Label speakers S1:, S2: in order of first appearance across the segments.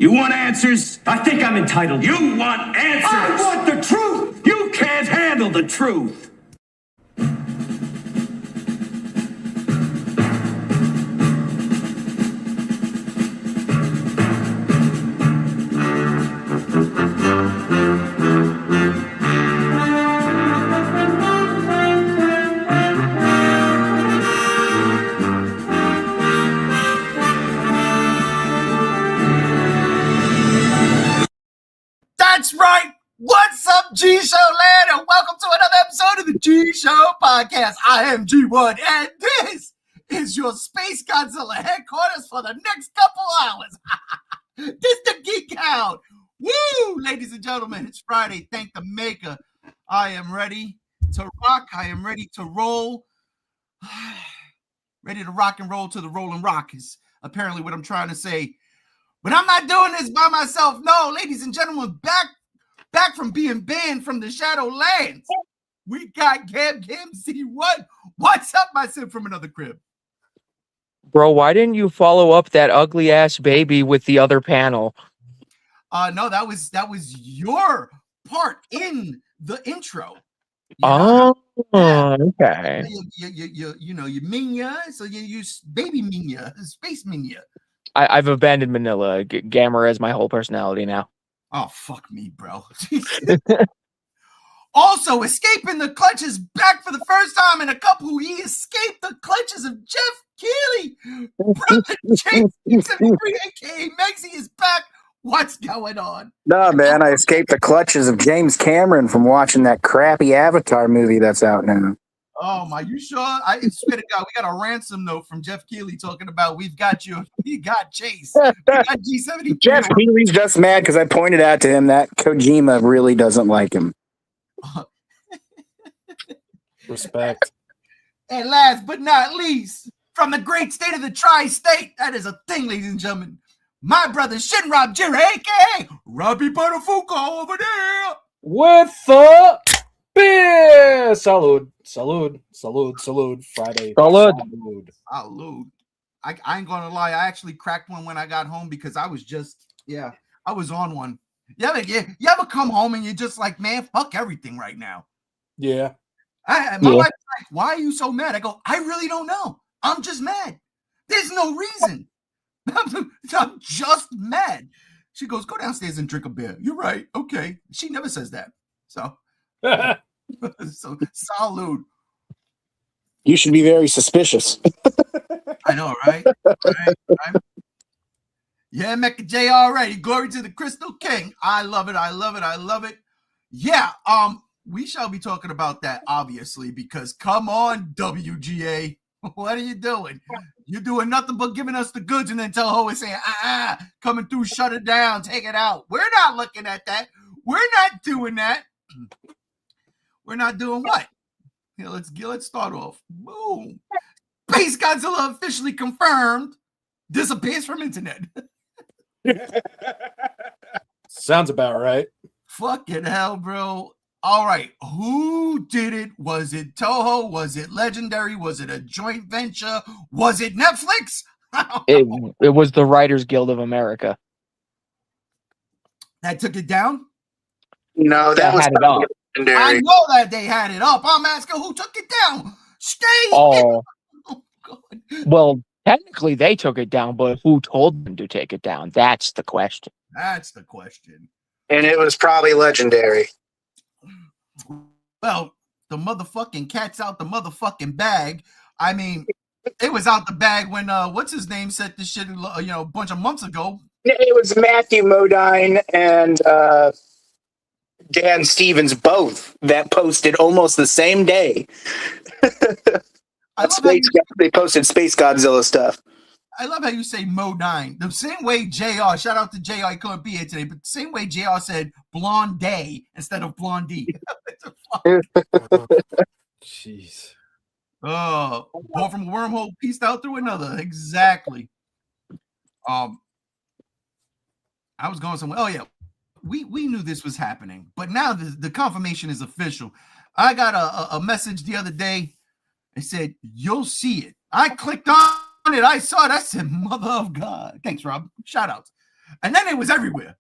S1: You want answers?
S2: I think I'm entitled.
S1: You want answers?
S2: I want the truth!
S1: You can't handle the truth!
S3: That's right. What's up, G-Show land, and welcome to another episode of the G-Show podcast. I am G1, and this is your Spacegodzilla headquarters for the next couple hours. This the Geek Out. Woo! Ladies and gentlemen, it's Friday. Thank the maker. I am ready to rock. I am ready to roll. Ready to rock and roll to the rolling rock is apparently what I'm trying to say. But I'm not doing this by myself. No, ladies and gentlemen, back from being banned from the Shadowlands, we got Gam C1. What's up, my sim from another crib?
S4: Bro, why didn't you follow up that ugly ass baby with the other panel?
S3: No, that was your part in the intro.
S4: Oh, okay.
S3: You know, you Minya, so you use baby Minya, space Minya.
S4: I've abandoned Manila. Gamera is my whole personality now.
S3: Oh, fuck me, bro. Also, escaping the clutches back for the first time in a couple of years. Escaped the clutches of Jeff Keighley. Brother James 73, a.k.a. Mexi, is back. What's going on?
S5: No, man, I escaped the clutches of James Cameron from watching that crappy Avatar movie that's out now.
S3: Oh, my, you sure? I swear to God, we got a ransom note from Jeff Keighley talking about we've got you. We got Chase. We got G73.
S5: Jeff Keighley's just mad because I pointed out to him that Kojima really doesn't like him.
S6: Respect.
S3: And last but not least, from the great state of the tri-state, that is a thing, ladies and gentlemen, my brother Shinrob Jira, a.k.a. Robbie Buttafuoco over there.
S6: With the beer. Salud. Friday.
S4: Salud.
S3: Salud. I ain't gonna lie, I actually cracked one when I got home because I was I was on one. You ever come home and you're just like, man, fuck everything right now?
S6: Yeah.
S3: My wife's like, why are you so mad? I go, I really don't know. I'm just mad. There's no reason. I'm just mad. She goes, go downstairs and drink a beer. You're right. Okay. She never says that. So, so salud.
S5: You should be very suspicious.
S3: I know, right? Right? Yeah, Mecca J already. Glory to the Crystal King. I love it. Yeah, we shall be talking about that, obviously, because come on, WGA. What are you doing? You're doing nothing but giving us the goods and then Toho is saying, coming through, shut it down, take it out. We're not looking at that. We're not doing that. We're not doing what? Here, let's start off. Boom. Spacegodzilla officially confirmed disappears from internet.
S6: Sounds about right.
S3: Fucking hell, bro. All right, who did it? Was it Toho? Was it Legendary? Was it a joint venture? Was it Netflix?
S4: It was the Writers Guild of America.
S3: That took it down?
S5: No, that was
S4: had it up.
S5: Legendary.
S3: I know that they had it up. I'm asking who took it down. Stay.
S4: Oh,
S3: Oh, God.
S4: well, technically they took it down, but who told them to take it down? That's the question.
S3: That's the question.
S5: And it was probably Legendary.
S3: Well, the motherfucking cat's out the motherfucking bag. I mean, it was out the bag when what's his name said this shit, a bunch of months ago.
S5: It was Matthew Modine and Dan Stevens both that posted almost the same day. They posted Space Godzilla stuff.
S3: I love how you say Modine. The same way JR, shout out to JR, he couldn't be here today, but the same way JR said Blondie instead of Blondie.
S6: Jeez.
S3: Oh, born from a wormhole, pieced out through another. Exactly. I was going somewhere. Oh, yeah. We knew this was happening, but now the confirmation is official. I got a message the other day. It said, you'll see it. I clicked on it. I saw it. I said, mother of God. Thanks, Rob. Shout outs. And then it was everywhere.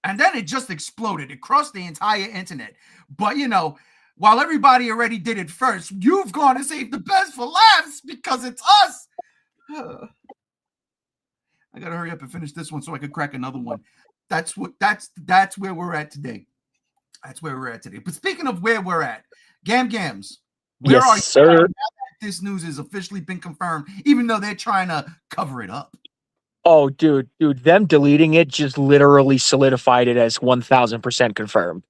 S3: And then it just exploded. It crossed the entire internet. But, you know, while everybody already did it first, you've gone to save the best for laughs because it's us. I got to hurry up and finish this one so I can crack another one. That's where we're at today. That's where we're at today. But speaking of where we're at, Gams, where are you?
S4: sir.
S3: Now that this news has officially been confirmed, even though they're trying to cover it up.
S4: Oh, dude, them deleting it just literally solidified it as 1000% confirmed.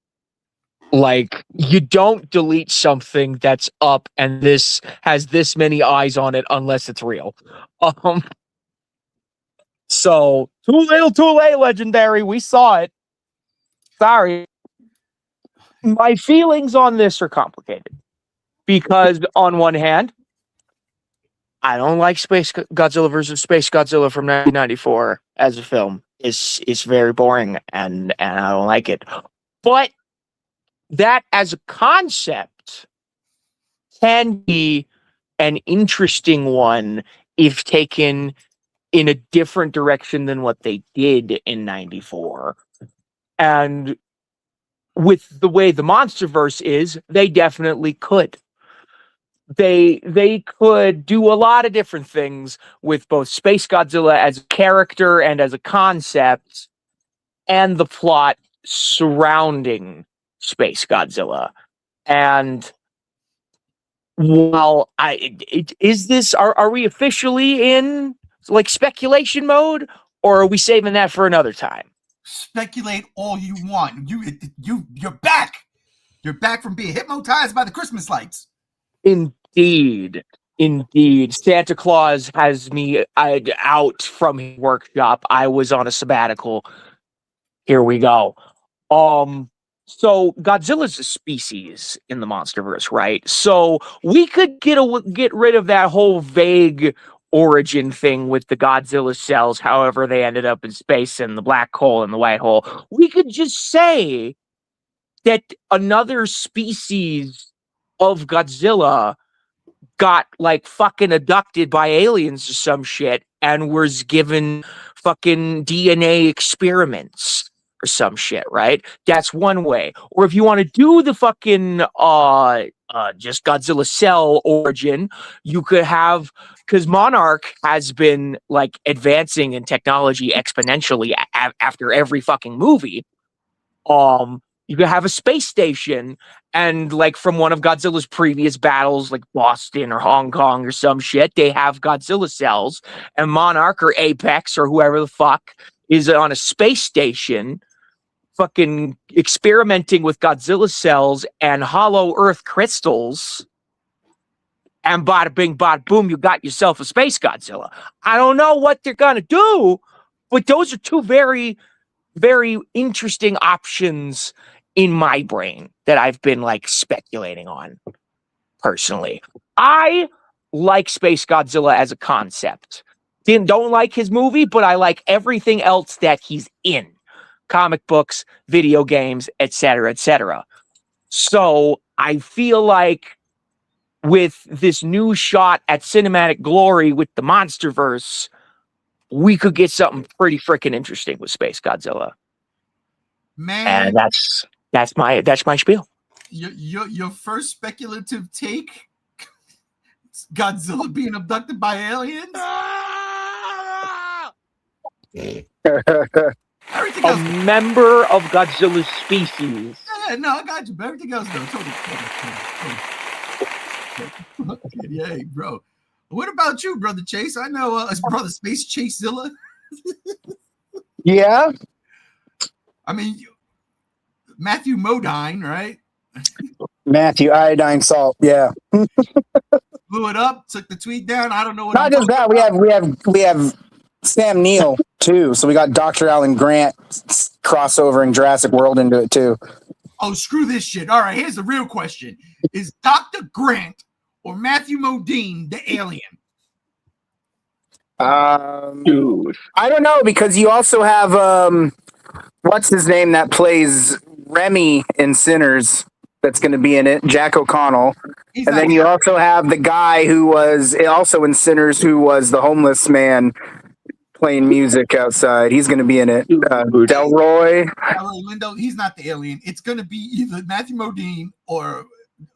S4: Like, you don't delete something that's up and this has this many eyes on it unless it's real. So too little, too late, Legendary. We saw it. Sorry. My feelings on this are complicated because on one hand, I don't like Space Godzilla versus Space Godzilla from 1994 as a film. It's very boring and I don't like it. But that as a concept can be an interesting one if taken in a different direction than what they did in 94. And with the way the MonsterVerse is, they definitely could. They could do a lot of different things with both Space Godzilla as a character and as a concept and the plot surrounding Space Godzilla. And while are we officially in like speculation mode, or are we saving that for another time?
S3: Speculate all you want. You're back. You're back from being hypnotized by the Christmas lights.
S4: Indeed. Santa Claus has me out from his workshop. I was on a sabbatical. Here we go. So Godzilla's a species in the MonsterVerse, right? So we could get rid of that whole vague origin thing with the Godzilla cells, however they ended up in space and the black hole and the white hole. We could just say that another species of Godzilla got like fucking abducted by aliens or some shit and was given fucking DNA experiments or some shit, right? That's one way. Or if you want to do the fucking just Godzilla cell origin, you could have, because Monarch has been like advancing in technology exponentially after every fucking movie. You could have a space station, and like from one of Godzilla's previous battles, like Boston or Hong Kong or some shit, they have Godzilla cells, and Monarch or Apex or whoever the fuck is on a space station fucking experimenting with Godzilla cells and hollow earth crystals, and bada bing, bada boom, you got yourself a Space Godzilla. I don't know what they're gonna do, but those are two very, very interesting options in my brain that I've been like speculating on personally. I like Space Godzilla as a concept. Don't like his movie, but I like everything else that he's in. Comic books, video games, etc., etc. So I feel like with this new shot at cinematic glory with the MonsterVerse, we could get something pretty freaking interesting with Space Godzilla.
S3: Man,
S4: and that's my spiel.
S3: Your first speculative take, Godzilla being abducted by aliens. Everything
S4: A
S3: else,
S4: member of Godzilla's species.
S3: yeah, no, I got you. But everything else, though, totally. Yeah, bro. What about you, brother Chase? I know, brother Space Chasezilla.
S5: Yeah.
S3: I mean, Matthew Modine, right?
S5: Matthew Iodine Salt. Yeah.
S3: Blew it up, took the tweet down. I don't know what.
S5: Not just that. We have Sam Neill too. So we got Dr. Alan Grant crossovering Jurassic World into it too.
S3: Oh, screw this shit. All right, here's the real question. Is Dr. Grant or Matthew Modine the alien?
S4: Dude.
S5: I don't know, because you also have what's his name that plays Remy in Sinners that's going to be in it, Jack O'Connell.
S3: He's
S5: And
S3: not
S5: then you also have the guy who was also in Sinners, who was the homeless man playing music outside. He's going to be in it. Delroy.
S3: Lindo, he's not the alien. It's going to be either Matthew Modine or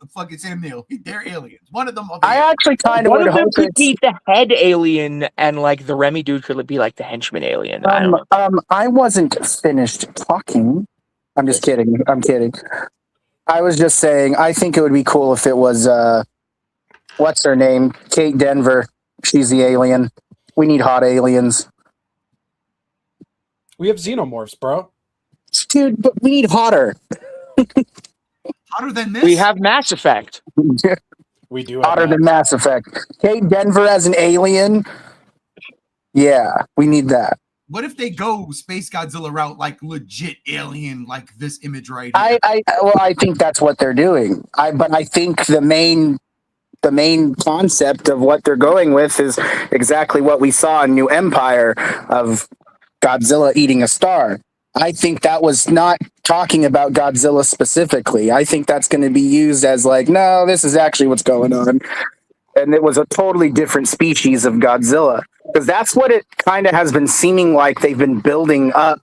S3: fucking Sam Neill. They're aliens. One of them.
S5: I actually kind of
S4: One
S5: would
S4: of them
S5: hope
S4: could
S5: it's.
S4: be the head alien, and like the Remy dude could be like the henchman alien. I don't know.
S5: I wasn't finished talking. I'm just kidding. I'm kidding. I was just saying, I think it would be cool if it was, what's her name? Kate Denver. She's the alien. We need hot aliens.
S6: We have xenomorphs, bro.
S5: Dude, but we need hotter.
S3: Hotter than this?
S4: We have Mass Effect.
S6: We do have
S5: Hotter than
S6: that.
S5: Mass Effect. Kate Denver as an alien. Yeah, we need that.
S3: What if they go Space Godzilla route, like legit alien, like this image right here?
S5: I think that's what they're doing. But I think the main concept of what they're going with is exactly what we saw in New Empire of Godzilla eating a star. I think that was not talking about Godzilla specifically. I think that's going to be used as like, no, this is actually what's going on. And it was a totally different species of Godzilla. Because that's what it kind of has been seeming like they've been building up.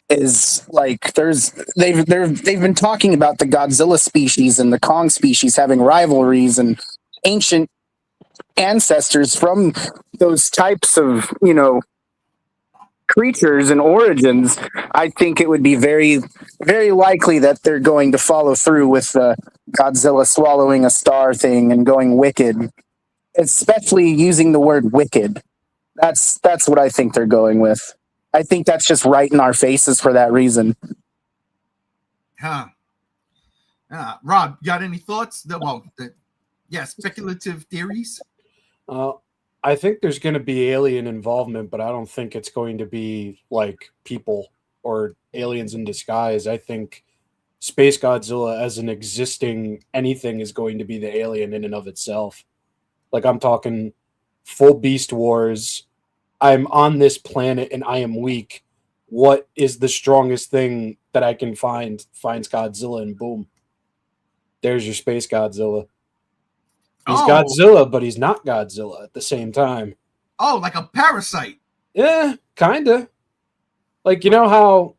S5: Is like they've been talking about the Godzilla species and the Kong species having rivalries and ancient ancestors from those types of, creatures and origins. I think it would be very, very likely that they're going to follow through with the Godzilla swallowing a star thing and going wicked, especially using the word wicked. That's what I think they're going with. I think that's just right in our faces for that reason.
S3: Huh. Rob, you got any thoughts? Speculative theories?
S6: I think there's going to be alien involvement, but I don't think it's going to be like people or aliens in disguise. I think Space Godzilla as an existing anything is going to be the alien in and of itself. Like, I'm talking full Beast Wars. I'm on this planet and I am weak. What is the strongest thing that I can find? Finds Godzilla, and boom. There's your Space Godzilla. He's Godzilla, but he's not Godzilla at the same time.
S3: Oh, like a parasite.
S6: Yeah, kind of. Like, you know how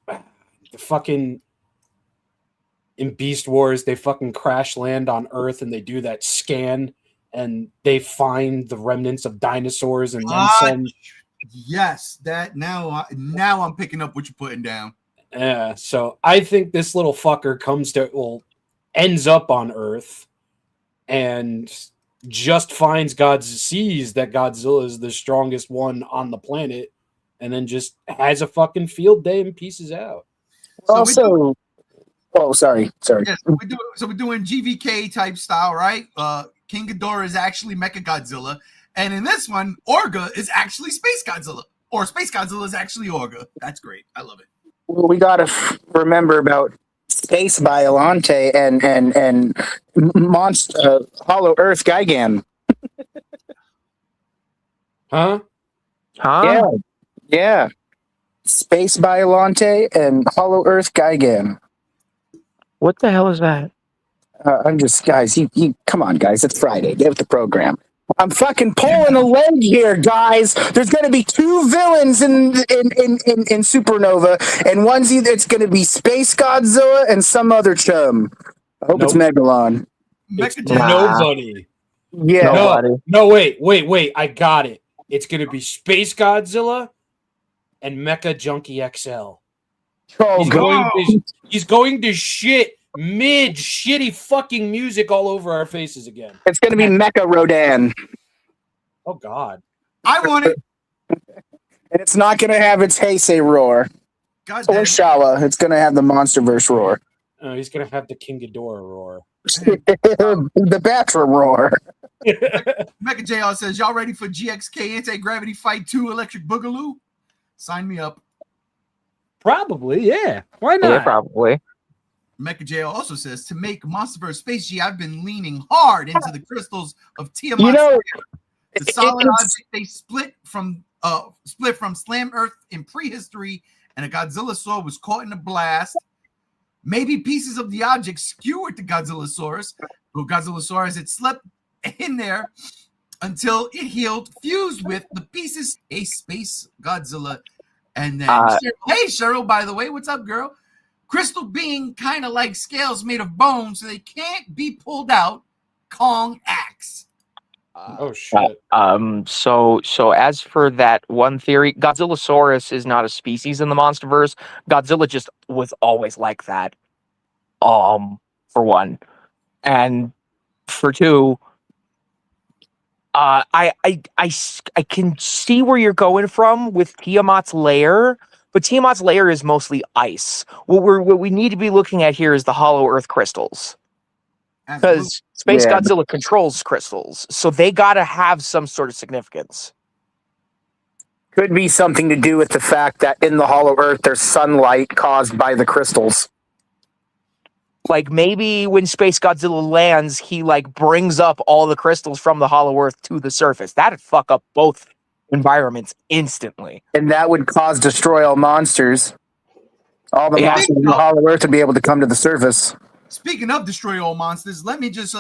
S6: the fucking in Beast Wars, they fucking crash land on Earth and they do that scan and they find the remnants of dinosaurs and then send.
S3: Yes, that now I'm picking up what you're putting down.
S6: Yeah, so I think this little fucker ends up on Earth and just sees that Godzilla is the strongest one on the planet, and then just has a fucking field day and pieces out.
S5: Sorry.
S3: Yes, we're doing GVK type style, right? King Ghidorah is actually Mechagodzilla, and in this one, Orga is actually Space Godzilla, or Space Godzilla is actually Orga. That's great. I love it.
S5: Well, we got to remember about Space Biolante and Monster Hollow Earth Gigan.
S6: Huh?
S5: Yeah. Space Biolante and Hollow Earth Gigan.
S4: What the hell is that?
S5: I'm just, guys, you come on, guys. It's Friday. Get with the program. I'm fucking pulling a leg here, guys. There's going to be two villains in Supernova, and it's going to be Space Godzilla and some other chum. I hope it's Megalon.
S6: It's nobody.
S5: Yeah.
S4: Nobody.
S6: No, wait. I got it. It's going to be Space Godzilla and Mecha Junkie XL. He's going to shit shitty fucking music all over our faces again.
S5: It's going to be Mecha Rodan.
S6: Oh, God.
S3: I want it.
S5: And it's not going to have its Heisei roar.
S3: God
S5: Or Shawa. It's going to have the MonsterVerse roar.
S6: He's going to have the King Ghidorah roar.
S5: The Batra roar.
S3: Mecha JL says, y'all ready for GXK Anti-Gravity Fight 2 Electric Boogaloo? Sign me up.
S6: Probably, yeah. Why not?
S4: Yeah, probably.
S3: Mecha JL also says, to make MonsterVerse Space G, I've been leaning hard into the crystals of Tiamat.
S5: You know,
S3: the solid object they split from Slam Earth in prehistory, and a Godzilla sword was caught in a blast. Maybe pieces of the object skewered the Godzillasaurus, but Godzillasaurus had slept in there until it healed, fused with the pieces a Space Godzilla, and then hey Cheryl, by the way, what's up, girl? Crystal being kind of like scales made of bone, so they can't be pulled out. Kong axe.
S6: Oh shit.
S4: So as for that one theory, Godzillasaurus is not a species in the MonsterVerse. Godzilla just was always like that. For one, and for two, I can see where you're going from with Tiamat's lair, but Tiamat's lair is mostly ice. What we need to be looking at here is the Hollow Earth crystals. Because Space Godzilla controls crystals, so they gotta have some sort of significance.
S5: Could be something to do with the fact that in the Hollow Earth there's sunlight caused by the crystals.
S4: Like maybe when Space Godzilla lands, he like brings up all the crystals from the Hollow Earth to the surface. That'd fuck up both environments instantly.
S5: And that would cause destroy all monsters. All the monsters in the Hollow Earth would be able to come to the surface.
S3: Speaking of destroy all monsters, let me just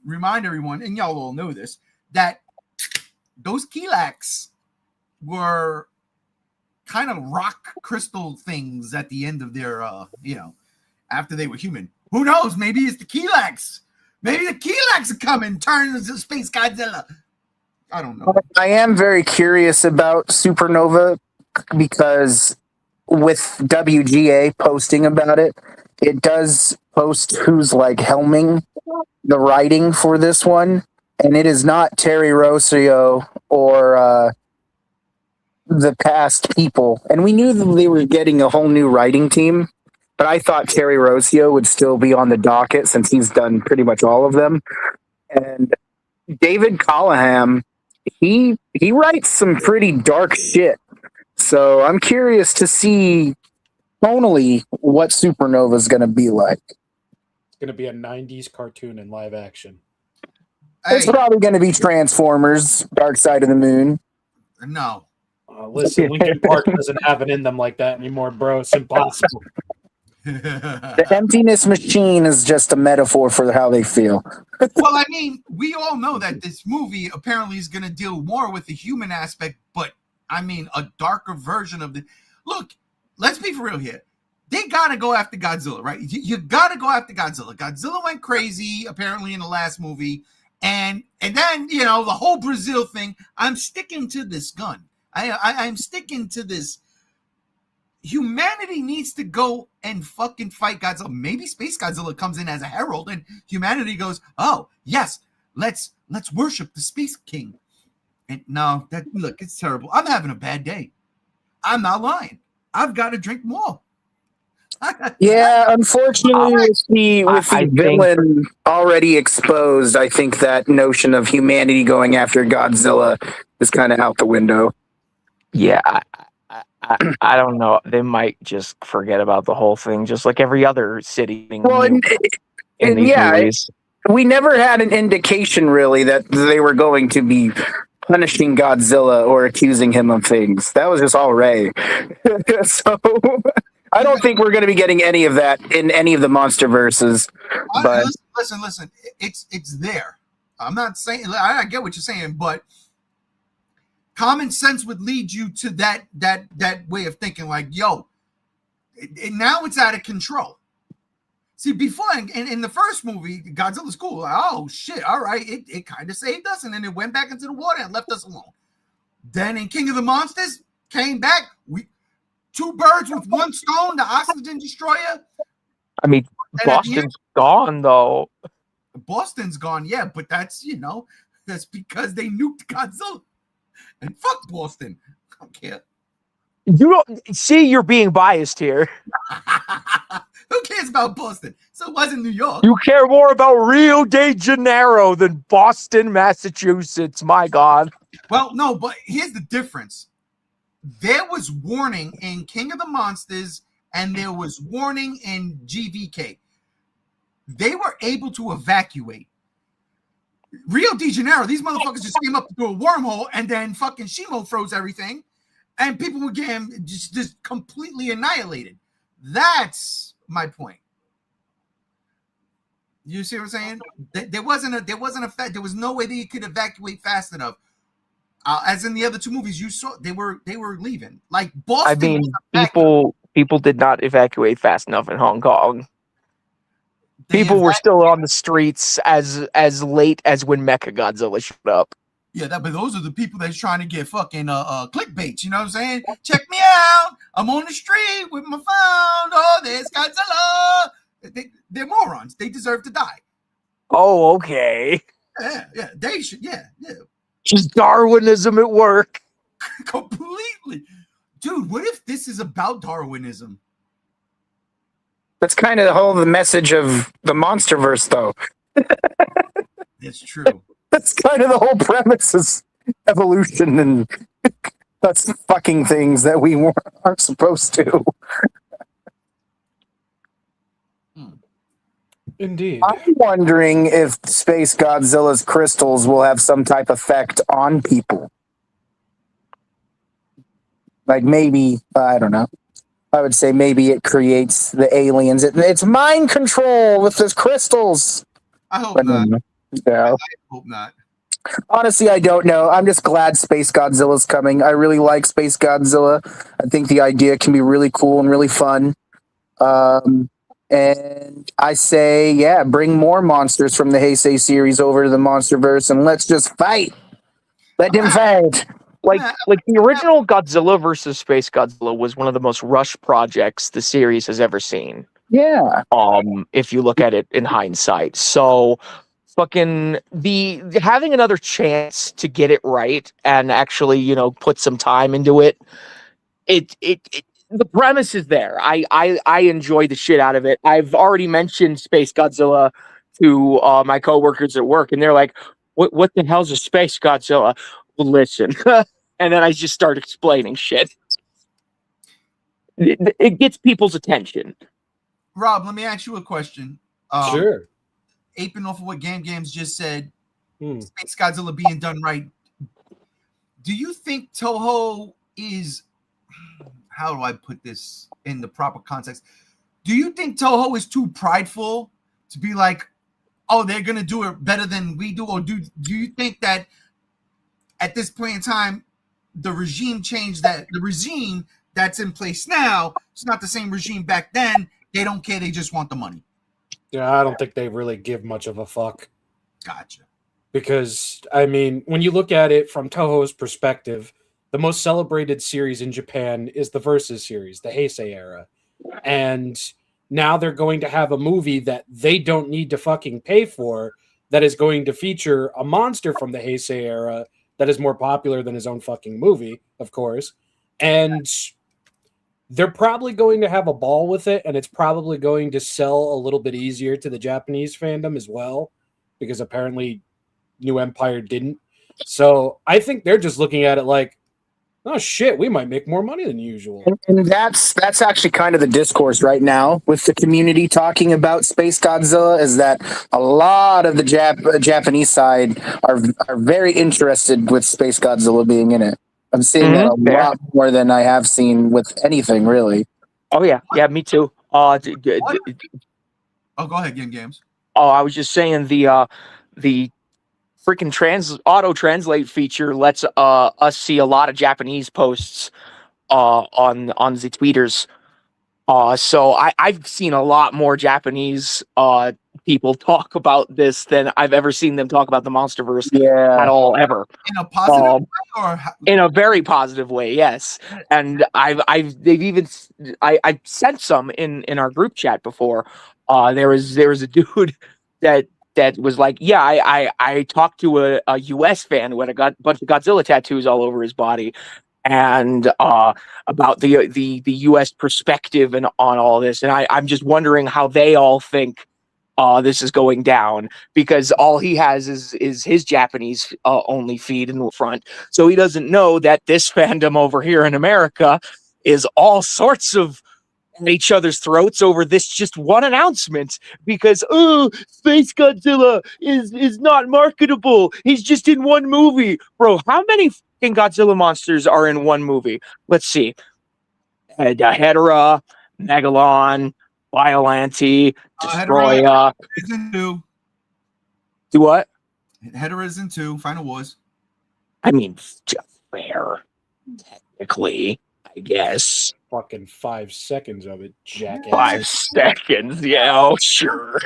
S3: remind everyone, and y'all all know this, that those Kilax were kind of rock crystal things at the end of their, after they were human. Who knows? Maybe it's the Kilax. Maybe the Kilax are coming, turn into Space Godzilla. I don't know.
S5: I am very curious about Supernova because with WGA posting about it, it does post who's like helming the writing for this one, and it is not Terry Rossio or the past people. And we knew that they were getting a whole new writing team, but I thought Terry Rossio would still be on the docket since he's done pretty much all of them. And David Callahan, he writes some pretty dark shit. So I'm curious to see tonally what Supernova is going to be like.
S6: It's going to be a 90s cartoon in live action.
S3: Hey,
S5: It's probably going to be Transformers, Dark Side of the Moon.
S3: no.
S6: Listen, Linkin Park doesn't have it in them like that anymore, bro. It's impossible.
S5: The emptiness machine is just a metaphor for how they feel.
S3: Well, I mean, we all know that this movie apparently is going to deal more with the human aspect, but I mean, a darker version of the. Look, let's be for real here. They got to go after Godzilla, right? You got to go after Godzilla. Godzilla went crazy, apparently, in the last movie. And then, the whole Brazil thing. I'm sticking to this gun. I'm sticking to this. Humanity needs to go and fucking fight Godzilla. Maybe Space Godzilla comes in as a herald and humanity goes, oh, yes, let's worship the Space King. And no, look, it's terrible. I'm having a bad day. I'm not lying. I've got to drink more.
S5: Yeah, unfortunately, with the villain already exposed, I think that notion of humanity going after Godzilla is kind of out the window.
S4: Yeah, I don't know. They might just forget about the whole thing, just like every other city in these movies.
S5: We never had an indication, really, that they were going to be punishing Godzilla or accusing him of things. That was just all Ray. So I don't think we're going to be getting any of that in any of the MonsterVerses. But
S3: listen. It's there. I'm not saying I get what you're saying, but common sense would lead you to that way of thinking. Like, yo, now it's out of control. See, before in the first movie, Godzilla's cool. Like, oh shit! All right, it kind of saved us, and then it went back into the water and left us alone. Then in King of the Monsters, came back. Two birds with one stone, the oxygen destroyer.
S4: I mean, Boston's gone, though.
S3: Boston's gone, yeah, but that's because they nuked Godzilla. And fuck Boston. I don't care.
S4: You don't see you're being biased here.
S3: Who cares about Boston? So it wasn't New York.
S4: You care more about Rio de Janeiro than Boston, Massachusetts. My God.
S3: Well, no, but here's the difference. There was warning in King of the Monsters and there was warning in GVK. They were able to evacuate. Rio de Janeiro, these motherfuckers just came up through a wormhole and then fucking Shimo froze everything and people were getting just completely annihilated. That's my point. You see what I'm saying? There wasn't a fact. There was no way that you could evacuate fast enough. As in the other two movies, you saw they were leaving. Like Boston.
S4: I mean, people did not evacuate fast enough in Hong Kong. People were still on the streets as late as when Mechagodzilla showed up.
S3: Yeah, but those are the people that's trying to get fucking clickbait. You know what I'm saying? Check me out. I'm on the street with my phone. Oh, there's Godzilla. They're morons. They deserve to die.
S4: Oh, okay.
S3: Yeah. They should. Yeah.
S4: Just Darwinism at work.
S3: Completely. Dude, what if this is about Darwinism?
S5: That's kind of the message of the MonsterVerse, though.
S3: It's true.
S5: That's kind of the whole premise is evolution and that's fucking things that we aren't supposed to.
S6: Indeed.
S5: I'm wondering if Spacegodzilla's crystals will have some type of effect on people. Like maybe, I don't know. I would say maybe it creates the aliens. It's mind control with those crystals.
S3: I hope not.
S5: Yeah.
S3: I hope not.
S5: Honestly, I don't know. I'm just glad Space Godzilla's coming. I really like Space Godzilla. I think the idea can be really cool and really fun. And I say, yeah, bring more monsters from the Heisei series over to the MonsterVerse and let's just fight. Let them fight.
S4: Like the original Godzilla versus Space Godzilla was one of the most rushed projects the series has ever seen.
S5: Yeah.
S4: If you look at it in hindsight. So fucking having another chance to get it right and actually, put some time into it. The premise is there. I enjoy the shit out of it. I've already mentioned Space Godzilla to my coworkers at work, and they're like, "What the hell's a Space Godzilla?" Well, listen, and then I just start explaining shit. It gets people's attention.
S3: Rob, let me ask you a question.
S6: Sure.
S3: Aping off of what Games just said, Space Godzilla being done right. Do you think Toho is? How do I put this in the proper context? Do you think Toho is too prideful to be like, oh, they're going to do it better than we do? Or do you think that at this point in time, the regime that's in place now, it's not the same regime back then. They don't care. They just want the money.
S6: Yeah, I don't think they really give much of a fuck.
S3: Gotcha.
S6: Because, I mean, when you look at it from Toho's perspective, the most celebrated series in Japan is the Versus series, the Heisei era. And now they're going to have a movie that they don't need to fucking pay for that is going to feature a monster from the Heisei era that is more popular than his own fucking movie, of course. And they're probably going to have a ball with it, and it's probably going to sell a little bit easier to the Japanese fandom as well, because apparently New Empire didn't. So I think they're just looking at it like, oh shit, we might make more money than usual.
S5: And that's actually kind of the discourse right now with the community talking about Space Godzilla, is that a lot of the Japanese side are very interested with Space Godzilla being in it. I'm seeing that a lot more than I have seen with anything, really.
S4: Oh yeah, me too.
S3: Oh, go ahead, Games.
S4: Oh, I was just saying the freaking auto translate feature lets us see a lot of Japanese posts on the tweeters. So I've seen a lot more Japanese people talk about this than I've ever seen them talk about the MonsterVerse at all, ever.
S3: In a positive way, or
S4: in a very positive way, yes. And I've sent some in our group chat before. There was a dude that was like, yeah, I talked to a US fan who had a bunch of Godzilla tattoos all over his body, and about the US perspective and on all this. And I'm just wondering how they all think this is going down, because all he has is his Japanese only feed in the front. So he doesn't know that this fandom over here in America is all sorts of at each other's throats over this just one announcement, because Space Godzilla is not marketable. He's just in one movie. Bro, how many fucking Godzilla monsters are in one movie? Let's see. Hedorah, Megalon, Violante,
S3: Hedorah
S4: Destroya.
S3: is in 2.
S4: Do what?
S3: Hedorah is in 2. Final Wars.
S4: I mean, just fair. Technically, I guess.
S6: Fucking 5 seconds of it, jackass.
S4: 5 seconds. Yeah, oh, sure.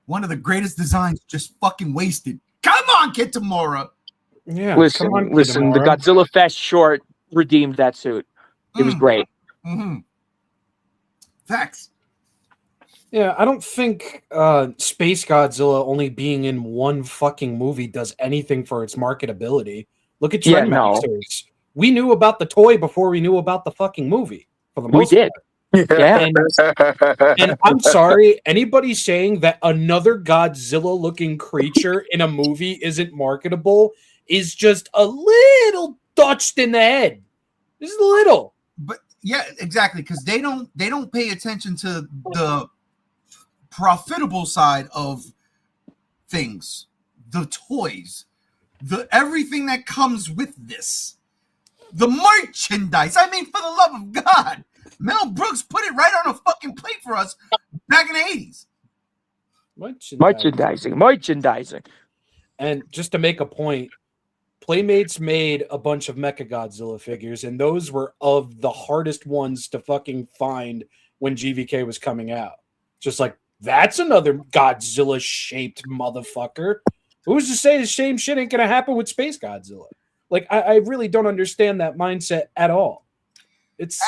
S3: One of the greatest designs just fucking wasted. Come on, Kitamura.
S6: Yeah,
S4: Listen,
S6: come on,
S4: listen. The
S6: Kitamura.
S4: Godzilla Fest short redeemed that suit. It was great.
S3: Mm-hmm. Facts.
S6: Yeah, I don't think Space Godzilla only being in one fucking movie does anything for its marketability. Look at
S4: Yeah, no.
S6: Trendmasters. We knew about the toy before we knew about the fucking movie. For the
S4: We
S6: most
S4: did. Yeah.
S6: And I'm sorry, anybody saying that another Godzilla-looking creature in a movie isn't marketable is just a little touched in the head. Just a little.
S3: But yeah, exactly, because they don't pay attention to the profitable side of things, the toys, the everything that comes with this, the merchandise. I mean, for the love of God, Mel Brooks put it right on a fucking plate for us back in the 80s.
S4: Merchandising.
S6: And just to make a point, Playmates made a bunch of Mechagodzilla figures, and those were of the hardest ones to fucking find when GVK was coming out. Just like, that's another Godzilla-shaped motherfucker. Who's to say the same shit ain't gonna happen with Space Godzilla? Like, I really don't understand that mindset at all. It's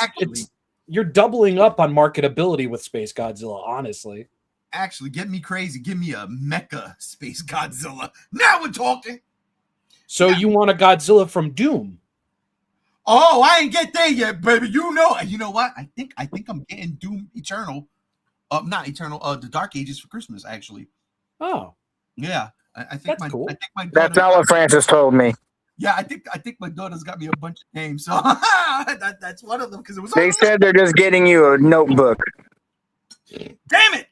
S6: you're doubling up on marketability with Space Godzilla, honestly.
S3: Actually, get me crazy. Give me a Mecha Space Godzilla. Now we're talking.
S6: So you want a Godzilla from Doom?
S3: Oh, I ain't get there yet, baby. You know what? I think I'm getting Doom Eternal. Not Eternal. The Dark Ages for Christmas, actually.
S6: Oh,
S3: yeah. I think
S6: that's cool.
S3: I think my daughter,
S5: That's not what Francis told me.
S3: Yeah, I think my daughter's got me a bunch of names, so that's one of them because it was.
S5: They said they're just getting you a notebook.
S3: Damn it!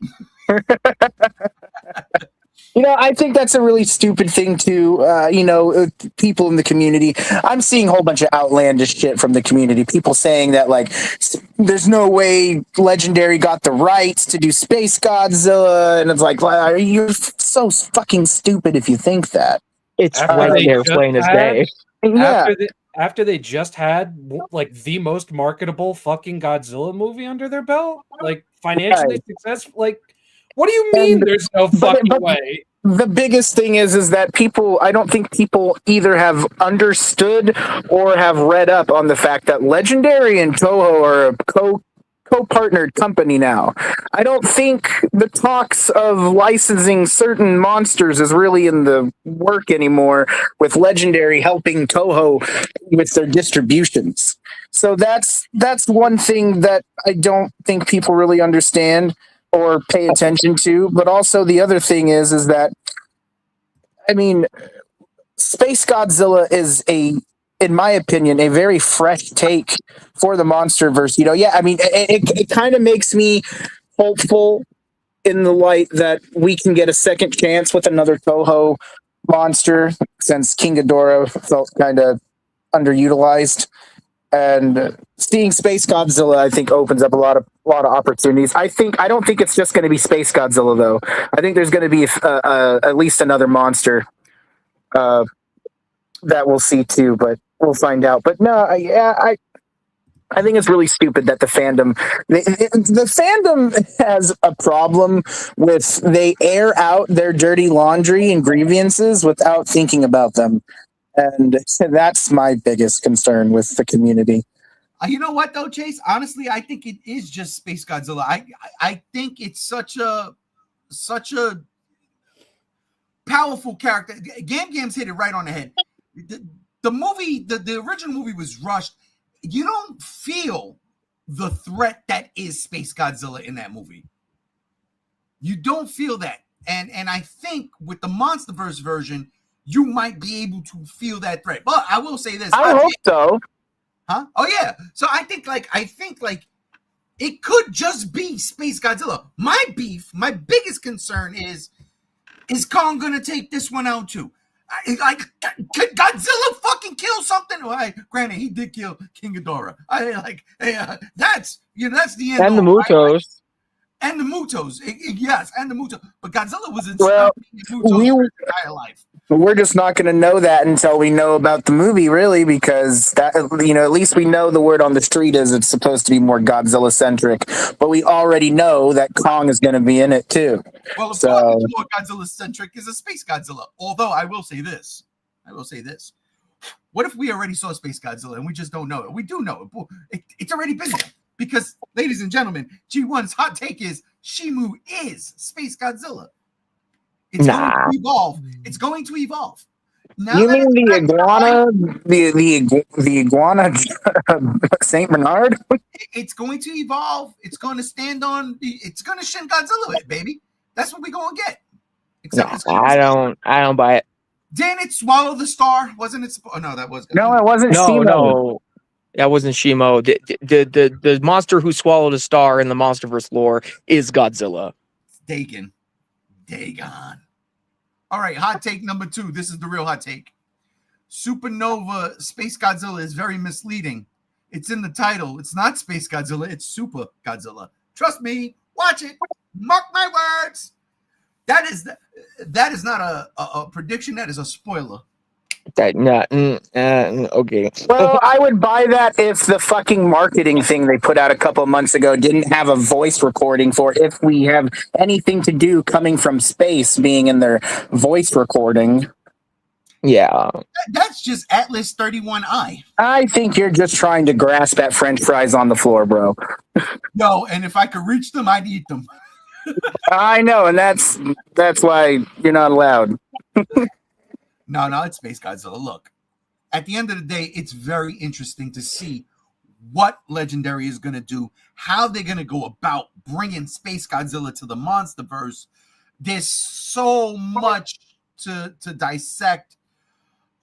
S5: I think that's a really stupid thing to, people in the community. I'm seeing a whole bunch of outlandish shit from the community. People saying that, like, there's no way Legendary got the rights to do Space Godzilla. And it's like, you're so fucking stupid if you think that.
S4: It's right there plain as day.
S5: Yeah.
S6: After they just had, like, the most marketable fucking Godzilla movie under their belt? Like, financially successful? Like, what do you mean there's no fucking way?
S5: The biggest thing is that I don't think people either have understood or have read up on the fact that Legendary and Toho are a co-partnered company now. I don't think the talks of licensing certain monsters is really in the work anymore, with Legendary helping Toho with their distributions. So that's one thing that I don't think people really understand or pay attention to. But also the other thing is that, I mean, Space Godzilla is in my opinion, a very fresh take for the MonsterVerse. I mean, it kind of makes me hopeful in the light that we can get a second chance with another Toho monster, since King Ghidorah felt kind of underutilized. And seeing Space Godzilla, I think, opens up a lot of opportunities. I don't think it's just going to be Space Godzilla, though. I think there's going to be at least another monster that we'll see too, but we'll find out. But no, I think it's really stupid that the fandom has a problem with, they air out their dirty laundry and grievances without thinking about them. And that's my biggest concern with the community.
S3: You know what, though, Chase? Honestly, I think it is just Space Godzilla. I think it's such a powerful character. Gam's hit it right on the head. The movie, the original movie was rushed. You don't feel the threat that is Space Godzilla in that movie. You don't feel that. And I think with the MonsterVerse version, you might be able to feel that threat. But I will say this.
S5: I hope so.
S3: Huh? Oh yeah. So I think it could just be Space Godzilla. My biggest concern is Kong gonna take this one out too? Could Godzilla fucking kill something? Well, granted, he did kill King Ghidorah. That's the end.
S4: And the Mutos.
S3: And the Mutos, yes, and the Muto. But Godzilla was in
S5: Well,
S3: Mutos
S5: we-
S3: for his entire life.
S5: We're just not going to know that until we know about the movie, really, because that, at least we know the word on the street is it's supposed to be more Godzilla centric, but we already know that Kong is going to be in it too.
S3: Well, of
S5: So-
S3: course, it's more Godzilla centric is a Space Godzilla. Although I will say this. What if we already saw Space Godzilla and we just don't know it? We do know it. It's already been there. Because, ladies and gentlemen, G1's hot take is Shimu is Space Godzilla. It's going to evolve. It's going to evolve. Now
S5: You
S3: that
S5: mean the
S3: it's
S5: iguana, the iguana Saint Bernard?
S3: it's going to evolve. It's going to stand on. It's going to Shin Godzilla it, baby. That's what we're going to get. Except it's gonna be-
S4: I don't buy it.
S3: Didn't it swallow the star? Wasn't it? Oh no, that was
S5: No, it wasn't. Shimo.
S4: No, that wasn't Shimo. The monster who swallowed a star in the MonsterVerse lore is Godzilla.
S3: Dagon. All right, hot take number 2. This is the real hot take. Supernova Space Godzilla is very misleading. It's in the title. It's not Space Godzilla. It's Super Godzilla. Trust me. Watch it. Mark my words. That is not a prediction. That is a spoiler.
S4: Okay.
S5: Well, I would buy that if the fucking marketing thing they put out a couple of months ago didn't have a voice recording for if we have anything to do coming from space being in their voice recording.
S4: Yeah.
S3: That's just Atlas 31I.
S5: I think you're just trying to grasp at French fries on the floor, bro.
S3: Yo, and if I could reach them, I'd eat them.
S5: I know, and that's why you're not allowed.
S3: No, it's Space Godzilla. Look, at the end of the day, it's very interesting to see what Legendary is going to do, how they're going to go about bringing Space Godzilla to the MonsterVerse. There's so much to dissect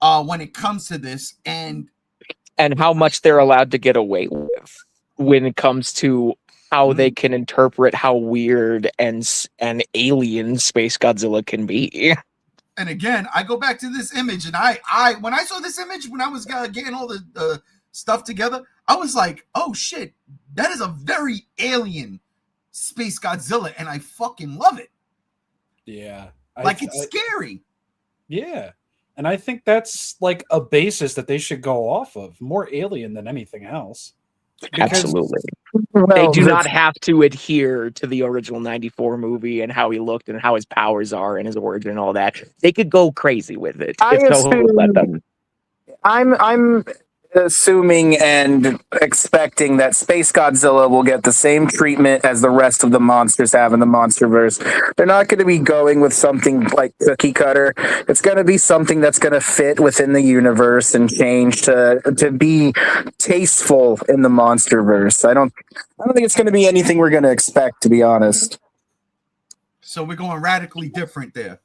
S3: when it comes to this, and
S4: how much they're allowed to get away with when it comes to how they can interpret how weird and alien Space Godzilla can be.
S3: And again, I go back to this image, and I when I saw this image, when I was getting all the stuff together, I was like, oh shit, that is a very alien Space Godzilla, and I fucking love it.
S6: Yeah.
S3: It's scary.
S6: Yeah. And I think that's like a basis that they should go off of. More alien than anything else. Because-
S4: Absolutely.
S5: Well,
S4: They do not have to adhere to the original 94 movie and how he looked and how his powers are and his origin and all that. They could go crazy with it if Toho would let them.
S5: I'm assuming and expecting that Space Godzilla will get the same treatment as the rest of the monsters have in the MonsterVerse. They're not going to be going with something like cookie cutter. It's going to be something that's going to fit within the universe and change to be tasteful in the MonsterVerse. I don't think it's going to be anything we're going to expect, to be honest.
S3: So we're going radically different there.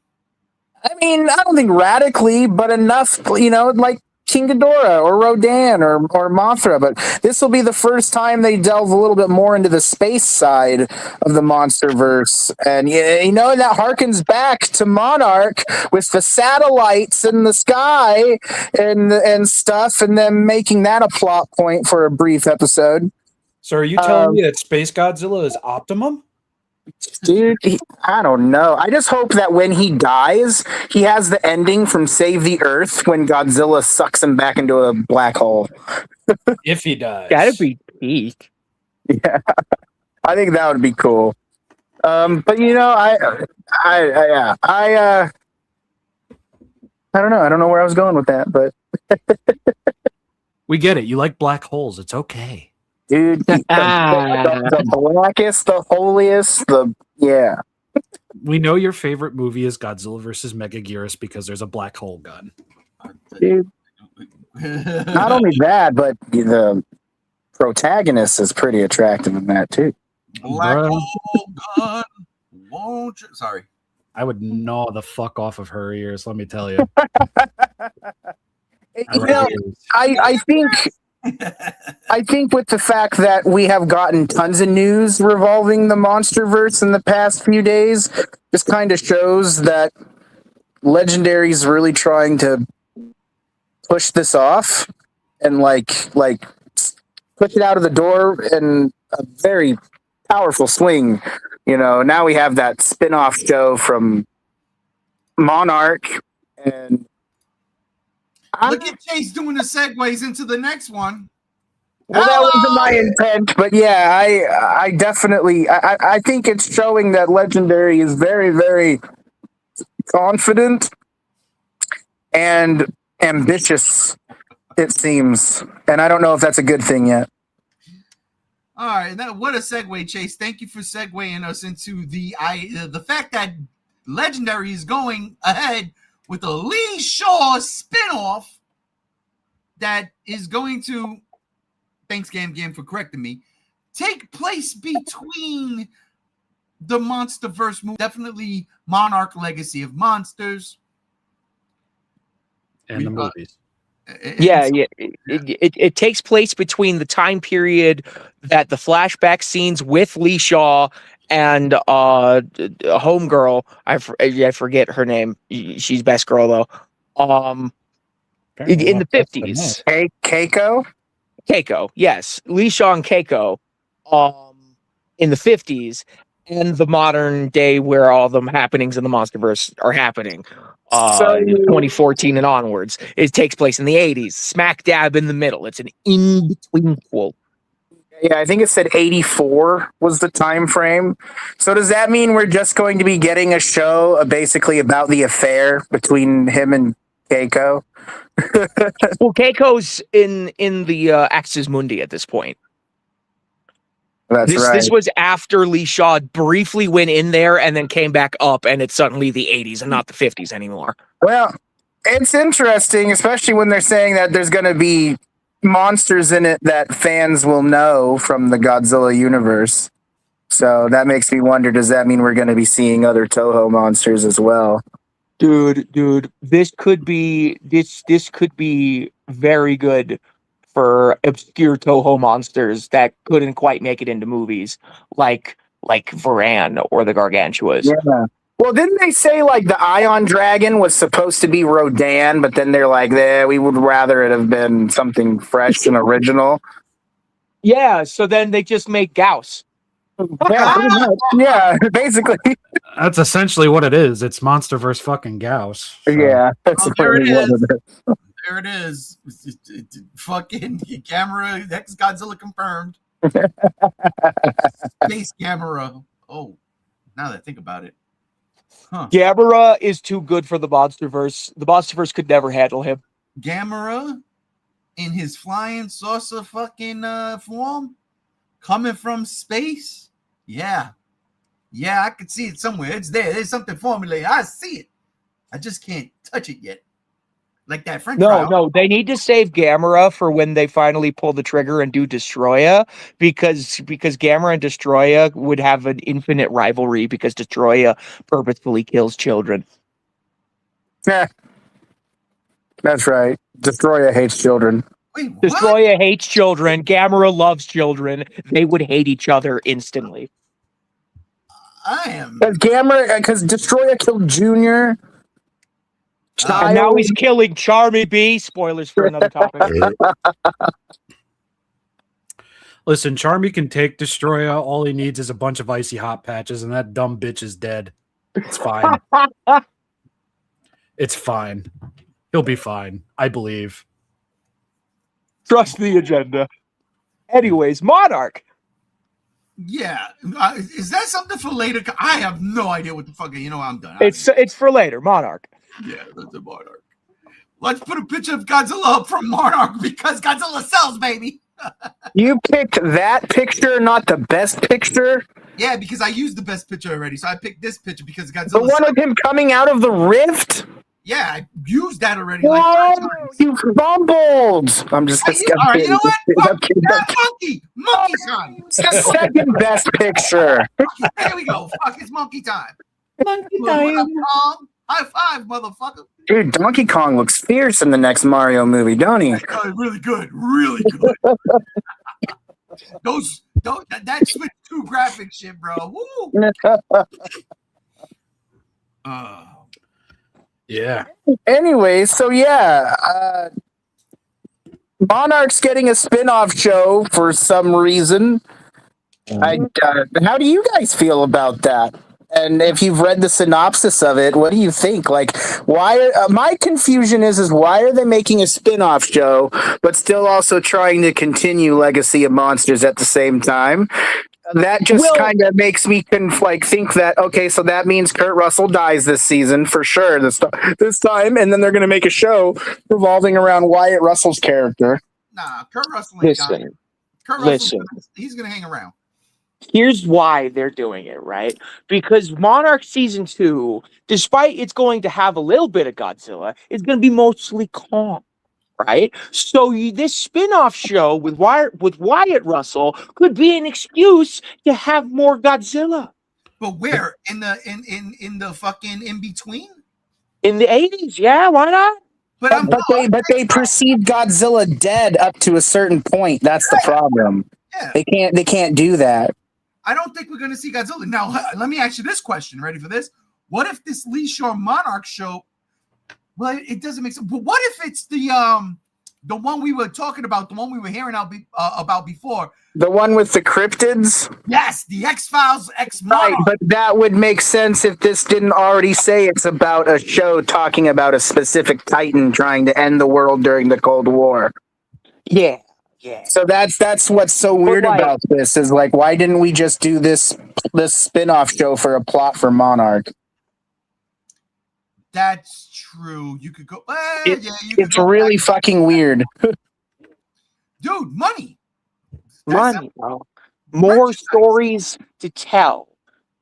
S5: I mean, I don't think radically, but enough, like King Ghidorah or Rodan or Mothra, but this will be the first time they delve a little bit more into the space side of the MonsterVerse. And that harkens back to Monarch with the satellites in the sky and stuff, and then making that a plot point for a brief episode.
S6: So are you telling me that Space Godzilla is Optimum?
S5: Dude, I don't know. I just hope that when he dies, he has the ending from Save the Earth when Godzilla sucks him back into a black hole.
S6: If he dies.
S4: That'd be peak.
S5: Yeah, I think that would be cool. But I don't know. I don't know where I was going with that, but
S6: We get it. You like black holes. It's okay.
S5: dude, the blackest, the holiest, yeah.
S6: We know your favorite movie is Godzilla versus Megaguirus because there's a black hole gun.
S5: Dude, not only that, but the protagonist is pretty attractive in that too.
S3: Black
S6: Bruh.
S3: hole gun, won't you? Sorry.
S6: I would gnaw the fuck off of her ears, let me tell you.
S5: I think with the fact that we have gotten tons of news revolving the MonsterVerse in the past few days, just kind of shows that Legendary's really trying to push this off and like push it out of the door in a very powerful swing. now we have that spin-off show from Monarch, and
S3: Look at Chase doing the segues into the next one.
S5: well, that wasn't my intent, but yeah, I definitely I think it's showing that Legendary is very, very confident and ambitious, it seems. And I don't know if that's a good thing yet.
S3: All right, what a segue, Chase. Thank you for segueing us into the fact that Legendary is going ahead with a Lee Shaw spinoff that is going to, thanks Gam for correcting me, take place between the MonsterVerse movie, definitely Monarch Legacy of Monsters.
S6: And the movies.
S4: It takes place between the time period that the flashback scenes with Lee Shaw and homegirl, I forget her name. She's best girl though. In the 50s. Keiko, yes. Lee Shaw and Keiko in the 50s, and the modern day where all the happenings in the MonsterVerse are happening. 2014 and onwards. It takes place in the 80s, smack dab in the middle. It's an in-between quote.
S5: Yeah, I think it said 84 was the time frame. So does that mean we're just going to be getting a show basically about the affair between him and Keiko?
S4: Well, Keiko's in the Axis Mundi at this point.
S5: That's right.
S4: This was after Lee Shaw briefly went in there and then came back up, and it's suddenly the 80s and not the 50s anymore.
S5: Well, it's interesting, especially when they're saying that there's going to be monsters in it that fans will know from the Godzilla universe. So that makes me wonder, does that mean we're going to be seeing other Toho monsters as well?
S4: Dude, this could be very good for obscure Toho monsters that couldn't quite make it into movies, like Varan or the Gargantuas.
S5: Yeah. Well, didn't they say like the Ion Dragon was supposed to be Rodan, but then they're like, we would rather it have been something fresh and original.
S4: Yeah, so then they just make Gauss.
S5: Yeah, pretty much. Yeah, basically.
S6: That's essentially what it is. It's MonsterVerse fucking Gauss. So.
S5: Yeah, that's
S3: there it
S5: what
S3: is.
S5: it is.
S3: There it is. Fucking camera. Next Godzilla confirmed. Space camera. Oh, now that I think about it. Huh.
S4: Gamera is too good for the MonsterVerse. The MonsterVerse could never handle him.
S3: Gamera in his flying saucer fucking form coming from space. Yeah, I could see it somewhere. It's there. There's something formulated. I see it. I just can't touch it yet. Like that French fry.
S4: No, they need to save Gamera for when they finally pull the trigger and do Destroya, because Gamera and Destroya would have an infinite rivalry because Destroya purposefully kills children.
S5: Yeah, that's right. Destroya hates children.
S3: Wait, what?
S4: Destroya hates children. Gamera loves children. They would hate each other instantly.
S3: I am.
S5: Because Destroya killed Junior.
S4: And now he's killing Charmy B. Spoilers for another topic.
S6: Listen, Charmy can take Destroya. All he needs is a bunch of icy hot patches, and that dumb bitch is dead. It's fine. It's fine. He'll be fine. I believe.
S4: Trust the agenda. Anyways, Monarch.
S3: Yeah. Is that something for later? I have no idea what the fuck. I'm done.
S4: It's for later. Monarch.
S3: Yeah, that's a Monarch. Let's put a picture of Godzilla up from Monarch because Godzilla sells, baby.
S5: You picked that picture, not the best picture?
S3: Yeah, because I used the best picture already. So I picked this picture because Godzilla.
S5: The one of him coming out of the rift?
S3: Yeah, I used that already.
S5: Whoa,
S3: like 5 times.
S5: you fumbled. I'm just
S3: All right, you know what? Fuck, monkey time.
S5: It's the second best picture.
S3: There we go. Fuck, it's monkey time. Monkey time. High five, motherfucker.
S5: Dude, Donkey Kong looks fierce in the next Mario movie, don't he?
S3: Really good. Really good. That Switch 2 graphic shit, bro. Woo.
S6: Yeah.
S5: Anyway, so yeah, Monarch's getting a spin-off show for some reason. How do you guys feel about that? And if you've read the synopsis of it, what do you think? Like, why? My confusion is why are they making a spin-off show, but still also trying to continue Legacy of Monsters at the same time? That just kind of makes me think that okay, so that means Kurt Russell dies this season for sure this time, and then they're going to make a show revolving around Wyatt Russell's character.
S3: Nah, Kurt Russell ain't dying. Kurt Russell, he's going to hang around.
S4: Here's why they're doing it, right? Because Monarch Season 2, despite it's going to have a little bit of Godzilla, it's going to be mostly calm, right? So this spin-off show with Wyatt Russell could be an excuse to have more Godzilla.
S3: But where? In the fucking in-between?
S4: In the 80s, yeah, why not?
S5: But they perceive Godzilla dead up to a certain point. That's the problem.
S3: Yeah.
S5: They can't do that.
S3: I don't think we're going to see Godzilla. Now, let me ask you this question. Ready for this? What if this Lee Shaw Monarch show? Well, it doesn't make sense. But what if it's the one we were talking about, the one we were hearing about before?
S5: The one with the cryptids?
S3: Yes, the X-Files X-Monarch.
S5: Right, but that would make sense if this didn't already say it's about a show talking about a specific Titan trying to end the world during the Cold War.
S4: Yeah. Yeah.
S5: So that's what's so weird about this is like, why didn't we just do this spin-off show for a plot for Monarch?
S3: That's true. You could go.
S5: It's really fucking weird,
S3: dude. Money,
S4: bro. More stories to tell,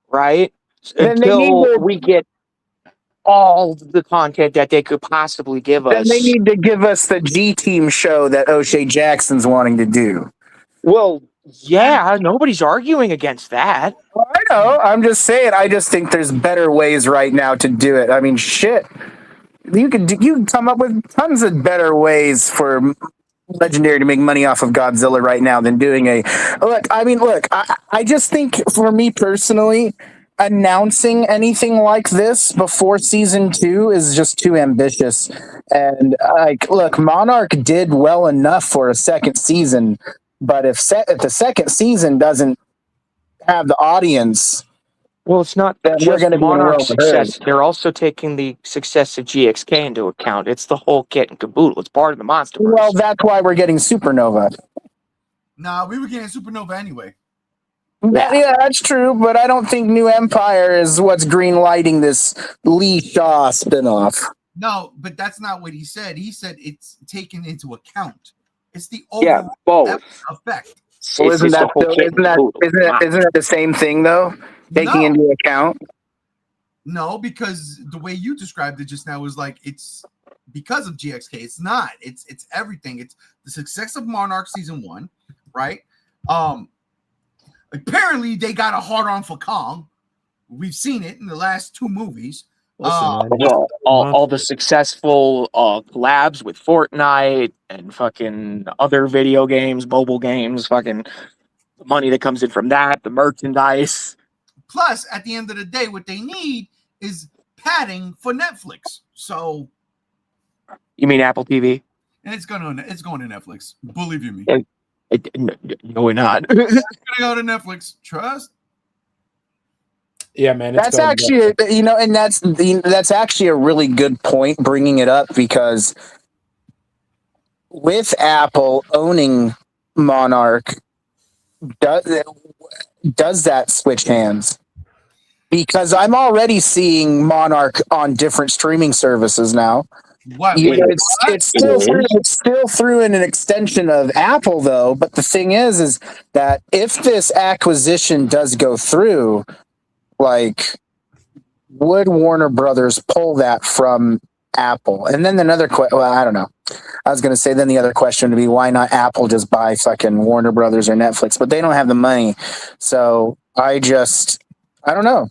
S4: right?
S5: Then
S4: Until we get all the content that they could possibly give us.
S5: Then they need to give us the G-Team show that O'Shea Jackson's wanting to do.
S4: Well, yeah, nobody's arguing against that.
S5: I know. I'm just saying. I just think there's better ways right now to do it. I mean, shit. You can come up with tons of better ways for Legendary to make money off of Godzilla right now than doing a look. I just think for me personally, announcing anything like this before season 2 is just too ambitious. And look, Monarch did well enough for a second season, but if the second season doesn't have the audience,
S4: well, it's not
S5: then
S4: just
S5: we're going to be
S4: Monarch's success. They're also taking the success of GXK into account. It's the whole kit and caboodle. It's part of the MonsterVerse.
S5: Well, that's why we're getting Supernova.
S3: Nah, we were getting Supernova anyway.
S5: Yeah, that's true, but I don't think New Empire is what's green lighting this Lee Shaw spinoff.
S3: No, but that's not what he said. He said it's taken into account. It's the overall effect.
S5: Well, isn't that the same thing though? Taking into account?
S3: No, because the way you described it just now was like it's because of GXK. It's not. It's everything. It's the success of Monarch season 1, right? Apparently they got a hard on for Kong. We've seen it in the last 2 movies.
S4: All the successful collabs with Fortnite and fucking other video games, mobile games, fucking the money that comes in from that, the merchandise.
S3: Plus, at the end of the day, what they need is padding for Netflix. So,
S4: you mean Apple TV?
S3: And it's going to Netflix. Believe you me.
S4: No, we're not.
S3: It's going to go to Netflix. Trust.
S6: Yeah, man.
S5: That's actually, and that's actually a really good point bringing it up, because with Apple owning Monarch, does that switch hands? Because I'm already seeing Monarch on different streaming services now. It's still through in an extension of Apple though. But the thing is that if this acquisition does go through, like, would Warner Brothers pull that from Apple? And then another question. Well, I don't know. I was going to say then the other question would be, why not Apple just buy fucking Warner Brothers or Netflix? But they don't have the money. So I don't know.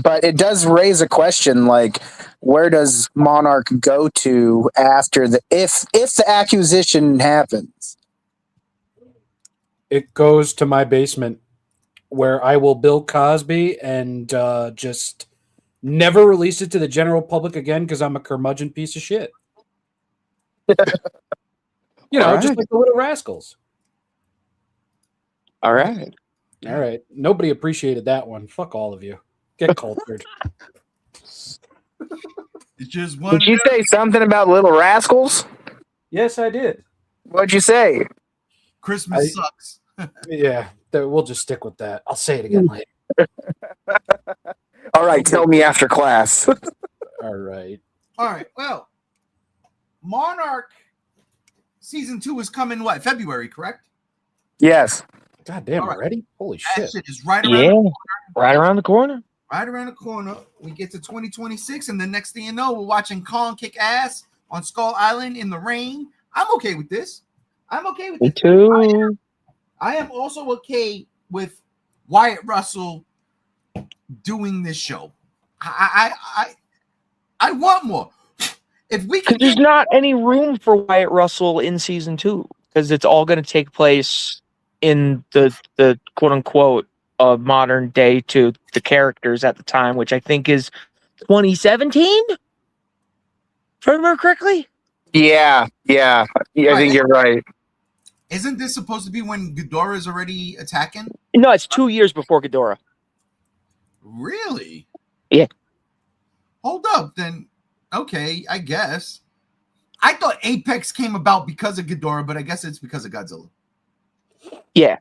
S5: But it does raise a question, like, where does Monarch go to after if the acquisition happens?
S6: It goes to my basement, where I will Bill Cosby and just never release it to the general public again because I'm a curmudgeon piece of shit.
S4: Just
S6: like the Little Rascals.
S4: All right.
S6: All right. Nobody appreciated that one. Fuck all of you. Get cultured.
S3: It's just one.
S5: Did you say something about Little Rascals?
S6: Yes, I did.
S5: What'd you say?
S3: Christmas sucks.
S6: Yeah, we'll just stick with that. I'll say it again later.
S5: All right, tell me after class.
S6: All right.
S3: All right. Well, Monarch season 2 is coming. What, February? Correct.
S5: Yes.
S6: God damn,
S3: All right.
S6: already? Holy
S3: That
S6: shit.
S3: shit is right around.
S4: Yeah, right around the corner.
S3: Right around the corner. We get to 2026, and the next thing you know, we're watching Kong kick ass on Skull Island in the rain. I'm okay with this. I'm okay with
S4: Me
S3: it.
S4: too.
S3: I am also okay with Wyatt Russell doing this show. I want more. If we can,
S4: Because there's not any room for Wyatt Russell in season 2, because it's all going to take place in the quote unquote modern day to the characters at the time, which I think is 2017. If I remember correctly.
S5: Yeah. I think you're right.
S3: isn't this supposed to be when Ghidorah is already attacking?
S4: No, it's 2 years before Ghidorah.
S3: Really?
S4: Yeah.
S3: Hold up, then. Okay, I guess. I thought Apex came about because of Ghidorah, but I guess it's because of Godzilla.
S4: Yeah.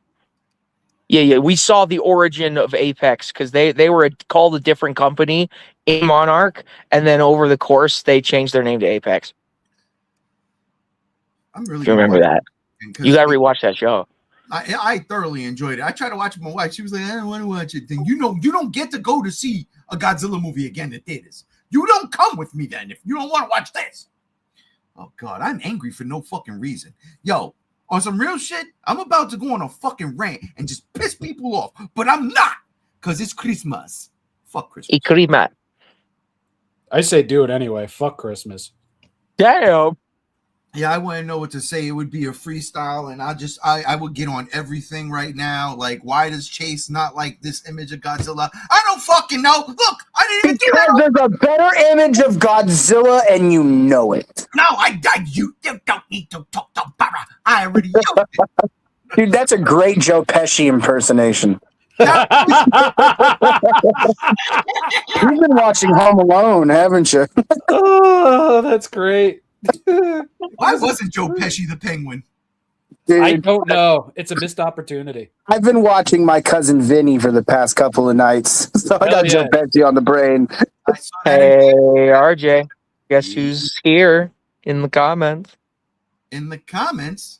S4: We saw the origin of Apex because they were called a different company in Monarch, and then over the course they changed their name to Apex.
S3: I'm really
S4: If you remember that, you got to rewatch that show.
S3: I thoroughly enjoyed it. I tried to watch it with my wife. She was like, I don't want to watch it. Then you don't get to go to see a Godzilla movie again in theaters. You don't come with me then if you don't want to watch this. Oh God, I'm angry for no fucking reason. Yo, on some real shit, I'm about to go on a fucking rant and just piss people off, but I'm not, because it's Christmas. Fuck Christmas.
S4: Ikrima.
S6: I say do it anyway. Fuck Christmas.
S4: Damn.
S3: Yeah, I wouldn't know what to say. It would be a freestyle, and I would get on everything right now. Like, why does Chase not like this image of Godzilla? I don't fucking know. Look, I didn't even do
S5: Because
S3: that.
S5: there's a better image of Godzilla, and you know it.
S3: No, you don't need to talk to Barra. I already know it.
S5: Dude, that's a great Joe Pesci impersonation. You've been watching Home Alone, haven't you?
S6: Oh, that's great.
S3: Why wasn't Joe Pesci the Penguin?
S5: Dude,
S6: I don't know. It's a missed opportunity.
S5: I've been watching My Cousin Vinny for the past couple of nights, so I got
S6: Hell
S5: Joe
S6: yeah.
S5: Pesci on the brain.
S3: I saw that
S4: Hey, RJ. Guess who's here in the comments?
S3: in the comments.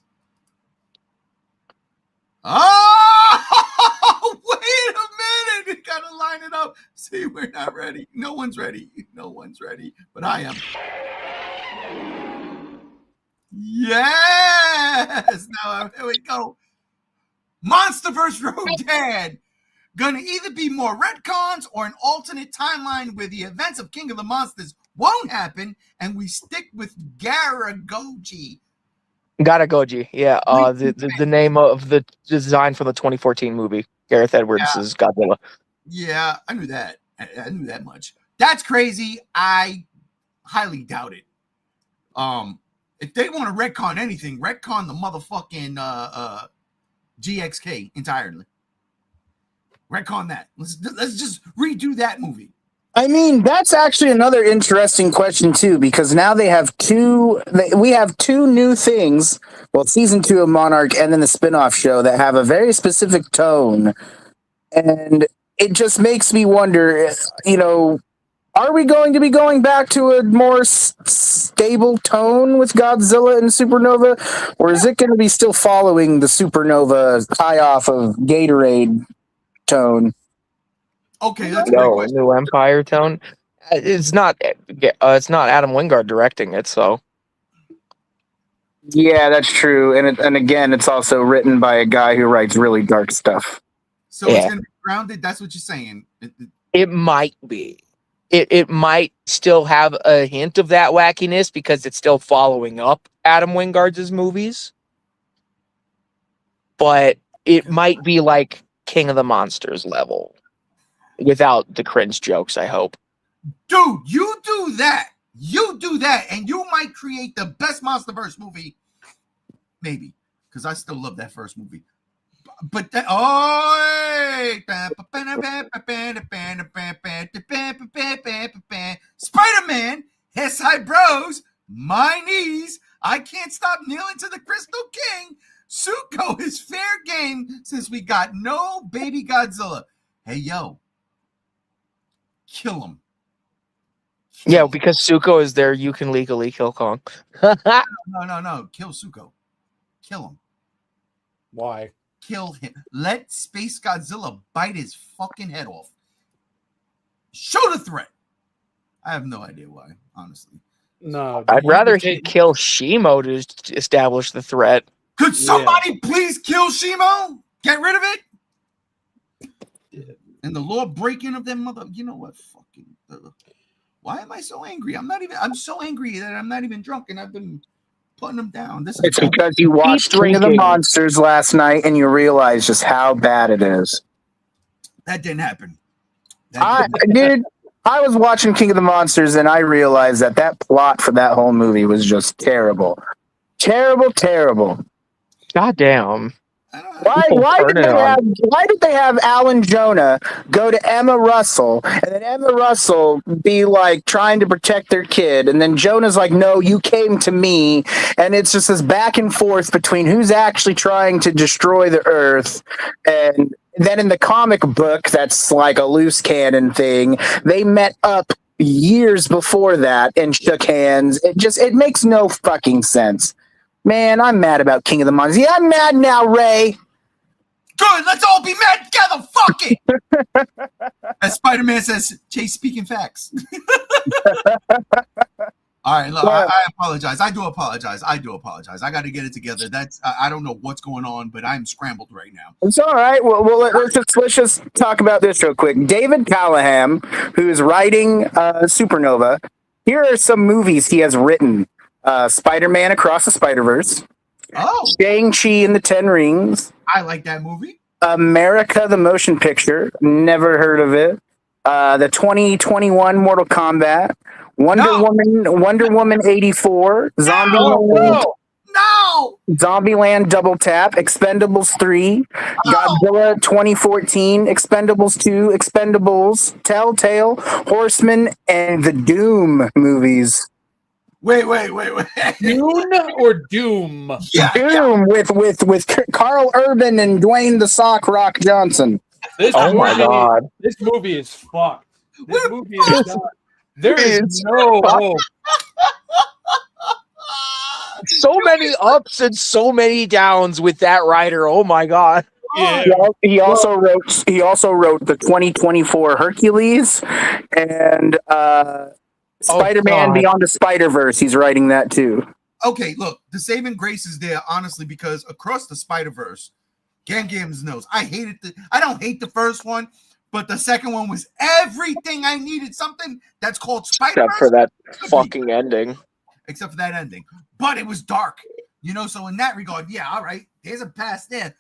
S3: Oh, wait a minute. You gotta line it up. See, we're not ready. No one's ready. No one's ready, but I am. Yes. Now, here we go. Monsterverse Rodan. Gonna either be more retcons or an alternate timeline where the events of King of the Monsters won't happen and we stick with Garagoji.
S4: Gotta Goji. Yeah. The name of the design for the 2014 movie, Gareth Edwards' Godzilla.
S3: Yeah, I knew that. I knew that much. That's crazy. I highly doubt it. If they want to retcon anything, retcon the motherfucking GXK entirely. Retcon that. Let's just redo that movie.
S5: I mean, that's actually another interesting question too, because now we have two new things. Well, season 2 of Monarch and then the spinoff show that have a very specific tone. And it just makes me wonder, are we going to be going back to a more stable tone with Godzilla and Supernova? Or is it going to be still following the Supernova tie-off of Gatorade tone?
S3: Okay, that's a great
S4: No,
S3: question.
S4: New Empire tone. It's not Adam Wingard directing it, so
S5: Yeah, that's true. And again, it's also written by a guy who writes really dark stuff.
S3: So it's
S4: Yeah.
S3: gonna be grounded. That's what you're saying.
S4: it might be. It might still have a hint of that wackiness because it's still following up Adam Wingard's movies, but it might be like King of the Monsters level without the cringe jokes, I hope.
S3: Dude, you do that. You do that, and you might create the best Monsterverse movie. Maybe. Because I still love that first movie. But Spider-Man, yes, I bros, my knees. I can't stop kneeling to the Crystal King. Suko is fair game since we got no baby Godzilla. Hey, yo, kill him.
S4: Yeah, because Suko is there, you can legally kill Kong.
S3: No. Kill Suko. Kill him.
S6: Why?
S3: Kill him. Let Space Godzilla bite his fucking head off. Show the threat. I have no idea why, honestly.
S6: No,
S4: I'd rather he kill Shimo to establish the threat.
S3: Could somebody please kill Shimo? Get rid of it? And the law breaking of them mother. You know what? Fucking. Why am I so angry? I'm so angry that I'm not even drunk, and I've been putting them down.
S5: It's because you watched King of the Monsters last night and you realized just how bad it is.
S3: That didn't happen.
S5: Dude, I was watching King of the Monsters and I realized that plot for that whole movie was just terrible. Terrible.
S4: God damn.
S5: Why did they have Alan Jonah go to Emma Russell and then Emma Russell be like trying to protect their kid and then Jonah's like, no, you came to me, and it's just this back and forth between who's actually trying to destroy the earth. And then in the comic book, that's like a loose cannon thing, they met up years before that and shook hands. It makes no fucking sense. Man, I'm mad about King of the Monsters. Yeah, I'm mad now, Ray.
S3: Good, let's all be mad together. Fuck it. As Spider-Man says, Chase speaking facts. All right, look, I apologize. I do apologize. I got to get it together. I don't know what's going on, but I'm scrambled right now.
S5: It's all right. Well, let's just talk about this real quick. David Callahan, who is writing Supernova, here are some movies he has written. Spider-Man Across the Spider-Verse.
S3: Oh.
S5: Shang-Chi and the Ten Rings.
S3: I like that movie.
S5: America, the Motion Picture. Never heard of it. The 2021 Mortal Kombat. Wonder Woman 84. Zombieland Double Tap. Expendables 3. Godzilla 2014. Expendables 2. Expendables. Telltale. Horseman, and the Doom movies.
S3: Wait.
S6: Dune or Doom?
S3: Yeah,
S5: Doom with Carl Urban and Dwayne the Sock Rock Johnson.
S4: My God.
S6: This movie is fucked. This movie is done. There is no hope.
S4: So many ups and so many downs with that writer. Oh my God.
S6: Yeah.
S5: He also wrote the 2024 Hercules and Spider-Man Beyond the Spider-Verse. He's writing that too.
S3: Okay, look, the saving grace is there, honestly, because Across the Spider-Verse, Gam's knows. I don't hate the first one, but the second one was everything I needed. Something that's called Spider-Verse.
S4: Except for that fucking ending.
S3: Except for that ending. But it was dark. So in that regard, yeah, all right. There's a pass there.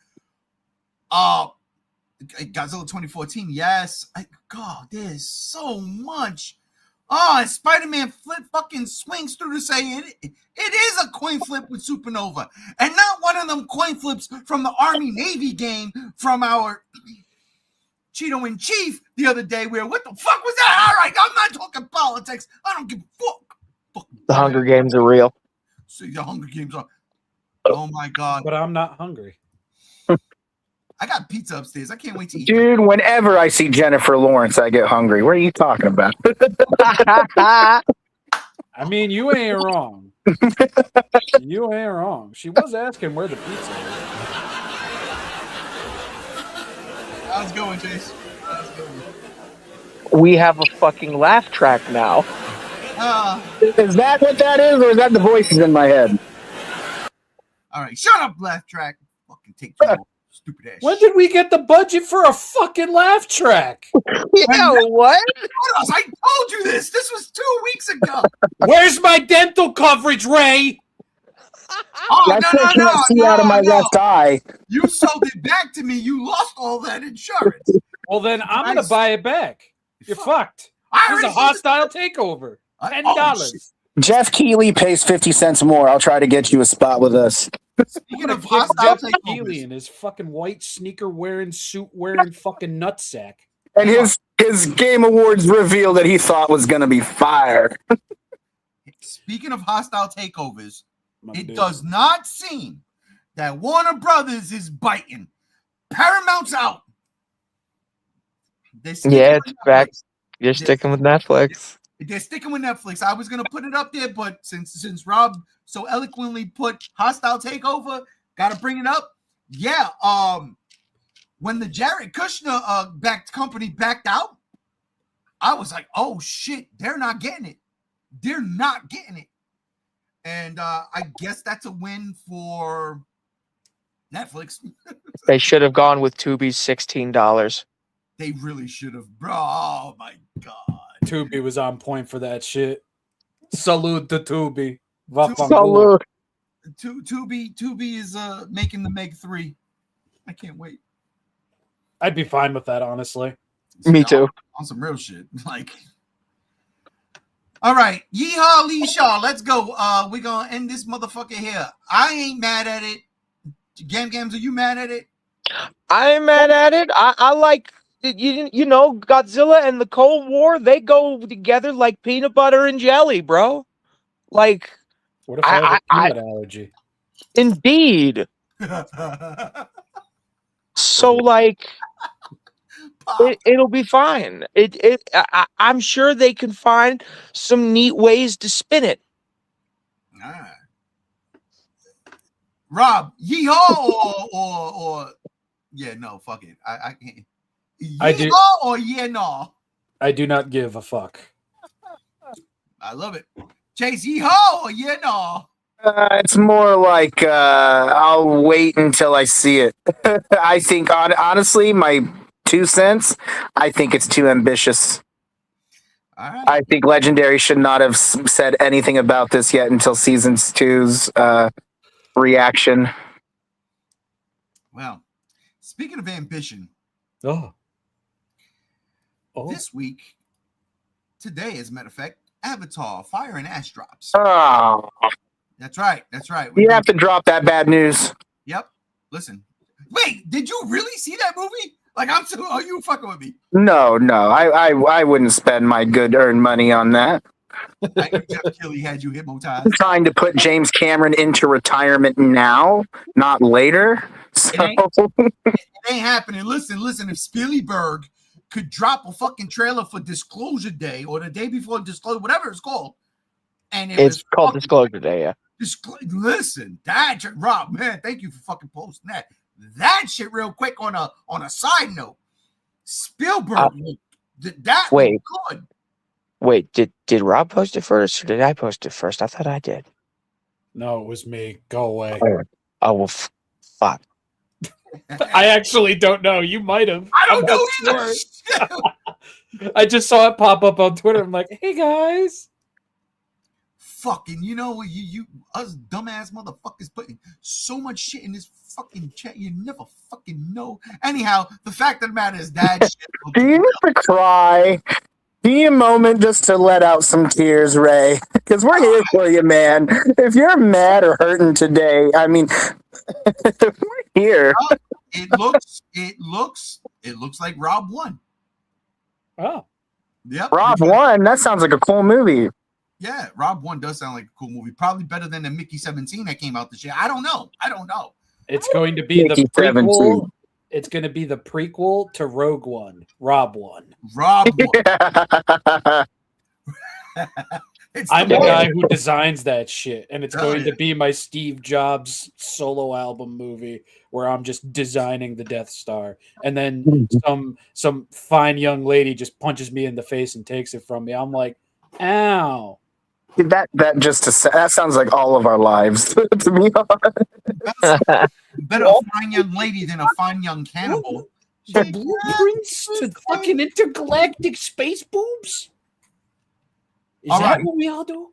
S3: Godzilla 2014, yes. God, there's so much. And Spider-Man fucking swings through to say it is a coin flip with Supernova. And not one of them coin flips from the Army-Navy game from our Cheeto-in-Chief the other day where, what the fuck was that? All right, I'm not talking politics. I don't give a fuck.
S4: The Hunger Games are real.
S3: See, the Hunger Games are. Oh, my God.
S6: But I'm not hungry.
S3: I got pizza upstairs. I can't wait to eat.
S5: Dude, whenever I see Jennifer Lawrence, I get hungry. What are you talking about?
S6: I mean, you ain't wrong. You ain't wrong. She was asking where the pizza is.
S3: How's it going, Chase?
S4: We have a fucking laugh track now.
S5: Is that what that is, or is that the voices in my head?
S3: All right, shut up, laugh track. Fucking take too long. Stupid ass.
S6: When did we get the budget for a fucking laugh track?
S4: Yeah, what?
S3: I told you this. This was 2 weeks ago.
S6: Where's my dental coverage, Ray?
S5: I still can't see out of my left eye.
S3: You sold it back to me. You lost all that insurance.
S6: Well, then I'm going to buy it back. You're fucked. This is a hostile takeover. $10.
S5: Jeff Keighley pays 50 cents more. I'll try to get you a spot with us.
S3: Speaking of
S6: Give
S3: hostile
S6: Jeff
S3: takeovers,
S6: Keighley in his fucking white sneaker wearing, suit wearing fucking nutsack.
S5: And his Game Awards reveal that he thought was going to be fire.
S3: speaking of hostile takeovers, it
S6: dude.
S3: does not seem that Warner Brothers is biting. Paramount's out.
S4: Yeah, it's back. You're sticking with Netflix.
S3: They're sticking with Netflix. I was gonna put it up there, but since Rob so eloquently put hostile takeover, gotta bring it up. Yeah. When the Jared Kushner backed company backed out, I was like, oh shit, they're not getting it. They're not getting it. And I guess that's a win for Netflix.
S4: They should have gone with Tubi's $16.
S3: They really should have, bro. Oh my god.
S6: Tubi was on point for that shit. Salute to Tubi.
S4: Salute.
S3: Tubi is making the Meg 3. I can't wait.
S6: I'd be fine with that, honestly.
S4: Me too.
S3: On some real shit. Like, all right, yeehaw, Lee Shaw. Let's go. We're gonna end this motherfucker here. I ain't mad at it. Gams, are you mad at it?
S4: I ain't mad at it. I like you know, Godzilla and the Cold War, they go together like peanut butter and jelly, bro. Like,
S6: What if I have a peanut allergy?
S4: Indeed. So like, it'll be fine. I'm sure they can find some neat ways to spin it.
S3: All right. Rob, yeehaw or yeah, no, fuck it. I can't. Yeehaw or yeah, no.
S6: I do not give a fuck.
S3: I love it. Chase, yeehaw or yeah, no.
S5: It's more like I'll wait until I see it. I think, honestly, my 2 cents, I think it's too ambitious.
S3: All right.
S5: I think Legendary should not have said anything about this yet until season 2's reaction.
S3: Well, speaking of ambition,
S6: Oh.
S3: this week, today, as a matter of fact, Avatar, Fire and Ash drops.
S5: Oh,
S3: That's right. That's right.
S5: you have to drop that bad news.
S3: Yep. Listen. Wait, did you really see that movie? Like, are you fucking with me?
S5: No, I wouldn't spend my good earned money on that.
S3: I knew Jeff Keighley had you hypnotized.
S5: I'm trying to put James Cameron into retirement now, not later. So
S3: It ain't happening. Listen. If Spielberg could drop a fucking trailer for Disclosure Day or the day before Disclosure, whatever it's called, and
S4: It's called Disclosure Day, yeah.
S3: Listen, that Rob, man, thank you for fucking posting that. That shit real quick on a side note. Spielberg, that
S4: wait.
S3: was good.
S4: Wait, did Rob post it first or did I post it first? I thought I did.
S6: No, it was me. Go away.
S4: Oh well, fuck.
S6: I actually don't know. You might have.
S3: I don't know
S6: I'm
S3: either.
S6: not sure. I just saw it pop up on Twitter. I'm like, hey guys.
S3: Fucking, you know, you us dumbass motherfuckers putting so much shit in this fucking chat. You never fucking know. Anyhow, the fact of the matter is that shit.
S5: do you need to cry? Do you need a moment just to let out some tears, Ray? Because we're here for you, man. If you're mad or hurting today, I mean, we're here.
S3: It looks like Rob won.
S6: Oh.
S3: Yep.
S5: Rob won. That sounds like a cool movie.
S3: Yeah, Rob 1 does sound like a cool movie. Probably better than the Mickey 17 that came out this year. I don't know.
S6: It's going to be the
S5: Mickey
S6: prequel.
S5: 17.
S6: It's going to be the prequel to Rogue One. Rob 1.
S3: Rob 1.
S6: I'm the guy who designs that shit, and it's going to be my Steve Jobs solo album movie where I'm just designing the Death Star, and then some fine young lady just punches me in the face and takes it from me. I'm like, ow.
S5: That sounds like all of our lives to me.
S3: Better a fine young lady than a fine young cannibal.
S6: The blueprints to fucking intergalactic space boobs? Is
S3: All
S6: that
S3: right.
S6: what we all do?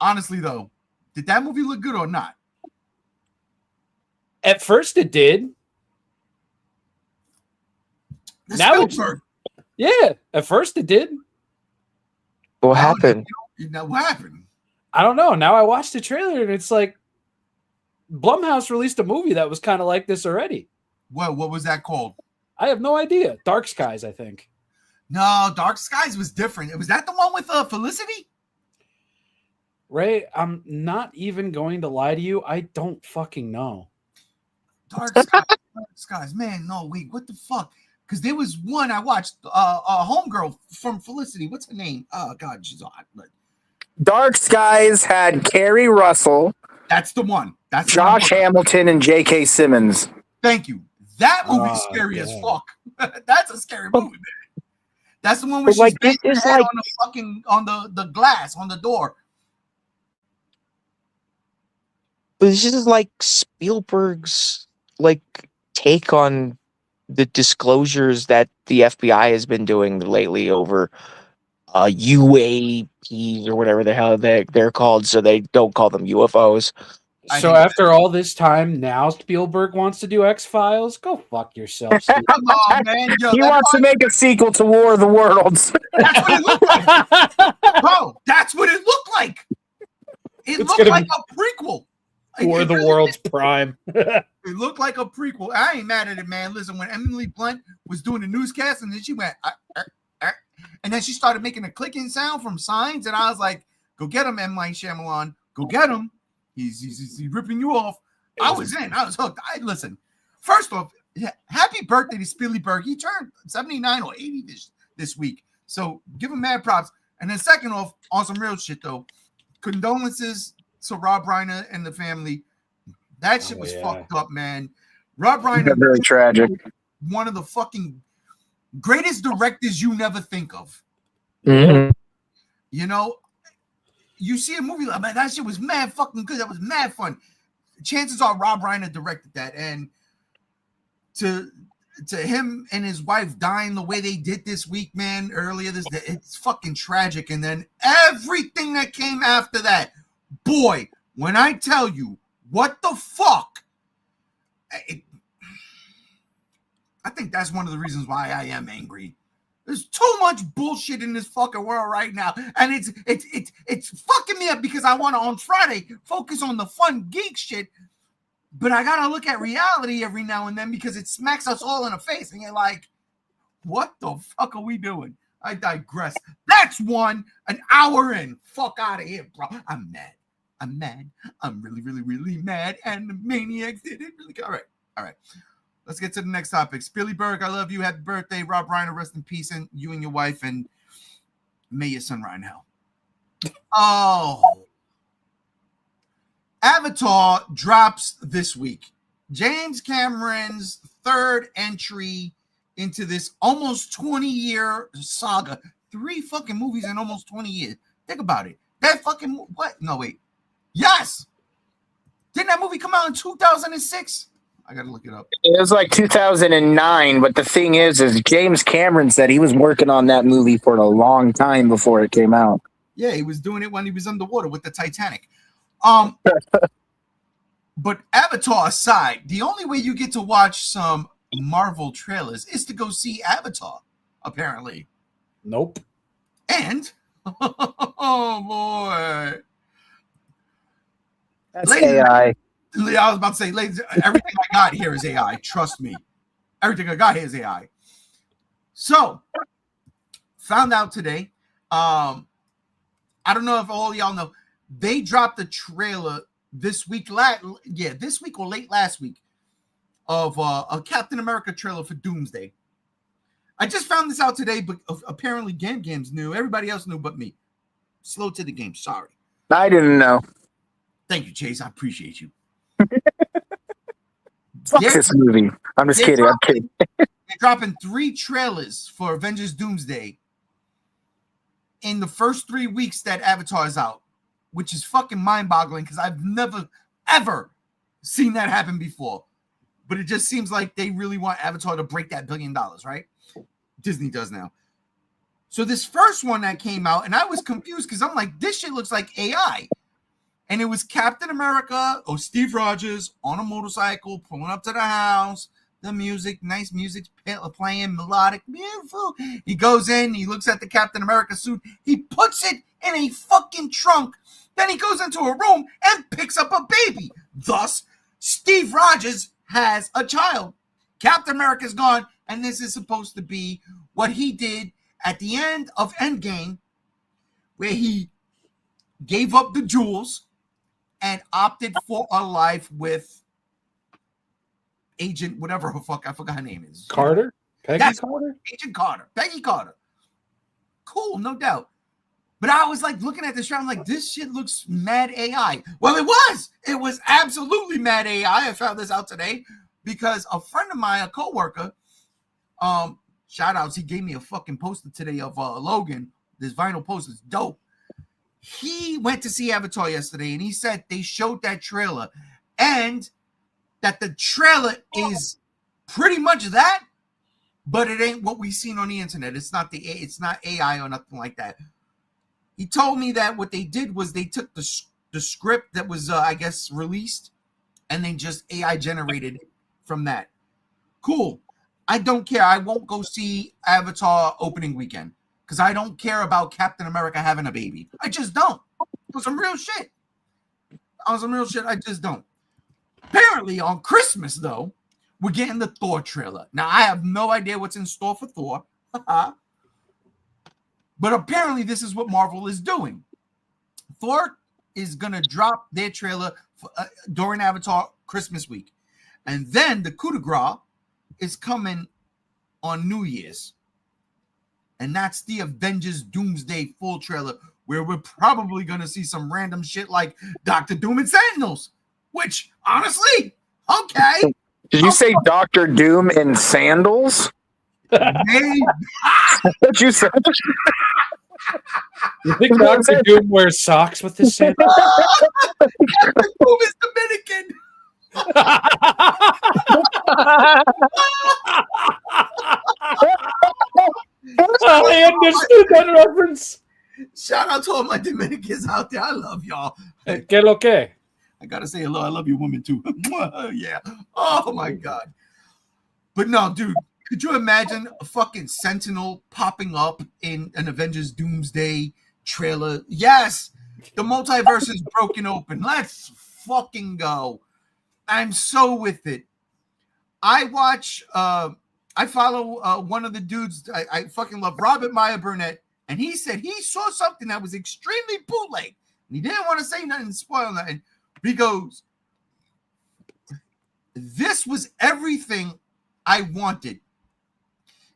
S3: Honestly, though, did that movie look good or not?
S6: At first it did. Now it's yeah. At first it did.
S4: What happened?
S3: You know what happened?
S6: I don't know. Now I watched the trailer and it's like Blumhouse released a movie that was kind of like this already.
S3: What was that called?
S6: I have no idea. Dark Skies, I think.
S3: No, Dark Skies was different. Was that the one with Felicity?
S6: Ray, I'm not even going to lie to you. I don't fucking know.
S3: Dark Skies. Man, no, wait, what the fuck? Because there was one I watched, a homegirl from Felicity. What's her name? Oh, God, she's hot.
S5: Dark Skies had Kerry Russell,
S3: That's the one. That's
S5: Josh Hamilton, and J.K. Simmons.
S3: Thank you. That movie's scary as fuck. That's a scary movie, man. That's the one where she's
S4: like,
S3: banging
S4: this is
S3: her head
S4: like-
S3: on the fucking the glass on the door.
S4: But this is like Spielberg's like take on the disclosures that the FBI has been doing lately over UAPs or whatever the hell they're called, so they don't call them UFOs.
S6: So after all this time, now Spielberg wants to do X-Files? Go fuck yourself, Steve.
S3: Come on, man. Yo,
S5: He wants to make a sequel to War of the Worlds.
S3: That's what it looked like. Bro, that's what it looked like. It
S6: It's
S3: looked
S6: gonna
S3: like a prequel.
S6: For the world's prime.
S3: It looked like a prequel. I ain't mad at it, man. Listen, when Emily Blunt was doing the newscast and then she went, and then she started making a clicking sound from signs, and I was like, go get him, M. Night Shyamalan. Go get him. He's ripping you off. I was in. I was hooked. Listen. First off, happy birthday to Spielberg. He turned 79 or 80 this week. So give him mad props. And then second off, on some real shit though, condolences to Rob Reiner and the family. That shit was fucked up, man. Rob Reiner,
S5: Very tragic.
S3: one of the fucking greatest directors you never think of.
S4: Mm-hmm.
S3: You know, you see a movie like, man, that shit was mad fucking good. That was mad fun. Chances are Rob Reiner directed that, and to him and his wife dying the way they did this week, man, earlier this day, it's fucking tragic. And then everything that came after that, boy, when I tell you what the fuck, I think that's one of the reasons why I am angry. There's too much bullshit in this fucking world right now, and it's fucking me up because I want to on Friday focus on the fun geek shit, but I gotta look at reality every now and then because it smacks us all in the face, and you're like, "What the fuck are we doing?" I digress. That's an hour in. Fuck out of here, bro. I'm mad. I'm really, really, really mad, and the maniacs didn't really. All right. Let's get to the next topic. Spielberg, I love you. Happy birthday. Rob Reiner, rest in peace. And you and your wife, and may your son rot in hell. Oh. Avatar drops this week. James Cameron's third entry into this almost 20-year saga. 3 fucking movies in almost 20 years. Think about it. That fucking, what? No, wait. Yes. Didn't that movie come out in 2006? I gotta look it up.
S5: It was like 2009, but the thing is James Cameron said he was working on that movie for a long time before it came out.
S3: Yeah, he was doing it when he was underwater with the Titanic. But Avatar aside, the only way you get to watch some Marvel trailers is to go see Avatar, apparently.
S6: Nope.
S3: And, oh boy.
S5: That's AI.
S3: I was about to say, ladies, everything I got here is AI. Trust me. Everything I got here is AI. So, found out today. I don't know if all y'all know. They dropped a trailer this week. This week or late last week of a Captain America trailer for Doomsday. I just found this out today, but apparently Games knew. Everybody else knew but me. Slow to the game. Sorry.
S5: I didn't know.
S3: Thank you, Chase. I appreciate you.
S5: Fuck this movie. I'm just kidding. I'm kidding.
S3: They're dropping 3 trailers for Avengers Doomsday in the first 3 weeks that Avatar is out, which is fucking mind-boggling because I've never, ever seen that happen before. But it just seems like they really want Avatar to break that $1 billion, right? Disney does now. So this first one that came out, and I was confused because I'm like, this shit looks like AI. And it was Captain America or Steve Rogers on a motorcycle pulling up to the house. The music, nice music playing, melodic, beautiful. He goes in, he looks at the Captain America suit. He puts it in a fucking trunk Then he goes into a room and picks up a baby. Thus, Steve Rogers has a child. Captain America's gone, and this is supposed to be what he did at the end of Endgame, where he gave up the jewels and opted for a life with Agent whatever the fuck, I forgot her name is.
S6: Carter? Peggy Carter?
S3: Agent Carter. Peggy Carter. Cool, no doubt. But I was like looking at this show, I'm like, this shit looks mad AI. Well, it was. It was absolutely mad AI. I found this out today because a friend of mine, a coworker, shout outs, he gave me a fucking poster today of Logan. This vinyl poster is dope. He went to see Avatar yesterday and he said they showed that trailer and that the trailer is pretty much that, but it ain't what we seen on the internet. It's not AI or nothing like that. He told me that what they did was they took the script that was I guess released and they just AI generated it from that. Cool. I don't care. I won't go see Avatar opening weekend because I don't care about Captain America having a baby. I just don't. On some real shit. I just don't. Apparently on Christmas though, we're getting the Thor trailer. Now I have no idea what's in store for Thor. But apparently this is what Marvel is doing. Thor is going to drop their trailer during Avatar Christmas week. And then the coup de grace is coming on New Year's. And that's the Avengers Doomsday full trailer where we're probably going to see some random shit like Dr. Doom and Sentinels. Which, honestly, okay.
S5: Did you say Dr. Doom in sandals?
S3: Maybe.
S5: What you said?
S6: You think Dr. Doom wears socks with his sandals?
S3: Dr. Doom is Dominican.
S6: I understood that reference.
S3: Shout out to all my Dominicans out there. I love y'all.
S6: Que lo que?
S3: I gotta say hello. I love you, women, too. Yeah. Oh my God. But no, dude, could you imagine a fucking Sentinel popping up in an Avengers Doomsday trailer? Yes, the multiverse is broken open. Let's fucking go. I'm so with it. I follow one of the dudes I fucking love, Robert Meyer Burnett, and he said he saw something that was extremely bootleg. And he didn't want to say nothing, spoil nothing. He goes, this was everything I wanted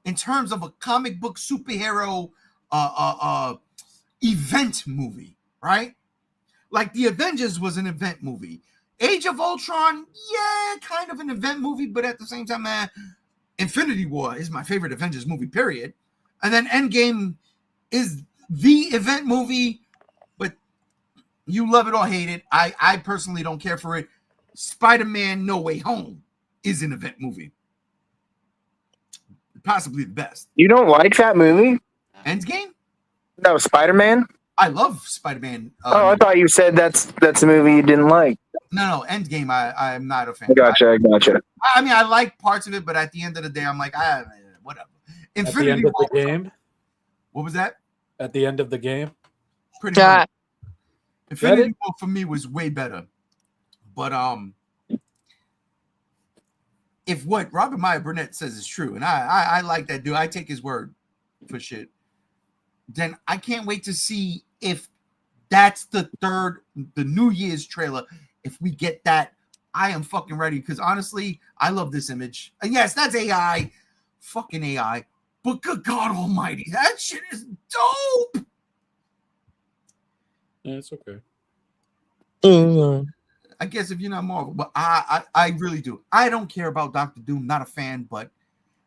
S3: in terms of a comic book superhero event movie, right? Like the Avengers was an event movie. Age of Ultron, yeah, kind of an event movie, but at the same time, Infinity War is my favorite Avengers movie, period. And then Endgame is the event movie, but you love it or hate it. I personally don't care for it. Spider-Man No Way Home is an event movie. Possibly the best.
S5: You don't like that movie?
S3: Endgame?
S5: No, Spider-Man?
S3: I love Spider-Man.
S5: I thought you said that's a movie you didn't like.
S3: No, Endgame, I'm not a fan.
S5: Gotcha.
S3: I mean, I like parts of it, but at the end of the day, I'm like, whatever.
S6: At the end of the game?
S3: What was that?
S6: At the end of the game?
S3: Pretty much. Infinity War for me was way better. But if what Robert Meyer Burnett says is true, and I like that dude, I take his word for shit, then I can't wait to see if that's the New Year's trailer. If we get that, I am fucking ready. Because honestly, I love this image. And yes, that's AI. Fucking AI. But good God almighty, that shit is dope.
S6: Yeah, it's okay.
S3: I guess if you're not Marvel, but I really do. I don't care about Dr. Doom, not a fan, but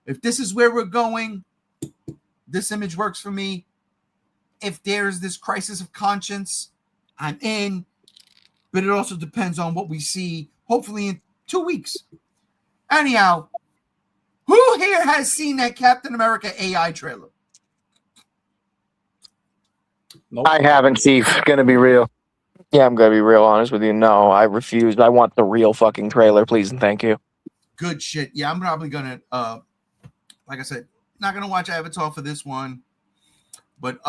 S3: if this is where we're going, this image works for me. If there's this crisis of conscience, I'm in. But it also depends on what we see, hopefully in 2 weeks. Anyhow, who here has seen that Captain America AI trailer?
S6: Nope.
S5: I haven't, Steve. Gonna be real.
S4: Yeah, I'm gonna be real honest with you. No, I refuse. I want the real fucking trailer, please and thank you.
S3: Good shit. Yeah, I'm probably gonna like I said, not gonna watch Avatar for this one. But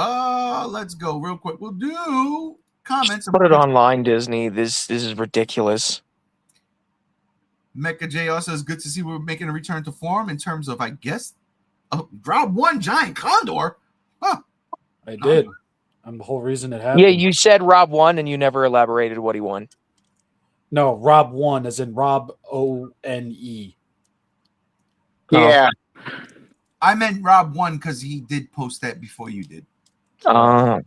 S3: let's go real quick. We'll do comments.
S4: Put it online, Disney. This is ridiculous.
S3: Mecha JR says, good to see we're making a return to form in terms of, I guess, Rob 1 Giant Condor. Huh.
S6: I did. I'm the whole reason it happened.
S4: Yeah, you said Rob won, and you never elaborated what he won.
S6: No, Rob won, as in Rob O-N-E.
S5: Yeah.
S3: I meant Rob 1 because he did post that before you did.
S4: Oh.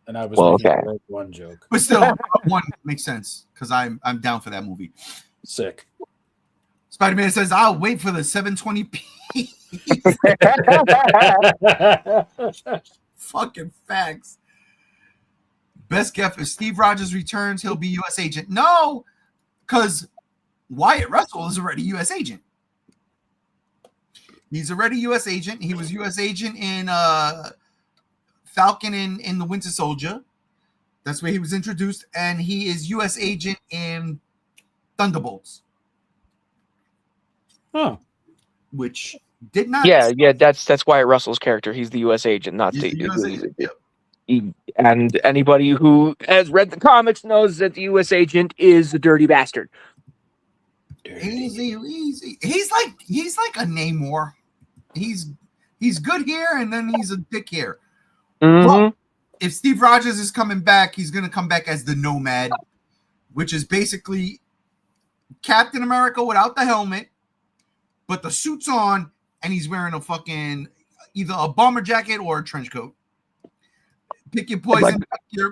S6: And I was
S4: Well,
S6: making
S4: okay.
S6: a Rogue One joke.
S3: But still, Rob 1 makes sense because I'm down for that movie.
S6: Sick.
S3: Spider-Man says, I'll wait for the 720p. Fucking facts. Best guess, if Steve Rogers returns, he'll be U.S. agent. No, because Wyatt Russell is already U.S. agent. He's already U.S. agent. He was U.S. agent in Falcon in the Winter Soldier. That's where he was introduced. And he is U.S. agent in Thunderbolts.
S6: Huh.
S3: Which did not.
S4: Yeah, that's Wyatt Russell's character. He's the U.S. agent, not
S3: He's
S4: the.
S3: the US agent. Yep.
S4: And anybody who has read the comics knows that the U.S. agent is a dirty bastard.
S3: Easy. He's like a Namor. He's good here, and then he's a dick here.
S4: Mm-hmm.
S3: Well, if Steve Rogers is coming back, he's gonna come back as the Nomad, which is basically Captain America without the helmet, but the suit's on, and he's wearing a fucking either a bomber jacket or a trench coat. Pick your poison,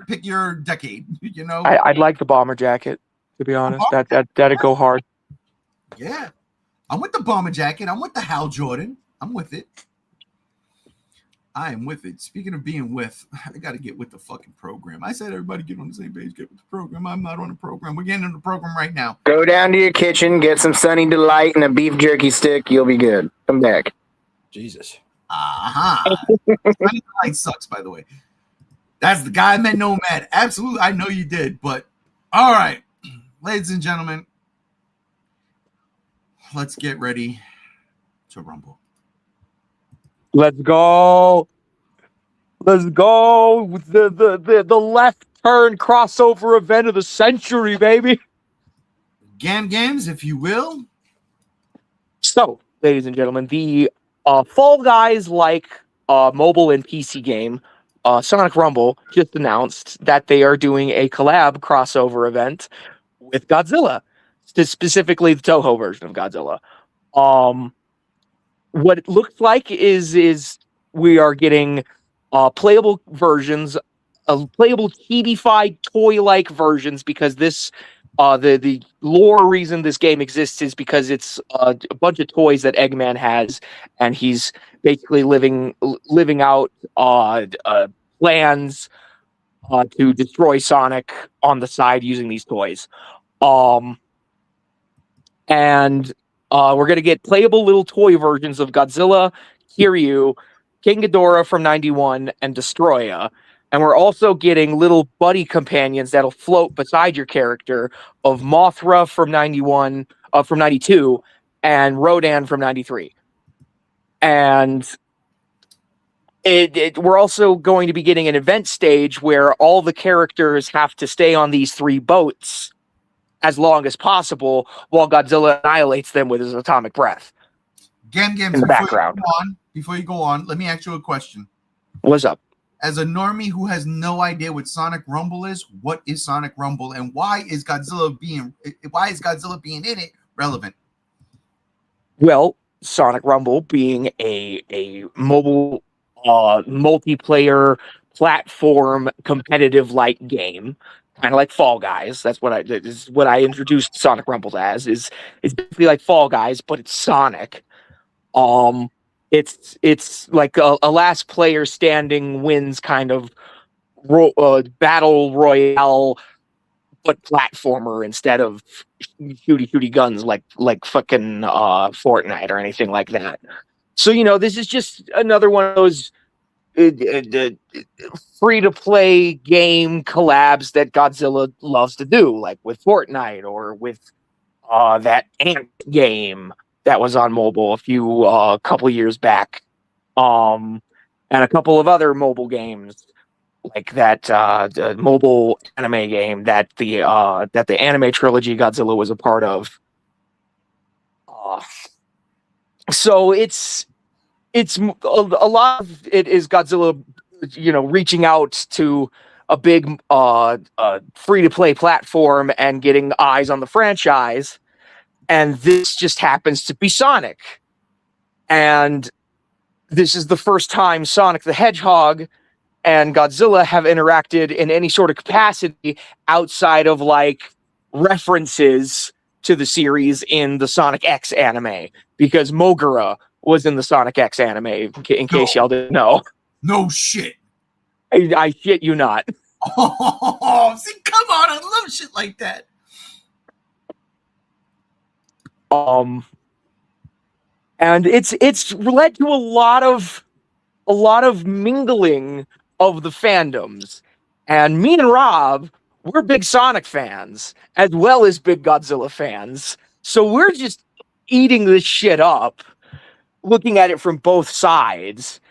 S3: pick your decade. You know,
S4: I'd like the bomber jacket, to be honest. That'd go hard.
S3: Yeah, I'm with the bomber jacket. I'm with the Hal Jordan. I'm with it. I am with it. Speaking of being with, I got to get with the fucking program. I said everybody get on the same page, get with the program. I'm not on the program. We're getting on the program right now.
S5: Go down to your kitchen, get some Sunny Delight and a beef jerky stick. You'll be good. Come back.
S6: Jesus.
S3: Sunny Delight sucks, by the way. That's the guy I meant Nomad. Absolutely. I know you did, but all right. Ladies and gentlemen, let's get ready to rumble.
S4: Let's go. Let's go with the left turn crossover event of the century, baby.
S3: Games, if you will.
S4: So, ladies and gentlemen, the Fall Guys like mobile and PC game, Sonic Rumble, just announced that they are doing a collab crossover event with Godzilla, specifically the Toho version of Godzilla. What it looks like is we are getting playable versions, playable chibi-fied toy-like versions, because this the lore reason this game exists is because it's a bunch of toys that Eggman has, and he's basically living out plans to destroy Sonic on the side using these toys. And we're going to get playable little toy versions of Godzilla, Kiryu, King Ghidorah from 91, and Destroya. And we're also getting little buddy companions that'll float beside your character of Mothra from 91, from 92, and Rodan from 93. And we're also going to be getting an event stage where all the characters have to stay on these three boats as long as possible while Godzilla annihilates them with his atomic breath.
S3: Games,
S4: in the background.
S3: Before you go on, let me ask you a question.
S4: What's up?
S3: As a normie who has no idea what Sonic Rumble is, what is Sonic Rumble, and why is Godzilla being in it relevant?
S4: Well, Sonic Rumble being a mobile multiplayer platform competitive like game, kind of like Fall Guys. That's what I introduced Sonic Rumble as. It's basically like Fall Guys, but it's Sonic. It's like a last player standing wins kind of battle royale, but platformer instead of shooty guns like fucking Fortnite or anything like that. So this is just another one of those free to play game collabs that Godzilla loves to do, like with Fortnite or with that Ant game that was on mobile a couple years back, and a couple of other mobile games like that the mobile anime game that the anime trilogy Godzilla was a part of. So a lot of it is Godzilla, reaching out to a big free to play platform and getting eyes on the franchise, and this just happens to be Sonic, and this is the first time Sonic the Hedgehog and Godzilla have interacted in any sort of capacity outside of like references to the series in the Sonic X anime, because Mogura was in the Sonic X anime, in case y'all didn't know.
S3: No shit.
S4: I shit you not.
S3: Oh, see, come on, I love shit like that.
S4: And it's led to a lot of mingling of the fandoms. And me and Rob, we're big Sonic fans as well as big Godzilla fans. So we're just eating this shit up, looking at it from both sides.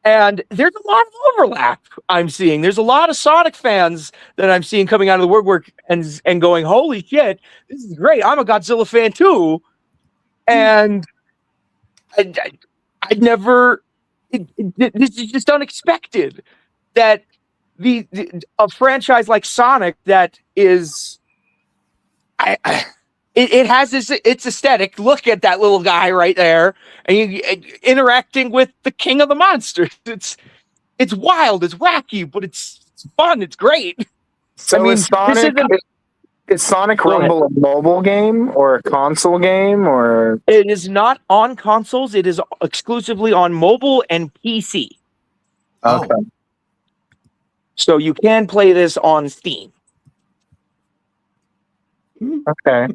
S4: And there's a lot of overlap I'm seeing. There's a lot of Sonic fans that I'm seeing coming out of the woodwork and going, holy shit, this is great. I'm a Godzilla fan too. And I'd never, this is just unexpected that a franchise like Sonic that is, it has its aesthetic. Look at that little guy right there, and interacting with the king of the monsters. It's wild, it's wacky, but it's fun. It's great.
S5: So is Sonic Rumble a mobile game or a console game, or?
S4: It is not on consoles. It is exclusively on mobile and PC.
S5: Okay.
S4: So you can play this on Steam.
S5: Okay.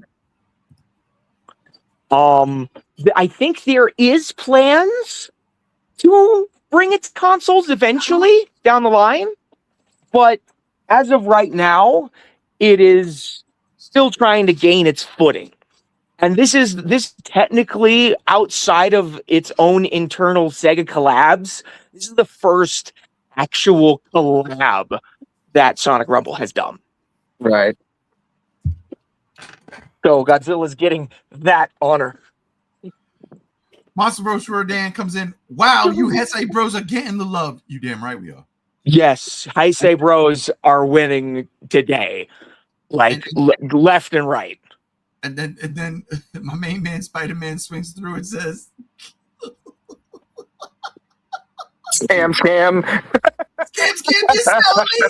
S4: I think there is plans to bring it to consoles eventually down the line, but as of right now, it is still trying to gain its footing. And this technically, outside of its own internal Sega collabs, this is the first actual collab that Sonic Rumble has done.
S5: Right.
S4: So Godzilla's getting that honor.
S3: Monster Bros Rodan comes in. Wow, you Heisei Bros are getting the love. You damn right we are.
S4: Yes, Heisei Bros are winning today, like left and right.
S3: And then my main man Spider-Man swings through and says,
S5: Scam.
S3: Scam, just tell me.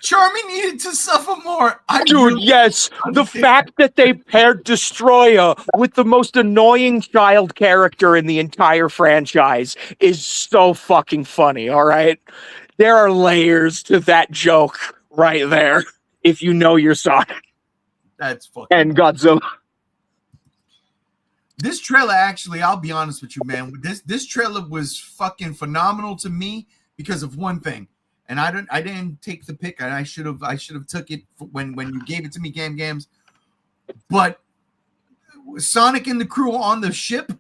S3: Charmy needed to suffer more.
S4: Dude, yes. The fact that they paired Destroyer with the most annoying child character in the entire franchise is so fucking funny, all right? There are layers to that joke right there, if you know your Sonic.
S3: That's fucking
S4: and Godzilla.
S3: This trailer, actually, I'll be honest with you, man. This trailer was fucking phenomenal to me because of one thing. And I didn't take the pick, and I should have took it when you gave it to me, Gams. But Sonic and the crew on the ship,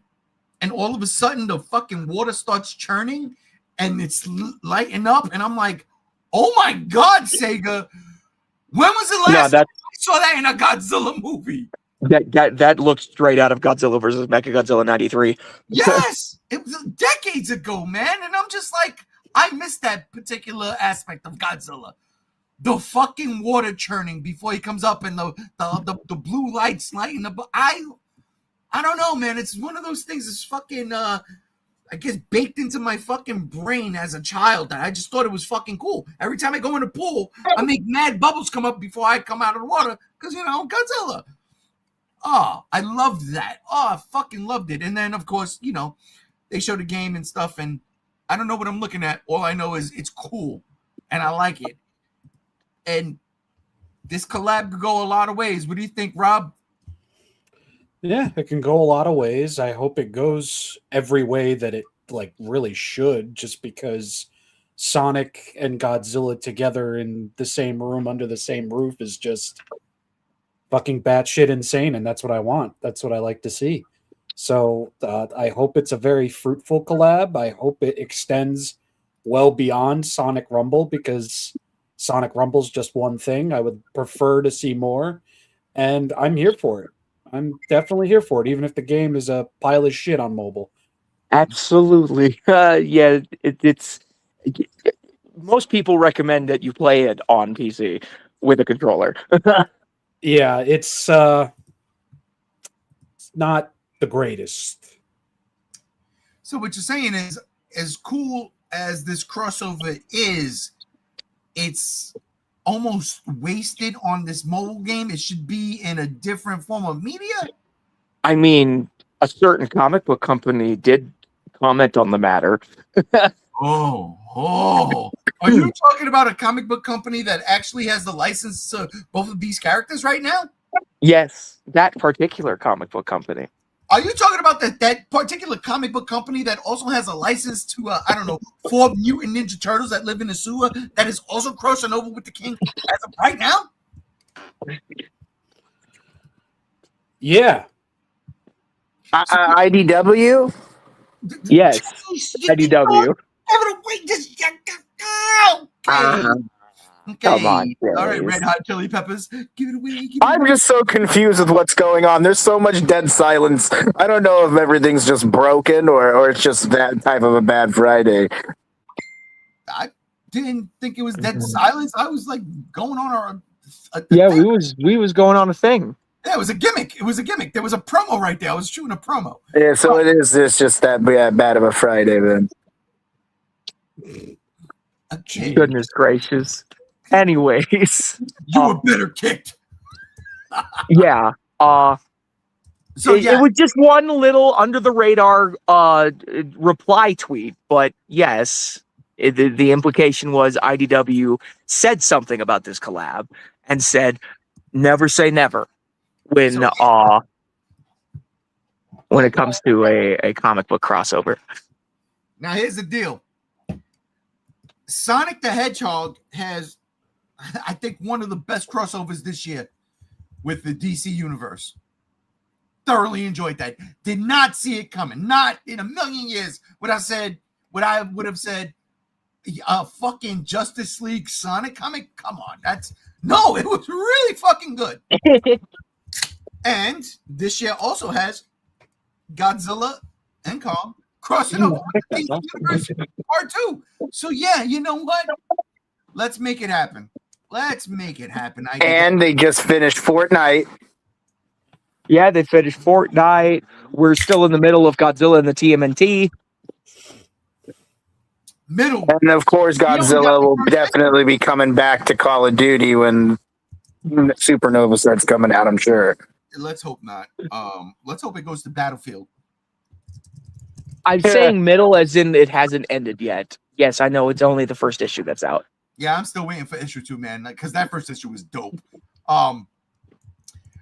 S3: and all of a sudden the fucking water starts churning, and it's lighting up, and I'm like, oh my god, Sega! When was the last time I saw that in a Godzilla movie?
S4: That looks straight out of Godzilla versus Mechagodzilla '93.
S3: Yes, it was decades ago, man, and I'm just like, I missed that particular aspect of Godzilla. The fucking water churning before he comes up and the blue lights lighting up. I don't know, man. It's one of those things that's fucking I guess baked into my fucking brain as a child that I just thought it was fucking cool. Every time I go in the pool, I make mad bubbles come up before I come out of the water because, Godzilla. Oh, I loved that. Oh, I fucking loved it. And then, of course, they show the game and stuff, and I don't know what I'm looking at. All I know is it's cool, and I like it. And this collab could go a lot of ways. What do you think, Rob?
S6: Yeah, it can go a lot of ways. I hope it goes every way that it really should, just because Sonic and Godzilla together in the same room under the same roof is just fucking batshit insane, and that's what I want. That's what I like to see. So I hope it's a very fruitful collab. I hope it extends well beyond Sonic Rumble, because Sonic Rumble's just one thing. I would prefer to see more, and I'm here for it. I'm definitely here for it, even if the game is a pile of shit on mobile.
S4: Absolutely. Yeah, it's most people recommend that you play it on PC with a controller.
S6: Yeah, it's not the greatest.
S3: So what you're saying is, as cool as this crossover is, it's almost wasted on this mobile game. It should be in a different form of media.
S4: I mean, a certain comic book company did comment on the matter.
S3: Oh. Are you talking about a comic book company that actually has the license to both of these characters right now?
S4: Yes, that particular comic book company.
S3: Are you talking about that particular comic book company that also has a license to, 4 mutant Ninja Turtles that live in the sewer that is also crossing over with the King as of right now?
S6: Yeah.
S5: IDW?
S4: Yes, IDW.
S3: Okay.
S4: Come on,
S3: All right,
S4: please.
S3: Red Hot Chili Peppers. Give it away.
S5: I'm just so confused with what's going on. There's so much dead silence. I don't know if everything's just broken or it's just that type of a bad Friday.
S3: I didn't think it was dead silence. I was like going on a
S4: Yeah,
S3: thing.
S4: we was going on a thing.
S3: Yeah, it was a gimmick. It was a gimmick. There was a promo right there. I was shooting a promo.
S5: Yeah, so it's just that bad of a Friday then.
S3: Okay.
S4: Goodness gracious. Anyways,
S3: You were better kicked.
S4: yeah.
S3: So
S4: It was just one little under the radar reply tweet, but yes, the implication was IDW said something about this collab and said never say never when it comes to a comic book crossover.
S3: Now here's the deal. Sonic the Hedgehog has, I think, one of the best crossovers this year with the DC universe. Thoroughly enjoyed that. Did not see it coming. Not in a million years would I would have said a fucking Justice League Sonic comic. Come on, it was really fucking good. And this year also has Godzilla and Kong crossing over with the universe part 2. So yeah, you know what? Let's make it happen.
S5: And they just finished Fortnite.
S4: Yeah, they finished Fortnite. We're still in the middle of Godzilla and the TMNT.
S5: And of course, Godzilla will definitely be coming back to Call of Duty when Supernova starts coming out, I'm sure.
S3: Let's hope not. Let's hope it goes to Battlefield.
S4: I'm saying middle as in it hasn't ended yet. Yes, I know it's only the first issue that's out.
S3: Yeah, I'm still waiting for issue 2, man, because that first issue was dope. And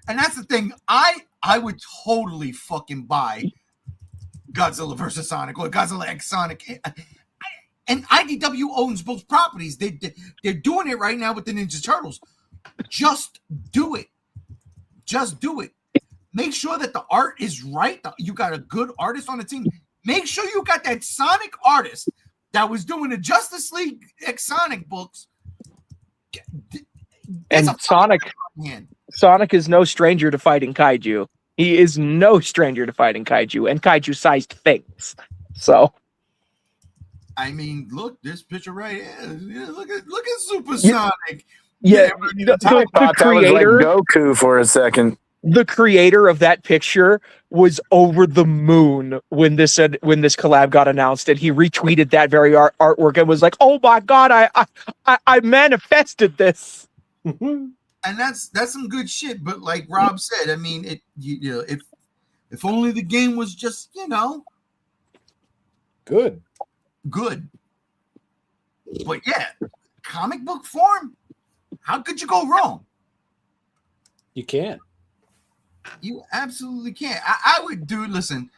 S3: that's the thing. I would totally fucking buy Godzilla versus Sonic or Godzilla X Sonic. And IDW owns both properties. They're doing it right now with the Ninja Turtles. Just do it. Make sure that the art is right. You got a good artist on the team. Make sure you got that Sonic artist that was doing the Justice League X Sonic books.
S4: And Sonic is no stranger to fighting kaiju. He is no stranger to fighting kaiju and kaiju-sized things. So,
S3: I mean, look, this picture right here. Yeah, look at Super Sonic.
S4: Yeah,
S5: I thought that was like Goku for a second.
S4: The creator of that picture was over the moon when this collab got announced, and he retweeted that very artwork and was like, "Oh my god, I manifested this."
S3: And that's some good shit. But like Rob said, I mean, if only the game was just
S6: good.
S3: But yeah, comic book form. How could you go wrong?
S6: You can't.
S3: You absolutely can't. I would do. Listen,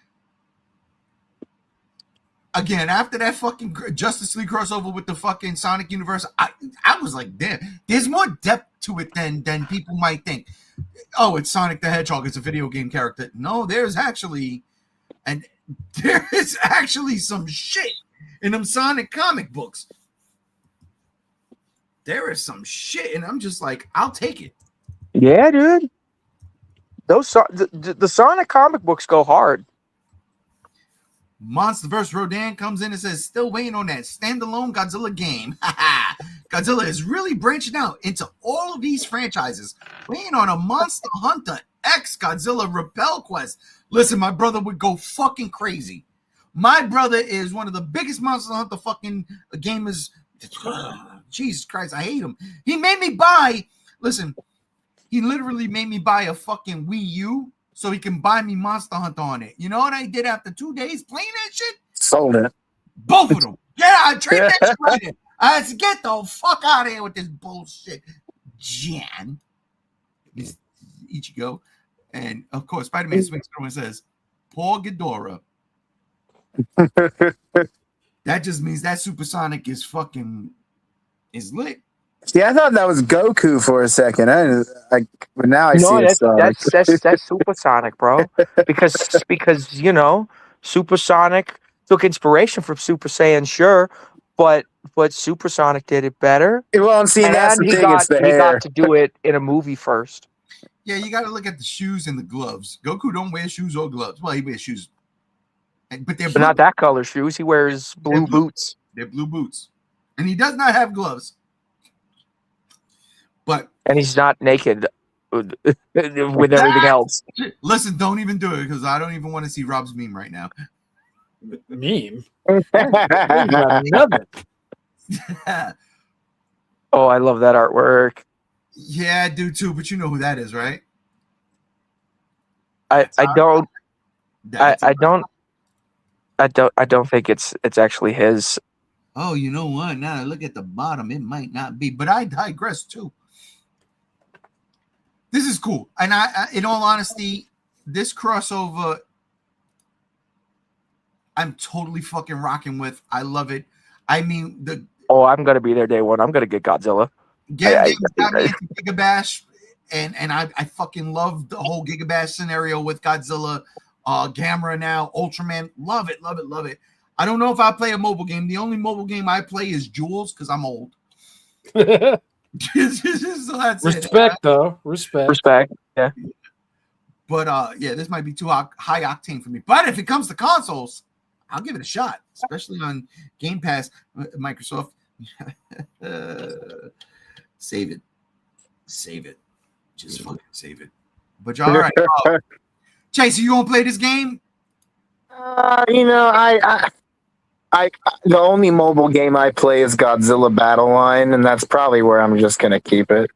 S3: again, after that fucking Justice League crossover with the fucking Sonic universe, I was like, damn, there's more depth to it than people might think. Oh, it's Sonic the Hedgehog. It's a video game character. No, there is actually some shit in them Sonic comic books. There is some shit, and I'm just like, I'll take it.
S4: Yeah, dude. The Sonic comic books go hard.
S3: MonsterVerse Rodan comes in and says, still waiting on that standalone Godzilla game. Godzilla is really branching out into all of these franchises, waiting on a Monster Hunter X Godzilla Repel Quest. Listen, my brother would go fucking crazy. My brother is one of the biggest Monster Hunter fucking gamers. Jesus Christ, I hate him. He made me buy, listen, he literally made me buy a fucking Wii U so he can buy me Monster Hunter on it. You know what I did after 2 days playing that shit?
S5: Sold it.
S3: Both of them. Yeah, I traded that shit right in. I said, get the fuck out of here with this bullshit. Jan. This Ichigo. And of course, Spider-Man swings through and says, Paul Ghidorah. That just means that Supersonic is lit.
S5: Yeah, I thought that was Goku for a second. But now I see it's Sonic.
S4: That's Supersonic, bro. Because you know, Supersonic took inspiration from Super Saiyan, sure, but Supersonic did it better.
S5: Well, I'm seeing that's the
S4: he
S5: thing.
S4: got,
S5: It's the
S4: he
S5: hair.
S4: got to do it in a movie first.
S3: Yeah, you got to look at the shoes and the gloves. Goku don't wear shoes or gloves. Well, he wears shoes, but they're
S4: But
S3: blue.
S4: not that color shoes. He wears blue
S3: They're blue.
S4: boots.
S3: They're blue boots, and he does not have gloves. But
S4: And he's not naked with everything else.
S3: listen, don't even do it because I don't even want to see Rob's meme right now.
S6: Meme. Nothing.
S4: Oh, I love that artwork.
S3: Yeah, I do too, but you know who that is, right?
S4: I don't
S3: That's
S4: I don't think it's actually his.
S3: Oh, you know what? Now I look at the bottom, it might not be, but I digress too. This is cool, and I in all honesty, this crossover, I'm totally fucking rocking with. I love it. I mean,
S4: Oh, I'm gonna be there day one. I'm gonna get Godzilla.
S3: got me into Gigabash, and I fucking love the whole Gigabash scenario with Godzilla, Gamera now, Ultraman. Love it, love it, love it. I don't know if I play a mobile game. The only mobile game I play is Jules because I'm old. So that's
S6: Respect,
S3: it.
S6: though. Respect.
S4: Yeah.
S3: But yeah, this might be too high octane for me. But if it comes to consoles, I'll give it a shot, especially on Game Pass. Microsoft, save it, just fucking save it. But all right, Chase, you gonna play this game?
S5: You know, I the only mobile game I play is Godzilla Battle Line, and that's probably where I'm just gonna keep it.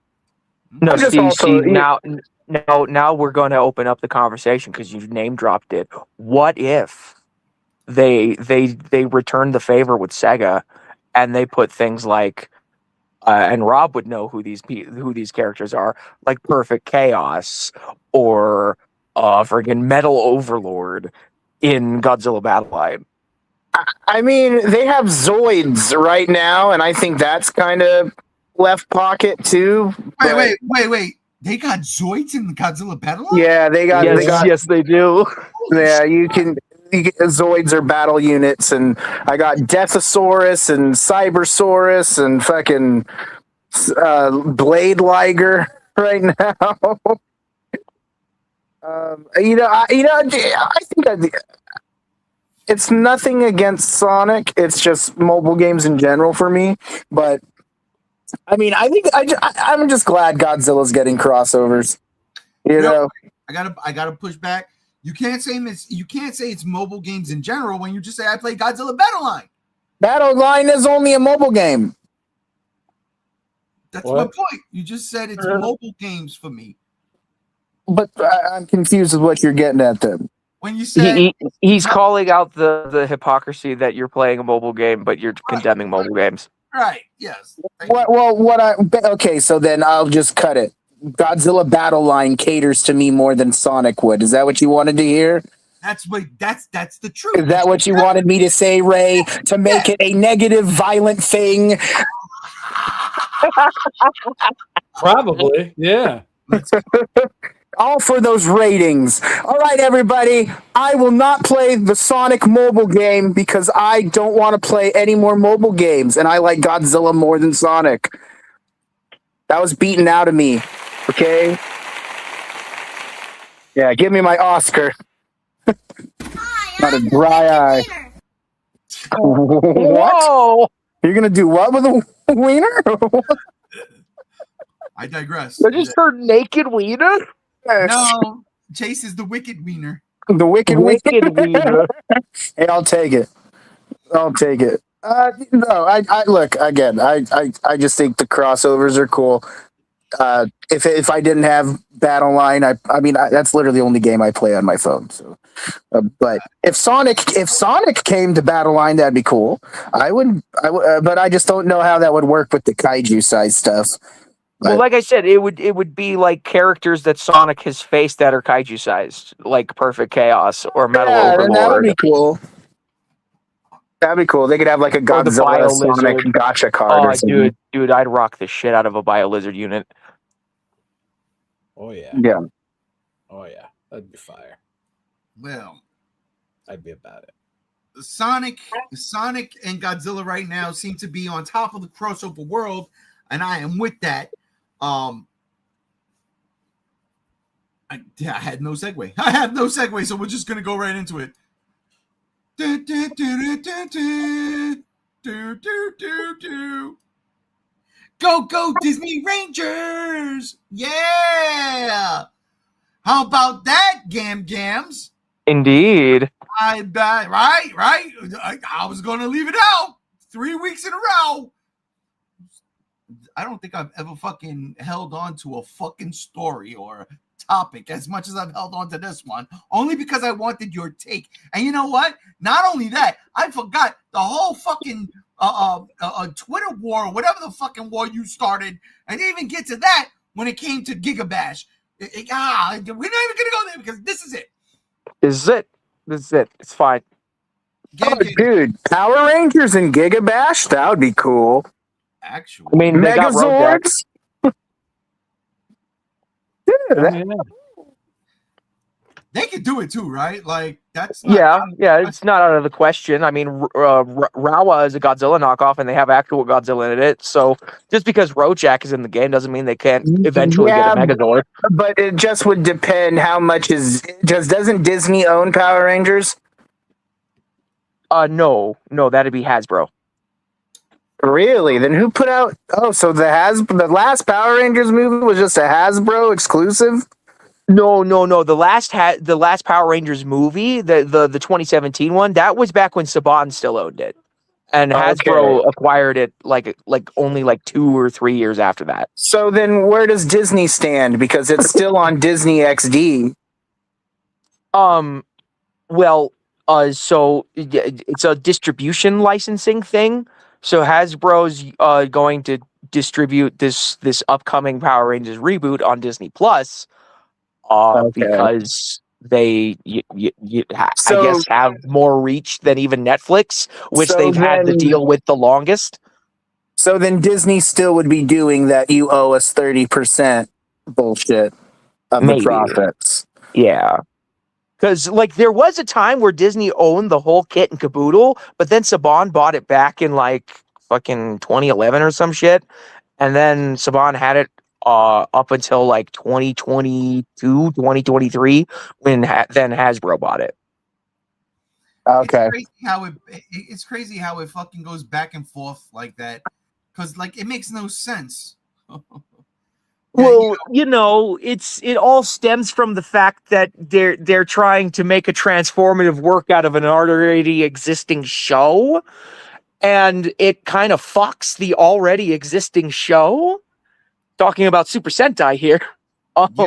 S4: No,
S5: I just
S4: see,
S5: also-
S4: now we're going to open up the conversation because you've name dropped it. What if they return the favor with Sega and they put things like, and Rob would know who these characters are, like Perfect Chaos or friggin' Metal Overlord in Godzilla Battle Line.
S5: I mean, they have Zoids right now, and I think that's kind of left pocket too.
S3: Wait. They got Zoids in the Godzilla Battle Line?
S5: Yeah, they got.
S4: Yes, they do.
S5: Yeah, you can Zoids are battle units, and I got Deathosaurus and Cybersaurus and fucking Blade Liger right now. I think it's nothing against Sonic. It's just mobile games in general for me. But I mean, I'm just glad Godzilla's getting crossovers. You know,
S3: I gotta push back. You can't say it's mobile games in general when you just say I play Godzilla Battle Line.
S5: Battle Line is only a mobile game.
S3: That's
S6: What?
S3: my point. You just said it's mobile games for me.
S5: But I'm confused with what you're getting at then.
S3: When you said
S4: He's calling out the hypocrisy that you're playing a mobile game, but you're condemning mobile games.
S3: right, yes.
S5: Okay, so then I'll just cut it. Godzilla Battle Line caters to me more than Sonic would. Is that what you wanted to hear?
S3: That's the truth.
S5: Is that what you wanted me to say, Ray? To make it a negative, violent thing?
S6: Probably, yeah.
S5: All for those ratings. All right, everybody. I will not play the Sonic mobile game because I don't want to play any more mobile games, and I like Godzilla more than Sonic. That was beaten out of me. Okay? Yeah, give me my Oscar. Not a dry eye. What?
S4: Whoa!
S5: You're gonna do what with a wiener?
S3: I digress.
S4: I just heard naked wiener.
S3: No, Chase is the wicked wiener.
S5: The wicked
S4: Wiener.
S5: Hey, I'll take it. I'll take it. No, I look again. I just think the crossovers are cool. If I didn't have Battle Line, I mean that's literally the only game I play on my phone. So, but if Sonic came to Battle Line, that'd be cool. I would, but I just don't know how that would work with the kaiju size stuff.
S4: Well, like I said, it would be like characters that Sonic has faced that are kaiju sized, like Perfect Chaos or Metal
S5: Then that would
S4: Overlord.
S5: be cool. That'd be cool. They could have like a
S4: Or the
S5: Godzilla Sonic
S4: Bio-Lizard.
S5: gotcha card or
S4: Oh,
S5: something.
S4: dude, I'd rock the shit out of a Bio-Lizard unit.
S6: Oh yeah.
S5: Yeah.
S6: Oh yeah. That'd be fire.
S3: Well,
S6: I'd be about it.
S3: Sonic and Godzilla right now seem to be on top of the crossover world, and I am with that. I had no segue. I have no segue, so we're just gonna go right into it. Go Disney Rangers! Yeah! How about that, Gams?
S4: Indeed.
S3: I bet, right? I was gonna leave it out 3 weeks in a row. I don't think I've ever fucking held on to a fucking story or a topic as much as I've held on to this one, only because I wanted your take. And you know what? Not only that, I forgot the whole fucking Twitter war or whatever the fucking war you started. I didn't even get to that when it came to Gigabash. We're not even gonna go there because this is it.
S4: This is it. It's fine.
S5: Oh, dude, Power Rangers and Gigabash? That would be cool.
S3: Actually,
S4: I mean, they got Rojack.
S5: Megazords? Dude,
S3: they could do it too, right? Like that's not,
S4: Yeah, it's not out of the question. I mean, Rawa is a Godzilla knockoff, and they have actual Godzilla in it. So just because Rojack is in the game doesn't mean they can't eventually get a Megazord.
S5: but it just would depend how much doesn't Disney own Power Rangers?
S4: No, that'd be Hasbro.
S5: Really? Then who put out? Oh, so the last Power Rangers movie was just a Hasbro exclusive?
S4: No. The last Power Rangers movie, the 2017 one, that was back when Saban still owned it, and Hasbro acquired it like only 2 or 3 years after that.
S5: So then, where does Disney stand? Because it's still on Disney XD.
S4: Well, so it's a distribution licensing thing. So Hasbro's going to distribute this upcoming Power Rangers reboot on Disney Plus, because they I guess have more reach than even Netflix, which they've had the deal with the longest.
S5: So then Disney still would be doing that you owe us 30% bullshit of the profits.
S4: Yeah. Because, there was a time where Disney owned the whole kit and caboodle, but then Saban bought it back in, fucking 2011 or some shit. And then Saban had it up until, 2022, 2023, when then Hasbro bought it.
S5: Okay.
S3: It's crazy how it fucking goes back and forth like that. Because, it makes no sense.
S4: Well, it all stems from the fact that they're trying to make a transformative work out of an already existing show, and it kind of fucks the already existing show. Talking about Super Sentai here.
S3: Yeah.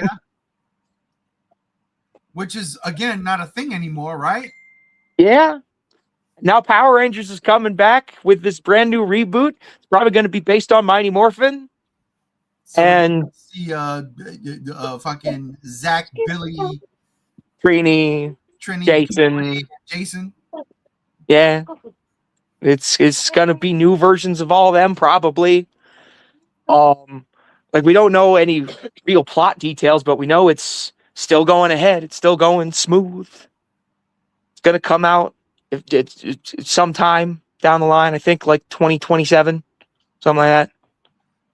S3: Which is, again, not a thing anymore, right?
S4: Yeah. Now Power Rangers is coming back with this brand new reboot. It's probably going to be based on Mighty Morphin.
S3: So
S4: and
S3: fucking Zach, Billy,
S4: Trini, Jason. Yeah. It's gonna be new versions of all them, probably. We don't know any real plot details, but we know it's still going ahead. It's still going smooth. It's gonna come out if it's sometime down the line. I think like 2027, something like that.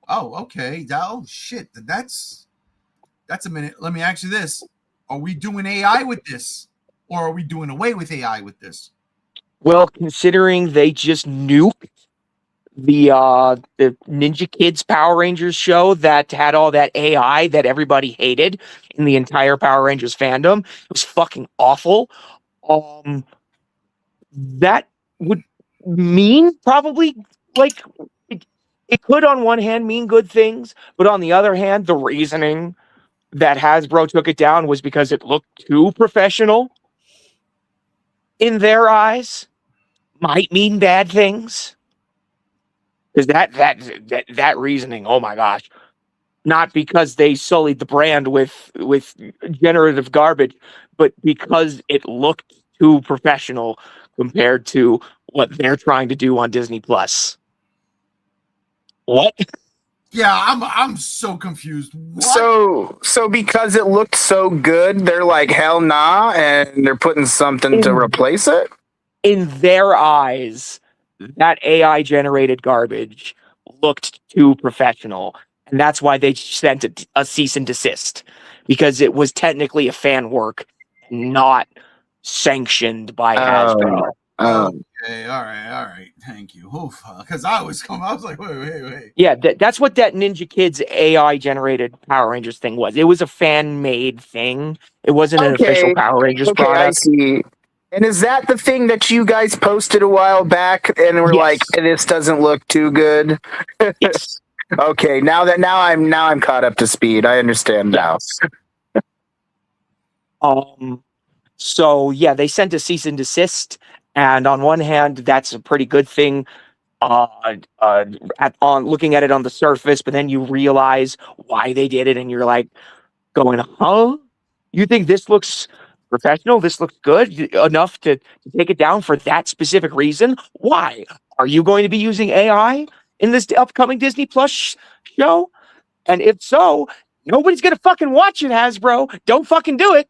S3: Oh, okay. Oh shit. That's a minute. Let me ask you this: are we doing AI with this, or are we doing away with AI with this?
S4: Well, considering they just nuked the Ninja Kids Power Rangers show that had all that AI that everybody hated in the entire Power Rangers fandom, it was fucking awful. That would mean probably like it could on one hand mean good things, but on the other hand, the reasoning that Hasbro took it down was because it looked too professional in their eyes. Might mean bad things. Because that reasoning, oh my gosh. Not because they sullied the brand with generative garbage, but because it looked too professional compared to what they're trying to do on Disney Plus. What?
S3: Yeah, I'm so confused. What?
S5: So because it looked so good, they're like, hell nah, and they're putting something to replace it?
S4: In their eyes, that AI generated garbage looked too professional. And that's why they sent a cease and desist, because it was technically a fan work, not sanctioned by Hasbro.
S3: Okay, all right. Thank you. Because I was like, wait.
S4: Yeah, that's what that Ninja Kids AI generated Power Rangers thing was. It was a fan made thing. It wasn't an official Power Rangers product.
S5: I see. And is that the thing that you guys posted a while back and were like, this doesn't look too good?
S4: Yes.
S5: Okay, now I'm caught up to speed. I understand now.
S4: So yeah, they sent a cease and desist, and on one hand, that's a pretty good thing. On looking at it on the surface, but then you realize why they did it, and you're like, going, huh? You think this looks professional? This looks good enough to take it down for that specific reason? Why? Are you going to be using AI in this upcoming Disney Plus show? And if so, nobody's gonna fucking watch it, Hasbro. Don't fucking do it.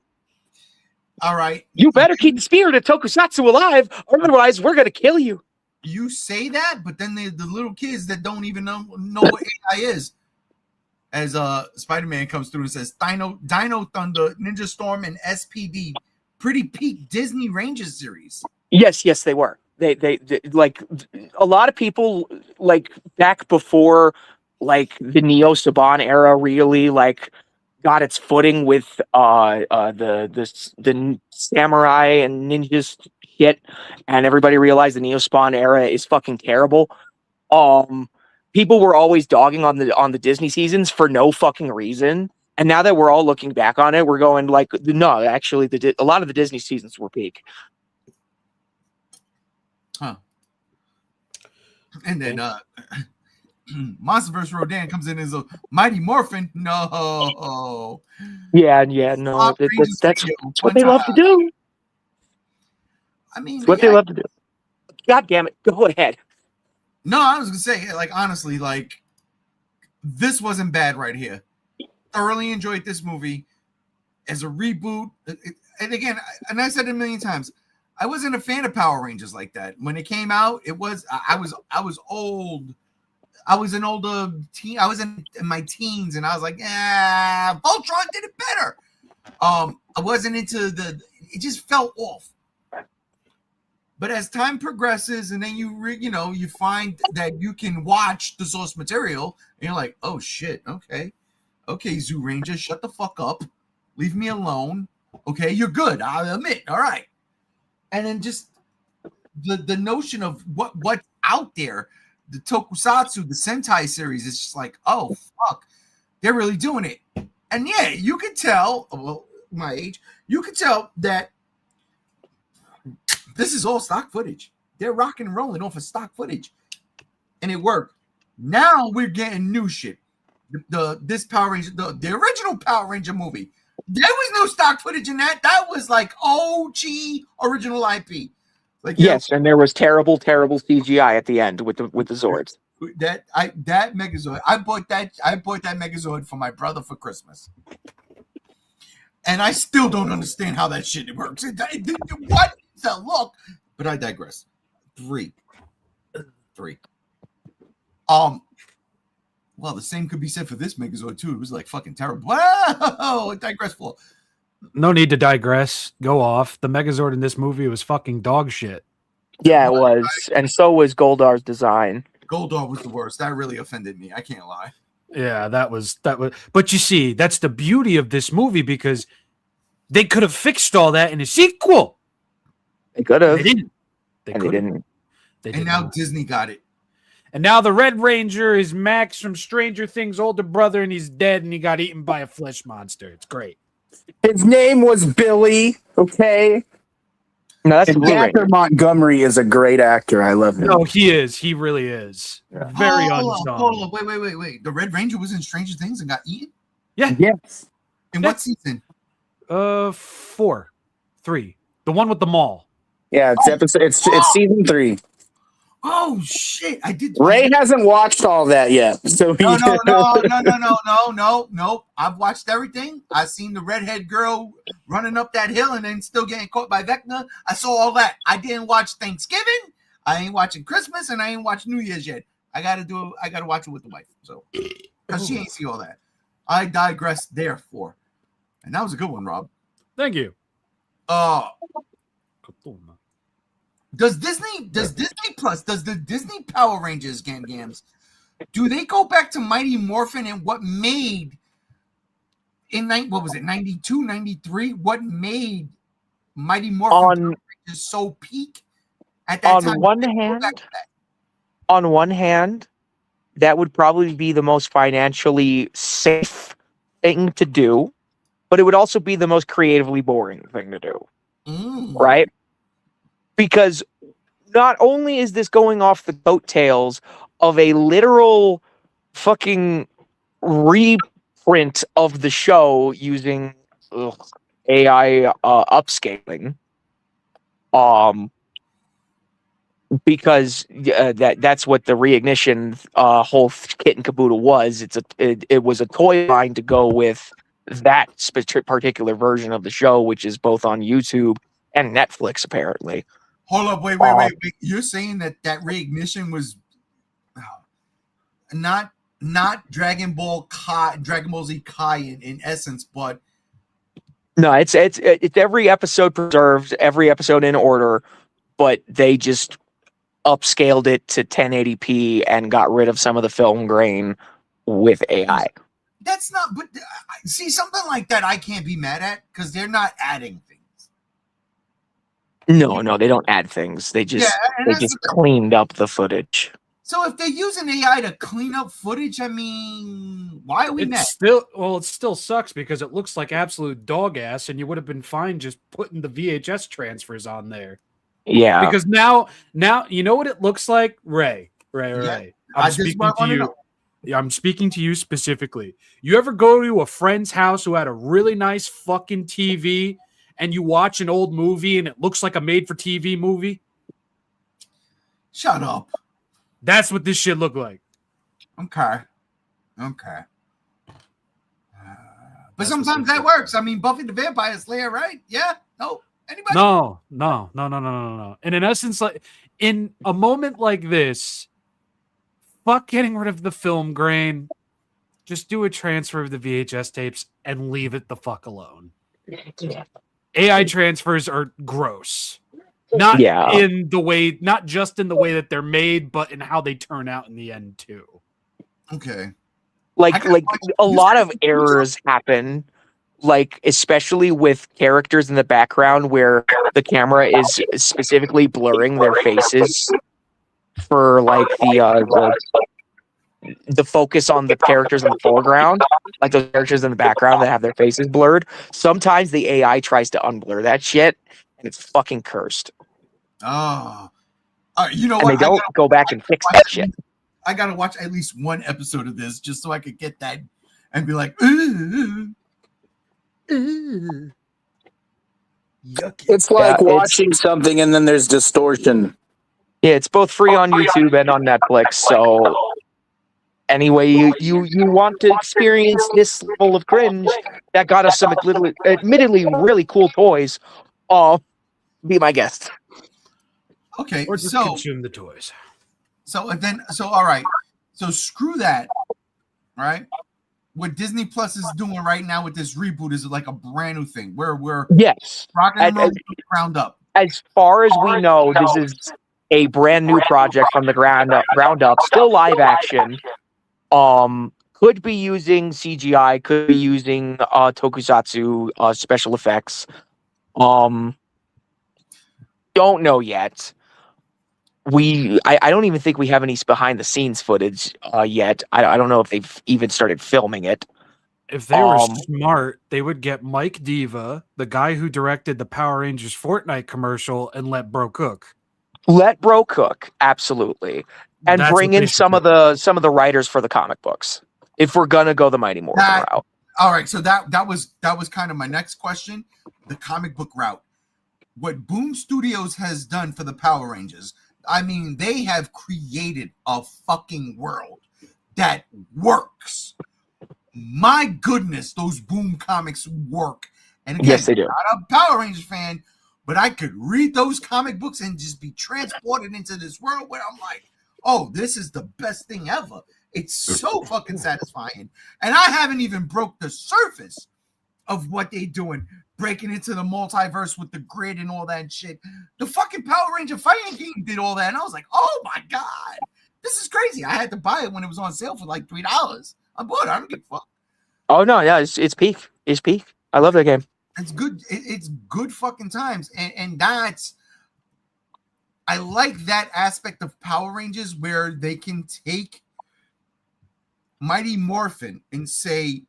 S3: All right.
S4: You better keep the spirit of Tokusatsu alive, otherwise we're gonna kill you.
S3: You say that, but then the little kids that don't even know what AI is. As Spider-Man comes through and says, Dino Thunder, Ninja Storm, and SPD, pretty peak Disney Rangers series.
S4: Yes, they were. They like a lot of people like back before like the Neo Saban era really like got its footing with the samurai and ninjas shit, and everybody realized the Neo Spawn era is fucking terrible. People were always dogging on the Disney seasons for no fucking reason, and now that we're all looking back on it, we're going like, no, actually, a lot of the Disney seasons were peak.
S3: Huh. And then Monsterverse Rodan comes in as a Mighty Morphin. No.
S4: Yeah, no. That's what they love to do.
S3: I mean,
S4: it's what they love to do. God damn it. Go ahead.
S3: No, I was going to say, like, honestly, like, this wasn't bad right here. Thoroughly enjoyed this movie as a reboot. And again, and I said it a million times, I wasn't a fan of Power Rangers like that. When it came out, I was old. I was an older teen. I was in my teens, and I was like, Voltron did it better. I wasn't into it just felt off. But as time progresses, and then you find that you can watch the source material, and you're like, oh shit, okay, Zoo Ranger, shut the fuck up, leave me alone. Okay, you're good. I'll admit. All right. And then just the notion of what's out there, the Tokusatsu, the Sentai series, is just like, oh fuck, they're really doing it. And yeah, you could tell, well, my age, you could tell that this is all stock footage. They're rocking and rolling off of stock footage, and it worked. Now we're getting new shit. This Power Ranger, the original Power Ranger movie, there was no stock footage in that. That was like OG original IP. Like,
S4: yes, and there was terrible CGI at the end with the Zords.
S3: That Megazord, I bought that Megazord for my brother for Christmas. And I still don't understand how that shit works. What the look? But I digress. Three. Well, the same could be said for this Megazord too. It was like fucking terrible. Whoa, digress full.
S6: No need to digress. Go off. The Megazord in this movie was fucking dog shit.
S4: Yeah, it was, and so was Goldar's design.
S3: Goldar was the worst. That really offended me. I can't lie.
S6: Yeah, that was. But you see, that's the beauty of this movie because they could have fixed all that in a sequel.
S4: They could have.
S6: They didn't.
S4: They didn't.
S3: And now Disney got it.
S6: And now the Red Ranger is Max from Stranger Things' older brother, and he's dead, and he got eaten by a flesh monster. It's great.
S5: His name was Billy. Okay.
S4: No, that's
S5: And
S4: Blue
S5: Dacre
S4: Ranger.
S5: Montgomery is a great actor. I love him.
S6: No, he is. He really is.
S4: Yeah.
S6: Very
S3: Hold
S6: unsung.
S3: on. Wait. The Red Ranger was in Stranger Things and got eaten?
S5: Yes.
S3: In what season?
S6: 3. The one with the mall.
S5: Yeah, it's episode. It's season 3.
S3: Oh shit! I did.
S5: Ray hasn't watched all that yet, so he
S3: No. I've watched everything. I've seen the redhead girl running up that hill and then still getting caught by Vecna. I saw all that. I didn't watch Thanksgiving. I ain't watching Christmas, and I ain't watching New Year's yet. I gotta watch it with the wife, so because she ain't see all that. I digress. Therefore, and that was a good one, Rob.
S6: Thank you.
S3: Does Disney Plus, does the Disney Power Rangers gams, do they go back to Mighty Morphin and what made in 92, 93? What made Mighty Morphin Rangers so peak at that time?
S4: On one hand, that would probably be the most financially safe thing to do, but it would also be the most creatively boring thing to do. Right? Because not only is this going off the coattails of a literal fucking reprint of the show using AI upscaling, because that's what the Reignition whole kit and caboodle was. It was a toy line to go with that particular version of the show, which is both on YouTube and Netflix, apparently.
S3: Hold up, wait. You're saying that Reignition was not Dragon Ball Z Kai in essence, but
S4: no, it's every episode preserved, every episode in order, but they just upscaled it to 1080p and got rid of some of the film grain with AI.
S3: That's not. But see, something like that, I can't be mad at because they're not adding things.
S4: No, they don't add things. They just cleaned up the footage.
S3: So if they're using AI to clean up footage, I mean, why are we mad?
S6: It still sucks because it looks like absolute dog ass, and you would have been fine just putting the VHS transfers on there.
S4: Yeah.
S6: Because now you know what it looks like, Ray.
S3: Yeah,
S6: I'm speaking to you specifically. You ever go to a friend's house who had a really nice fucking TV and you watch an old movie and it looks like a made-for-TV movie?
S3: Shut up.
S6: That's what this shit looked like.
S3: Okay. But sometimes that works. I mean, Buffy the Vampire Slayer, right? Yeah? No? Anybody?
S6: No. And in essence, like in a moment like this, fuck getting rid of the film grain. Just do a transfer of the VHS tapes and leave it the fuck alone. AI transfers are gross. Not just in the way that they're made, but in how they turn out in the end too.
S3: Okay.
S4: Like a lot of errors happen, like especially with characters in the background where the camera is specifically blurring their faces for like the focus on the characters in the foreground, like those characters in the background that have their faces blurred. Sometimes the AI tries to unblur that shit, and it's fucking cursed.
S3: Oh, you know
S4: and
S3: what?
S4: They don't go back and fix that shit.
S3: I gotta watch at least one episode of this just so I could get that and be like, yucky.
S5: It's like watching something and then there's distortion.
S4: Yeah, it's both free on YouTube and on Netflix. So Anyway, you want to experience this level of cringe that got us some admittedly really cool toys, be my guest.
S3: Okay,
S6: Or just
S3: so
S6: consume the toys.
S3: so all right. So screw that, right? What Disney Plus is doing right now with this reboot is like a brand new thing. We're
S4: Yes.
S3: rocking and rolling from the ground up.
S4: As far as we know, this is a brand new project from the ground up, still live action. Could be using CGI, could be using tokusatsu special effects. Don't know yet. I don't even think we have any behind the scenes footage yet. I don't know if they've even started filming it.
S6: If they were smart, they would get Mike Diva, the guy who directed the Power Rangers Fortnite commercial, and let Bro cook.
S4: Let Bro cook, absolutely, and
S6: That's
S4: bring
S6: what they
S4: in
S6: should
S4: some
S6: do.
S4: of the writers for the comic books. If we're gonna go the Mighty Morphin route.
S3: All right, so that was kind of my next question, the comic book route. What Boom Studios has done for the Power Rangers, I mean, they have created a fucking world that works. My goodness, those Boom comics work. And again,
S4: Yes, they do.
S3: I'm not a Power Rangers fan, but I could read those comic books and just be transported into this world where I'm like, oh, this is the best thing ever. It's so fucking satisfying. And I haven't even broke the surface of what they're doing, breaking into the multiverse with the grid and all that shit. The fucking Power Ranger fighting game did all that. And I was like, oh my God, this is crazy. I had to buy it when it was on sale for like $3. I bought it. I don't give a fuck.
S4: Oh no, yeah, it's peak. It's peak. I love that game.
S3: It's good. It's good fucking times. And that's, I like that aspect of Power Rangers where they can take Mighty Morphin and say,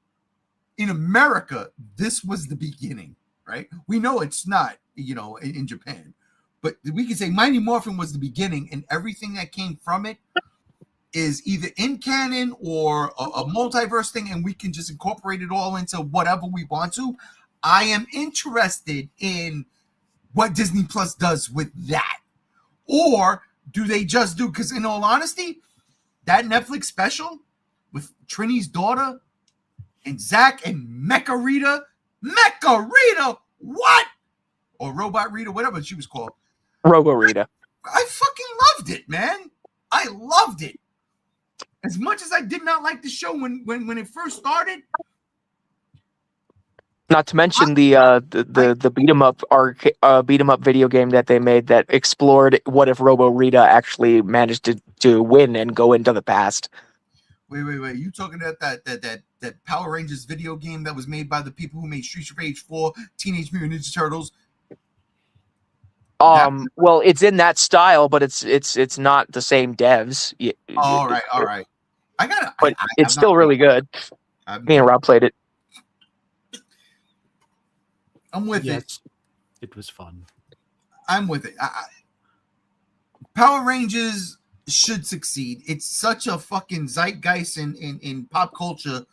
S3: in America, this was the beginning, right? We know it's not, in Japan, but we can say Mighty Morphin was the beginning, and everything that came from it is either in canon or a multiverse thing, and we can just incorporate it all into whatever we want to. I am interested in what Disney Plus does with that. Or do they just do, because in all honesty, that Netflix special with Trini's daughter and Zach and Mecha Rita, what? Or Robot Rita, whatever she was called.
S4: Robo Rita.
S3: I fucking loved it, man. I loved it. As much as I did not like the show when it first started.
S4: Not to mention the beat 'em up video game that they made that explored what if Robo Rita actually managed to win and go into the past.
S3: Wait. You talking about that Power Rangers video game that was made by the people who made Streets of Rage 4, Teenage Mutant Ninja Turtles?
S4: Well, it's in that style, but it's not the same devs.
S3: All right.
S4: But it's still really good. Me and Rob played it.
S3: I'm with it.
S6: It was fun.
S3: I'm with it. Power Rangers should succeed. It's such a fucking zeitgeist in pop culture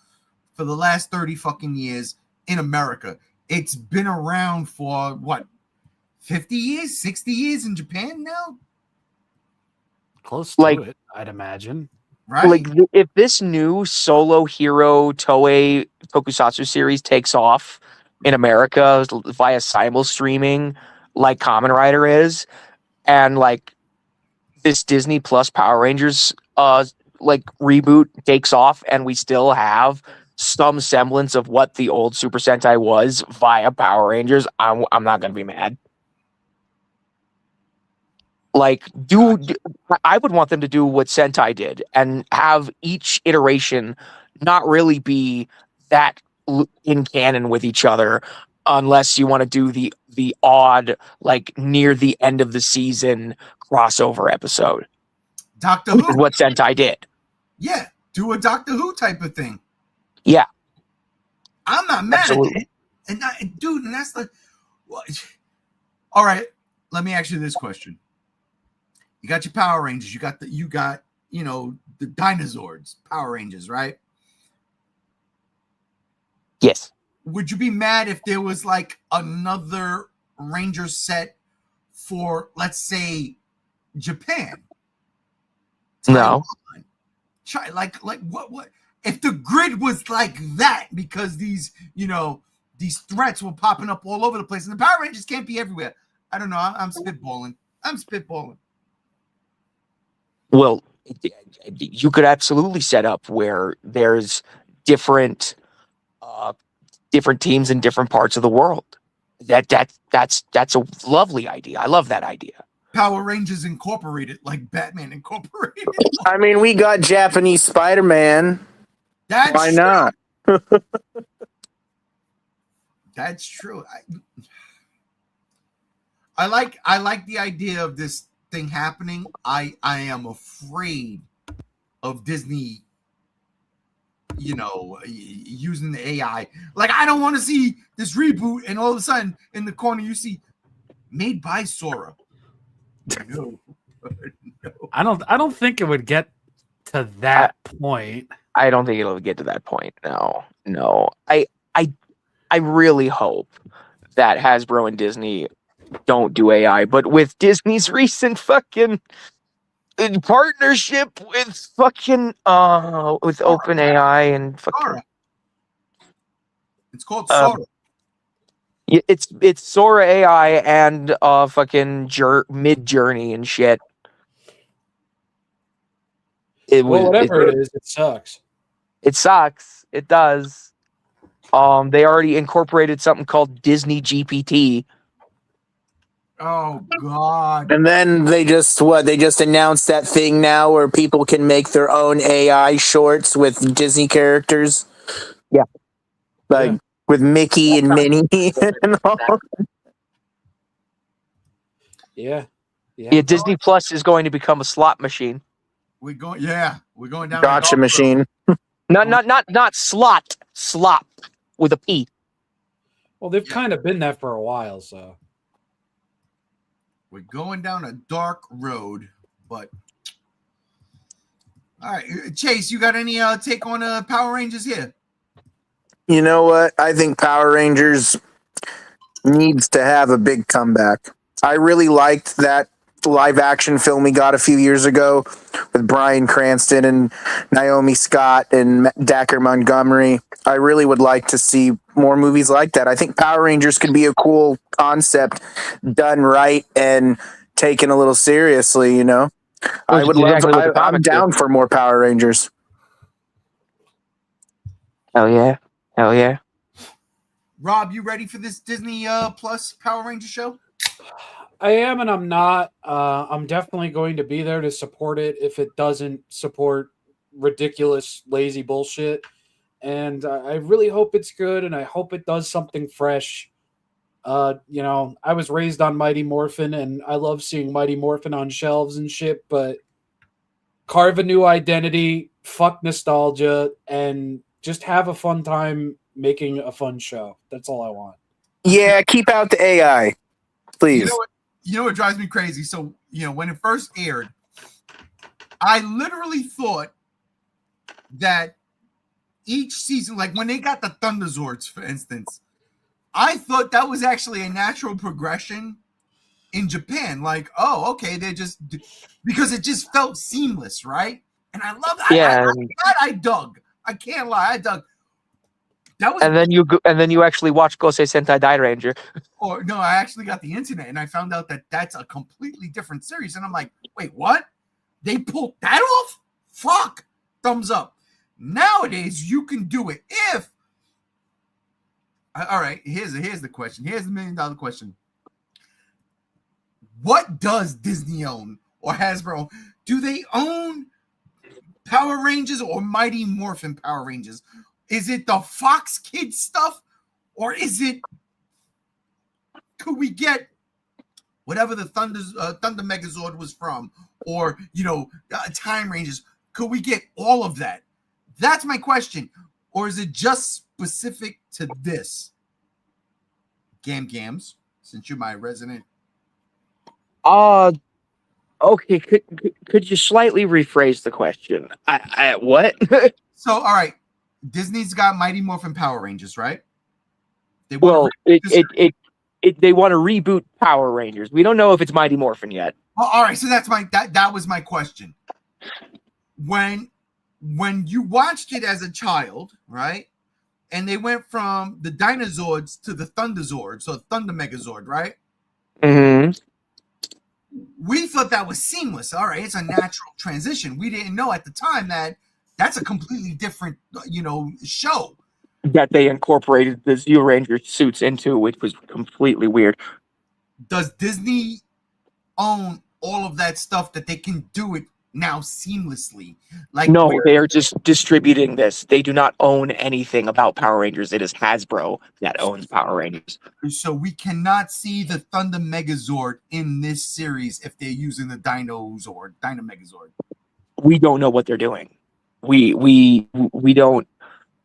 S3: for the last 30 fucking years in America. It's been around for what, 50 years, 60 years in Japan now?
S6: Close to it, I'd imagine.
S3: Right?
S4: Like, if this new solo hero Toei tokusatsu series takes off in America via simul streaming, like Kamen Rider is, and like this Disney Plus Power Rangers like reboot takes off, and we still have some semblance of what the old Super Sentai was via Power Rangers, I'm not gonna be mad. Like, I would want them to do what Sentai did and have each iteration not really be that in canon with each other, unless you want to do the odd, like, near the end of the season crossover episode.
S3: Doctor Who.
S4: Is what Sentai did.
S3: Yeah, do a Doctor Who type of thing.
S4: Yeah.
S3: I'm not mad at it. And that's the... All right, let me ask you this question. You got your Power Rangers. You got the dinosaurs, Power Rangers, right?
S4: Yes.
S3: Would you be mad if there was like another Ranger set for, let's say, Japan?
S4: No.
S3: try like what if the grid was like that, because these these threats were popping up all over the place, and the Power Rangers can't be everywhere. I don't know. I'm spitballing.
S4: Well, you could absolutely set up where there's different teams in different parts of the world. That's a lovely idea. I love that idea.
S3: Power Rangers Incorporated, like Batman Incorporated.
S5: I mean, we got Japanese Spider-Man. Why not?
S3: That's true. I like the idea of this thing happening. I am afraid of Disney, using the AI. Like, I don't want to see this reboot, and all of a sudden in the corner you see made by Sora. No.
S6: I don't think it would get to that point.
S4: I don't think it'll get to that point. No. I really hope that Hasbro and Disney don't do AI, but with Disney's recent fucking partnership with fucking with OpenAI and fucking
S3: Sora. It's called Sora.
S4: it's Sora AI and fucking Mid Journey and shit.
S6: Whatever it is, it sucks.
S4: It sucks. It does. They already incorporated something called Disney GPT.
S3: Oh God!
S5: And then they just announced that thing now where people can make their own AI shorts with Disney characters.
S4: Yeah.
S5: Like with Mickey and Minnie and all.
S6: Yeah.
S4: Disney Plus is going to become a slot machine.
S3: We're going down.
S5: Gotcha machine.
S4: Not slot. Slop with a P.
S6: Well, they've kind of been that for a while, so.
S3: We're going down a dark road, but all right, Chase, you got any take on Power Rangers here?
S5: You know what? I think Power Rangers needs to have a big comeback. I really liked that live action film we got a few years ago with Bryan Cranston and Naomi Scott and Dacker Montgomery. I really would like to see more movies like that. I think Power Rangers could be a cool concept done right and taken a little seriously, I would love I'm down for more Power Rangers.
S4: Hell yeah.
S3: Rob, you ready for this Disney Plus Power Ranger show?
S6: I am and I'm not. I'm definitely going to be there to support it if it doesn't support ridiculous, lazy bullshit. And I really hope it's good, and I hope it does something fresh. I was raised on Mighty Morphin, and I love seeing Mighty Morphin on shelves and shit, but carve a new identity, fuck nostalgia, and just have a fun time making a fun show. That's all I want.
S5: Yeah, keep out the AI, please.
S3: You know what drives me crazy? So, when it first aired, I literally thought that each season, like when they got the Thunderzords, for instance, I thought that was actually a natural progression in Japan. Like, oh, okay, they're just because it just felt seamless, right? And I love that.
S4: Yeah,
S3: I dug. I can't lie, I dug. That was,
S4: and then you actually watch Gosei Sentai Dai Ranger.
S3: Or no, I actually got the internet and I found out that that's a completely different series, and I'm like, wait, what? They pulled that off? Fuck! Thumbs up. Nowadays, you can do it if. All right, here's the question. Here's the $1 million question. What does Disney own or Hasbro? Do they own Power Rangers or Mighty Morphin Power Rangers? Is it the Fox Kids stuff, or is it? Could we get whatever the Thunder Megazord was from, or Time Rangers? Could we get all of that? That's my question. Or is it just specific to this? Gams, since you're my resident.
S4: Okay. Could you slightly rephrase the question? I what?
S3: So, all right. Disney's got Mighty Morphin Power Rangers, right?
S4: They want to reboot Power Rangers. We don't know if it's Mighty Morphin yet.
S3: Well, all right. So that was my question. When when you watched it as a child, right? And they went from the Dinozords to the Thunderzord, so Thunder Megazord, right?
S4: Hmm.
S3: We thought that was seamless. All right, it's a natural transition. We didn't know at the time that that's a completely different, show.
S4: That they incorporated the Zeo Ranger suits into, which was completely weird.
S3: Does Disney own all of that stuff that they can do it now seamlessly? Like,
S4: No,
S3: where,
S4: they are just distributing this. They do not own anything about Power Rangers. It is Hasbro that owns Power Rangers.
S3: so we cannot see the Thunder Megazord in this series if they're using the Dino Megazord.
S4: We don't know what they're doing. We don't,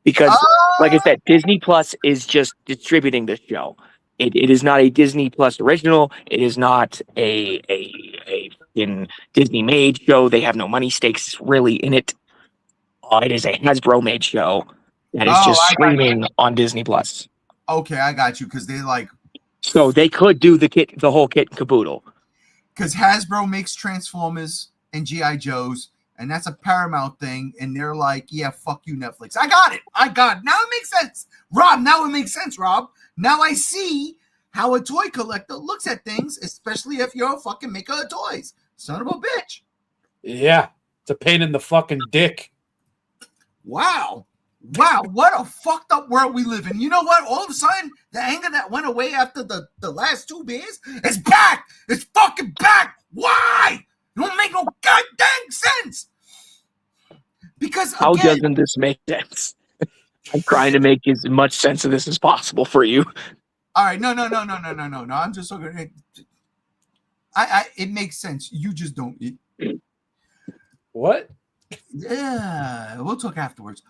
S4: because like I said, Disney Plus is just distributing this show. It is not a Disney Plus original. It is not a fucking Disney made show. They have no money stakes really in it. It is a Hasbro made show that is just streaming on Disney Plus.
S3: Okay, I got you, because they're like,
S4: So they could do the whole kit and caboodle.
S3: because Hasbro makes Transformers and G.I. Joes, and that's a Paramount thing, and they're like, yeah, fuck you, Netflix. I got it. Now it makes sense. Rob, now it makes sense, Rob. Now I see how a toy collector looks at things, especially if you're a fucking maker of toys. Son of a bitch.
S6: Yeah, it's a pain in the fucking dick.
S3: Wow, what a fucked up world we live in. You know what? All of a sudden, the anger that went away after the last 2 beers is back. It's fucking back. Why? It don't make no goddamn sense. Because
S4: How
S3: again,
S4: doesn't this make sense? I'm trying to make as much sense of this as possible for you.
S3: all right, no. I'm just talking. It makes sense. You just don't.
S6: What?
S3: Yeah, we'll talk afterwards.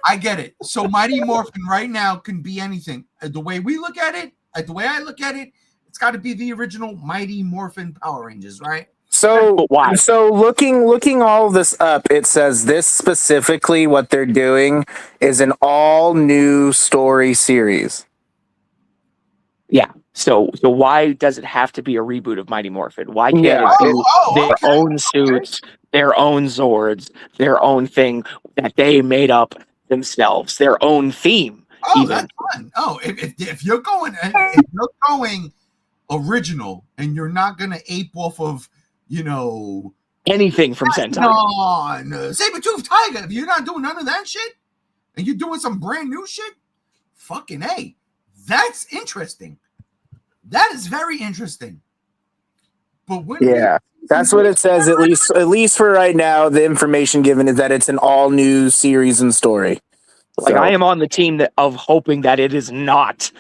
S3: I get it. So Mighty Morphin right now can be anything. The way we look at it, the way I look at it, it's got to be the original Mighty Morphin Power Rangers, right?
S5: So
S4: But why?
S5: so looking all this up, it says this specifically what they're doing is an all new story series.
S4: Yeah. So why does it have to be a reboot of Mighty Morphin? Why can't
S5: Yeah.
S4: it be their
S3: okay.
S4: own suits, their own Zords, their own thing that they made up themselves, their own theme?
S3: Oh,
S4: even.
S3: that's fun. Oh, if you're going original and you're not gonna ape off of
S4: Anything from Sentai.
S3: Saber-Tooth Tiger, if you're not doing none of that shit and you're doing some brand new shit, fucking A, that's interesting. That is very interesting. But
S5: That's what it says. At least for right now, the information given is that it's an all new series and story.
S4: Like, I am on the team of hoping that it is not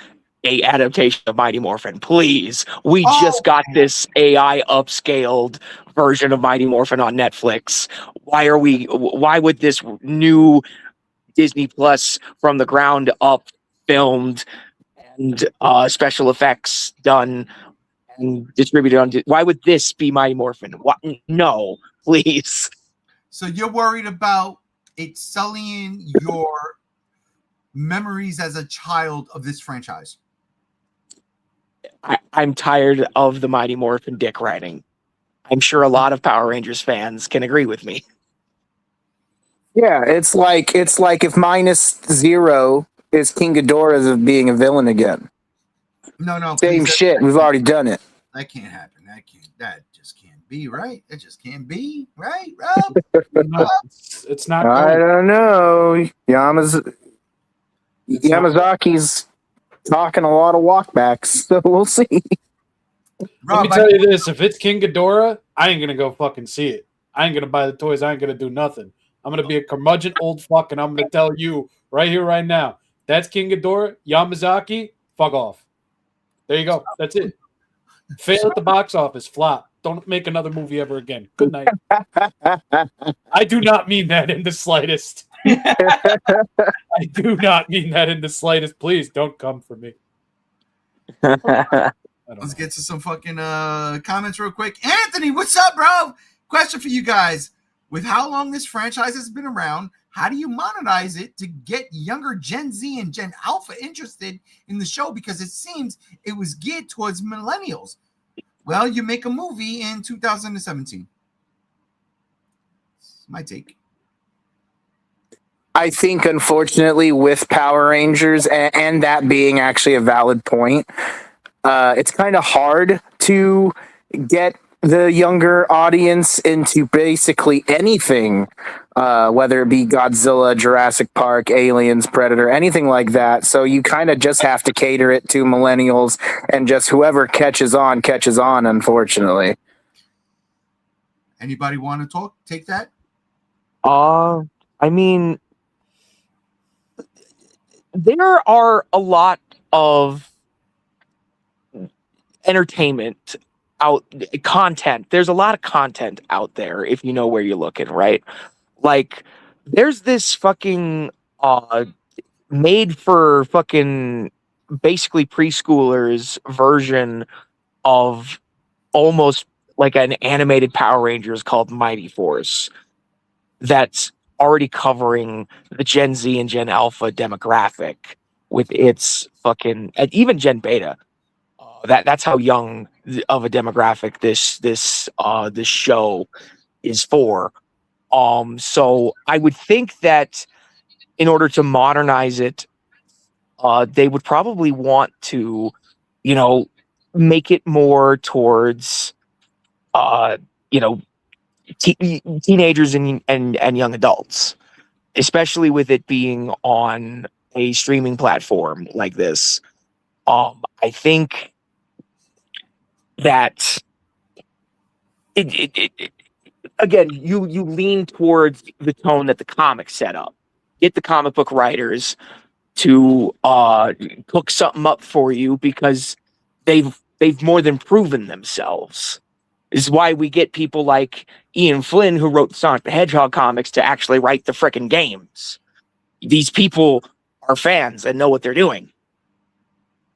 S4: a adaptation of Mighty Morphin. Please, we just got this AI upscaled version of Mighty Morphin on Netflix. Why would this new Disney Plus from the ground up filmed and special effects done and distributed on? Why would this be Mighty Morphin? No, please.
S3: So you're worried about it sullying your memories as a child of this franchise?
S4: I'm tired of the Mighty Morphin dick riding. I'm sure a lot of Power Rangers fans can agree with me.
S5: Yeah, it's like if -0 is King Ghidorah of being a villain again.
S3: No.
S5: Same shit. We've already done it.
S3: That can't happen. That just can't be, right? That just can't be, right, Rob?
S6: No, it's not.
S5: I don't know. Yamazaki's talking a lot of walkbacks, so we'll see.
S6: Let me tell you this: if it's King Ghidorah, I ain't gonna go fucking see it. I ain't gonna buy the toys. I ain't gonna do nothing. I'm gonna be a curmudgeon old fuck, and I'm gonna tell you right here, right now, that's King Ghidorah. Yamazaki, fuck off. There you go. That's it. Fail at the box office. Flop. Don't make another movie ever again. Good night. I do not mean that in the slightest. I do not mean that in the slightest. Please don't come for me.
S3: Let's get to some fucking comments real quick. Anthony, what's up, bro? Question for you guys. With how long this franchise has been around, how do you monetize it to get younger Gen Z and Gen Alpha interested in the show? Because it seems it was geared towards millennials. Well, you make a movie in 2017. My take.
S5: I think, unfortunately, with Power Rangers, and that being actually a valid point, it's kind of hard to get the younger audience into basically anything, whether it be Godzilla, Jurassic Park, Aliens, Predator, anything like that. So you kind of just have to cater it to millennials, and just whoever catches on, unfortunately.
S3: Anybody want to take that?
S4: I mean, there are a lot of entertainment content. There's a lot of content out there if you know where you're looking, right? Like, there's this fucking made for fucking basically preschoolers version of almost like an animated Power Rangers called Mighty Force that's already covering the Gen Z and Gen Alpha demographic with its fucking, and even Gen Beta. That's how young of a demographic this show is for. So I would think that in order to modernize it, they would probably want to, make it more towards, teenagers and young adults, especially with it being on a streaming platform like this. I think that again, you lean towards the tone that the comics set up. Get the comic book writers to cook something up for you because they've more than proven themselves. This is why we get people like Ian Flynn, who wrote the Sonic the Hedgehog comics, to actually write the frickin' games. These people are fans and know what they're doing.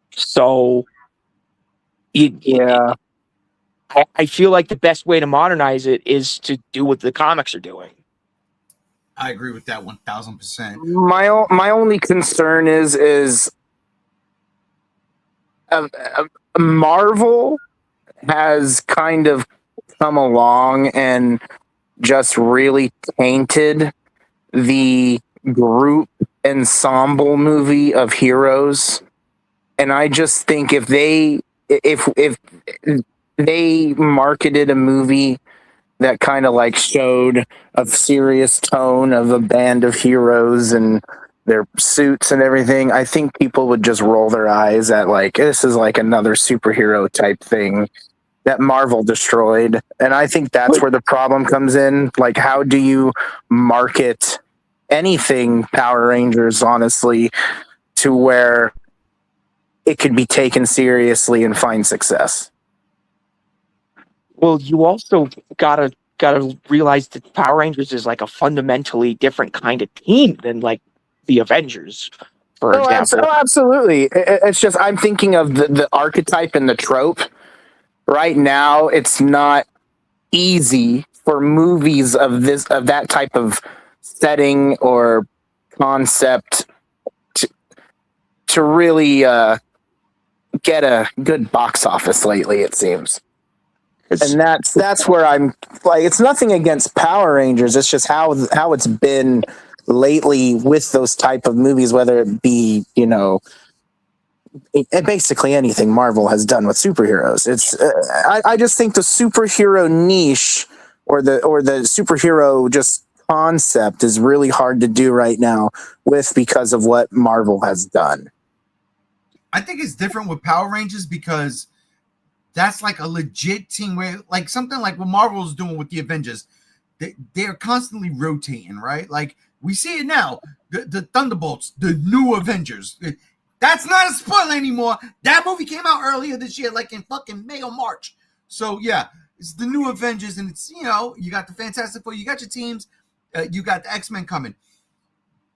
S4: So, I feel like the best way to modernize it is to do what the comics are doing.
S3: I agree with that 1000%.
S5: My only concern is Marvel has kind of come along and just really tainted the group ensemble movie of heroes. And I just think if they marketed a movie that kind of like showed a serious tone of a band of heroes and their suits and everything, I think people would just roll their eyes at like, this is like another superhero type thing that Marvel destroyed. And I think that's where the problem comes in. Like, how do you market anything Power Rangers, honestly, to where it could be taken seriously and find success?
S4: Well, you also gotta realize that Power Rangers is like a fundamentally different kind of team than like the Avengers, for example.
S5: Absolutely. It's just I'm thinking of the archetype and the trope. Right now, it's not easy for movies of that type of setting or concept to really get a good box office lately, it seems. And that's where I'm like, it's nothing against Power Rangers. It's just how it's been lately with those type of movies, whether it be, basically anything Marvel has done with superheroes. It's I just think the superhero niche or the superhero just concept is really hard to do right now because of what Marvel has done.
S3: I think it's different with Power Rangers because that's like a legit team where, like, something like what Marvel's doing with the Avengers, they're constantly rotating, right? Like, we see it now, the Thunderbolts, the new Avengers. That's not a spoiler anymore. That movie came out earlier this year, like in fucking May or March. So yeah, it's the new Avengers, and it's, you got the Fantastic Four, you got your teams, you got the X-Men coming.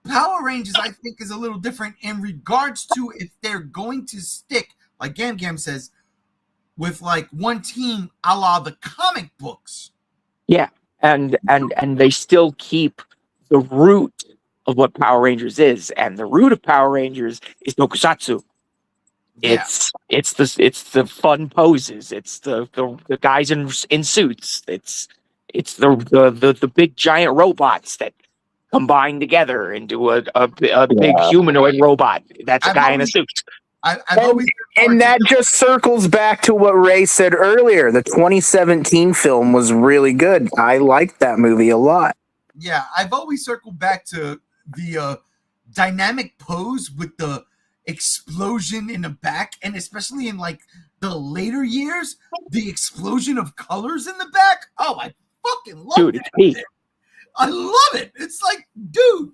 S3: Power Rangers, I think, is a little different in regards to if they're going to stick, like Gam Gam says, with like one team a la the comic books. Yeah,
S4: and they still keep the root of what Power Rangers is, and the root of Power Rangers is tokusatsu.
S3: Yeah.
S4: It's the fun poses. It's the guys in suits. It's the big giant robots that combine together into a big humanoid robot. That's a guy in a suit.
S3: I've
S5: And,
S3: always
S5: and that just circles back to what Ray said earlier. The 2017 film was really good. I liked that movie a lot.
S3: Yeah, I've always circled back to the dynamic pose with the explosion in the back, and especially in like the later years, the explosion of colors in the back. Oh, I fucking love
S4: Dude,
S3: it.
S4: it's peak.
S3: I love it. It's like, dude,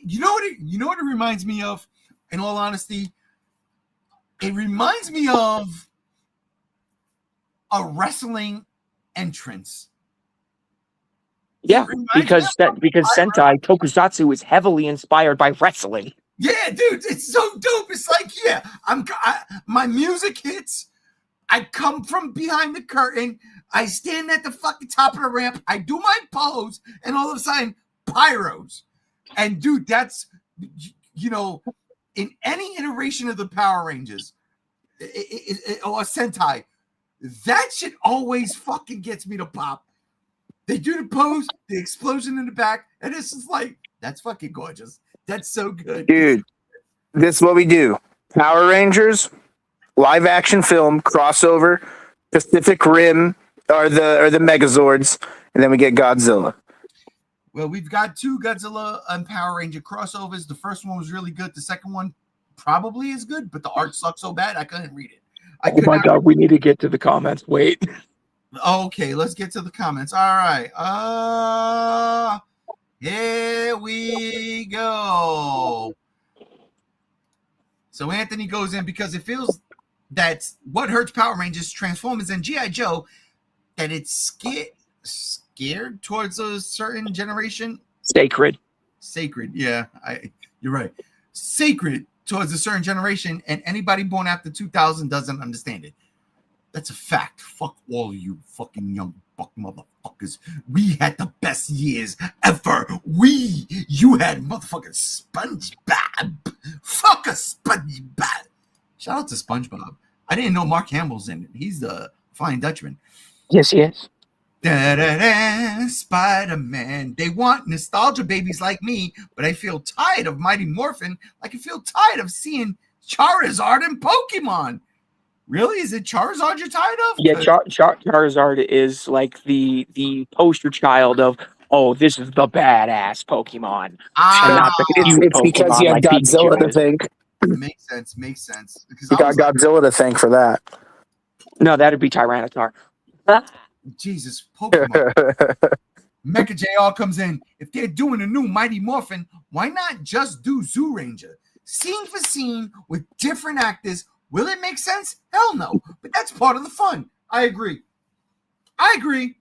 S3: you know what it reminds me of? In all honesty, it reminds me of a wrestling entrance.
S4: Yeah, because
S3: Pyro.
S4: Sentai Tokusatsu is heavily inspired by wrestling.
S3: Yeah, dude, it's so dope. It's like, yeah, my music hits. I come from behind the curtain. I stand at the fucking top of the ramp. I do my pose, and all of a sudden, pyros. And dude, that's, you know, in any iteration of the Power Rangers or Sentai, that shit always fucking gets me to pop. They do the pose, the explosion in the back, and it's just like, that's fucking gorgeous. That's so good.
S5: Dude, this is what we do. Power Rangers, live action film, crossover, Pacific Rim, or the Megazords, and then we get Godzilla.
S3: Well, we've got 2 Godzilla and Power Ranger crossovers. The first one was really good. The second one probably is good, but the art sucks so bad I couldn't read it.
S4: Oh my god, we need to get to the comments. Wait.
S3: Okay, let's get to the comments. All right. Here we go. So Anthony goes in because it feels that's what hurts Power Rangers, Transformers, and G.I. Joe, that it's scared towards a certain generation.
S4: Sacred,
S3: yeah, you're right. Sacred towards a certain generation, and anybody born after 2000 doesn't understand it. That's a fact. Fuck all of you fucking young fuck motherfuckers. We had the best years ever. You had motherfucking SpongeBob. Fuck a SpongeBob. Shout out to SpongeBob. I didn't know Mark Hamill's in it. He's the Flying Dutchman.
S4: yes, yes.
S3: Da-da-da, Spider-Man. They want nostalgia babies like me, but I feel tired of Mighty Morphin. Like I feel tired of seeing Charizard and Pokemon. Really? Is it Charizard you're tired of?
S4: Yeah, Charizard is like the poster child of, oh, this is the badass Pokemon. And not the cute
S5: It's because
S4: Pokemon
S5: you have
S4: like
S5: Godzilla
S4: Pikachu
S5: to
S4: is.
S5: thank.
S3: Makes sense. Because
S5: You got Godzilla to thank for that.
S4: No, that'd be Tyranitar.
S3: Jesus, Pokemon. Mecha JR comes in. If they're doing a new Mighty Morphin, why not just do Zoo Ranger? Scene for scene with different actors. Will it make sense? Hell no. But that's part of the fun. I agree. I agree.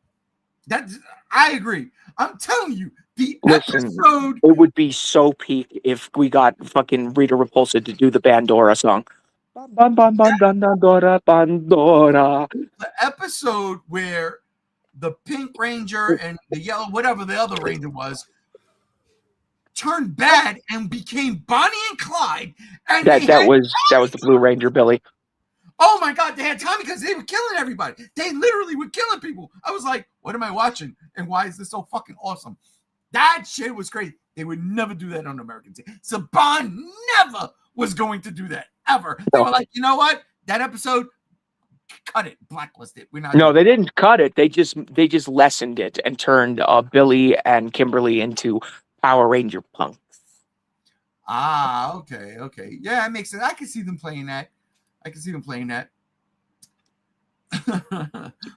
S3: I'm telling you, the episode.
S4: It would be so peak if we got fucking Rita Repulsa to do the Bandora song. Bandora.
S3: The episode where the Pink Ranger and the yellow, whatever the other Ranger was, turned bad and became Bonnie and Clyde. And
S4: that was the Blue Ranger, Billy.
S3: Oh my God, they had Tommy because they were killing everybody. They literally were killing people. I was like, what am I watching? And why is this so fucking awesome? That shit was crazy. They would never do that on American TV. Saban never was going to do that, ever. They were like, you know what? That episode, cut it, blacklist it. We're not.
S4: No, they didn't cut it. They just lessened it and turned Billy and Kimberly into Power Ranger punks.
S3: Ah, okay. Yeah, it makes sense. I can see them playing that.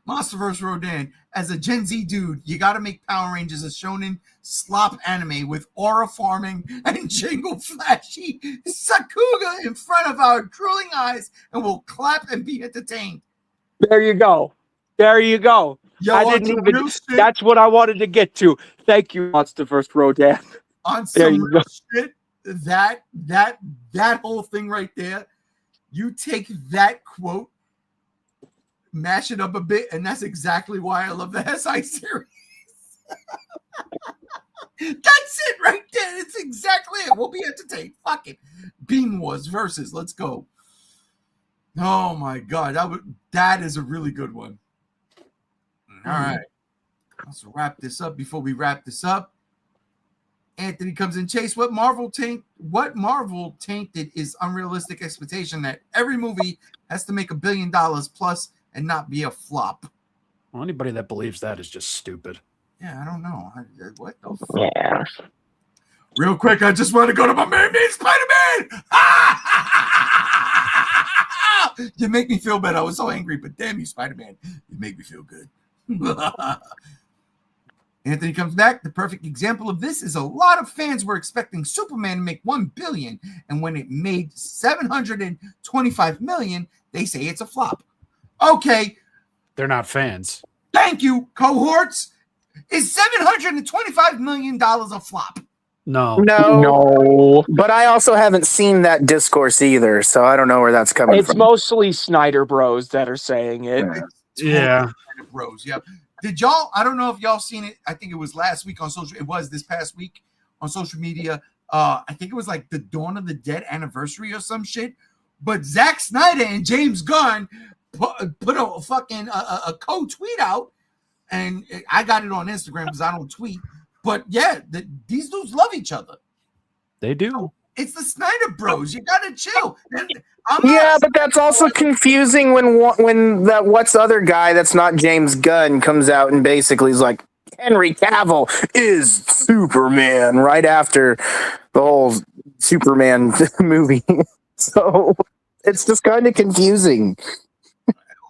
S3: Monsterverse Rodan, as a Gen Z dude, you gotta make Power Rangers a shonen slop anime with aura farming and jingle flashy Sakuga in front of our drooling eyes, and we'll clap and be entertained.
S4: There you go.
S3: Yo,
S4: I didn't even. That's what I wanted to get to. Thank you, Monsterverse Rodan.
S3: On some real shit, that whole thing right there, you take that quote, mash it up a bit, and that's exactly why I love the SI series. That's it right there. It's exactly it. We'll be entertained. Fuck it. Bean Wars versus. Let's go. Oh my God. That is a really good one. All right. Let's wrap this up before we wrap this up. Anthony comes in. Chase, what Marvel tainted is unrealistic expectation that every movie has to make $1 billion plus and not be a flop.
S6: Well, anybody that believes that is just stupid.
S3: Yeah, I don't know. What the fuck?
S4: Yeah.
S3: Real quick, I just want to go to my man, Spider-Man. You make me feel bad. I was so angry, but damn you, Spider-Man. You make me feel good. Anthony comes back. The perfect example of this is a lot of fans were expecting Superman to make $1 billion, and when it made $725 million, they say it's a flop. Okay.
S6: They're not fans.
S3: Thank you, cohorts. Is $725 million a flop?
S4: No.
S5: But I also haven't seen that discourse either, so I don't know where that's coming
S4: It's
S5: from.
S4: mostly Snyder Bros that are saying it.
S6: Yeah.
S3: Bros. Yep. Did y'all? I don't know if y'all seen it. I think it was last week on social. It was this past week on social media. I think it was like the Dawn of the Dead anniversary or some shit. But Zack Snyder and James Gunn put a fucking a co-tweet out, and I got it on Instagram because I don't tweet. But yeah, these dudes love each other.
S6: They do.
S3: It's the Snyder Bros. You gotta chill.
S5: Yeah, but that's also confusing when that what's other guy that's not James Gunn comes out and basically is like, Henry Cavill is Superman right after the whole Superman movie. So it's just kind of confusing.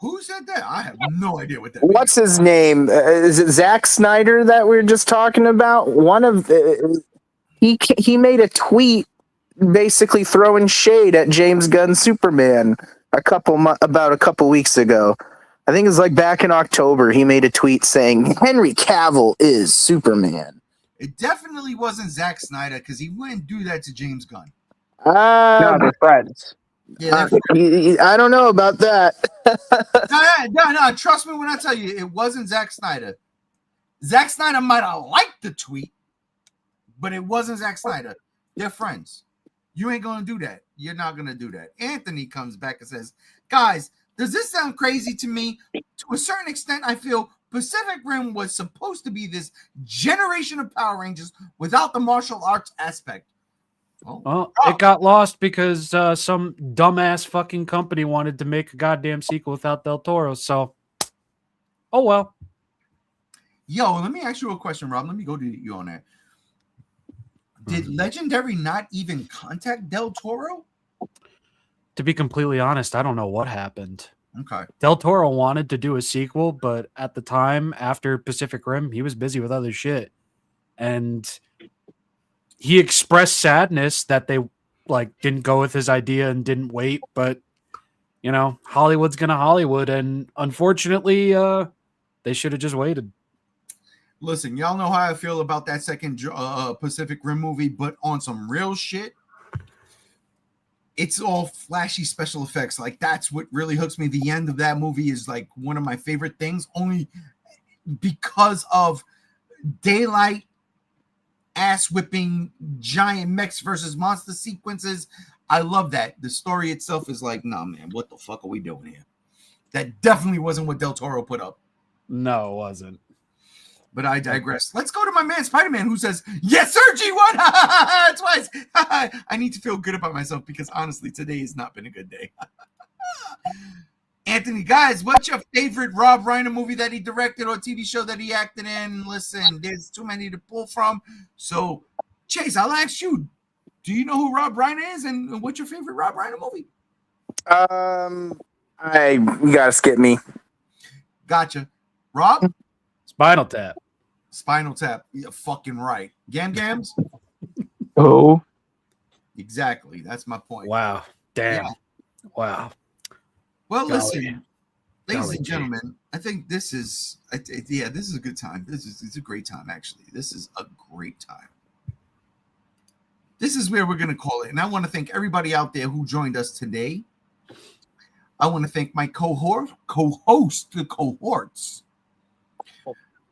S3: Who said that? I have no idea what that
S5: What's his name? Is it Zack Snyder that we are just talking about? He made a tweet basically throwing shade at James Gunn's Superman about a couple weeks ago. I think it was like back in October. He made a tweet saying Henry Cavill is Superman.
S3: It definitely wasn't Zack Snyder because he wouldn't do that to James Gunn.
S4: No, they're friends.
S3: Yeah,
S5: I don't know about that.
S3: no. Trust me when I tell you, it wasn't Zack Snyder. Zack Snyder might have liked the tweet, but it wasn't Zack Snyder. They're friends. You ain't gonna do that. You're not gonna do that. Anthony comes back and says, "Guys, does this sound crazy to me? To a certain extent, I feel Pacific Rim was supposed to be this generation of Power Rangers without the martial arts aspect."
S6: Well, it got lost because some dumbass fucking company wanted to make a goddamn sequel without Del Toro. So, oh well.
S3: Yo, let me ask you a question, Rob. Let me go to you on that. Did Legendary not even contact Del Toro?
S6: To be completely honest, I don't know what happened.
S3: Okay.
S6: Del Toro wanted to do a sequel, but at the time after Pacific Rim, he was busy with other shit. And he expressed sadness that they didn't go with his idea and didn't wait, but Hollywood's gonna Hollywood, and unfortunately, they should have just waited.
S3: Listen, y'all know how I feel about that second Pacific Rim movie, but on some real shit, it's all flashy special effects. Like, that's what really hooks me. The end of that movie is like one of my favorite things, only because of daylight, ass whipping, giant mechs versus monster sequences. I love that. The story itself is like, nah, man, what the fuck are we doing here? That definitely wasn't what Del Toro put up.
S6: No, it wasn't.
S3: But I digress. Let's go to my man Spider-Man, who says, "Yes, sir, G1." Twice. I need to feel good about myself because honestly, today has not been a good day. Anthony, guys, what's your favorite Rob Reiner movie that he directed or TV show that he acted in? Listen, there's too many to pull from. So, Chase, I'll ask you, do you know who Rob Reiner is and what's your favorite Rob Reiner movie?
S5: You gotta skip me.
S3: Gotcha. Rob?
S6: Spinal Tap.
S3: Spinal Tap. You're fucking right. Gams?
S4: Oh.
S3: Exactly. That's my point.
S6: Wow. Damn.
S3: Yeah.
S6: Wow.
S3: Well,
S6: Golly.
S3: listen, ladies
S6: Golly
S3: and gentlemen, I think this is a good time. It's a great time, actually. This is a great time. This is where we're going to call it. And I want to thank everybody out there who joined us today. I want to thank my co-host, the cohorts.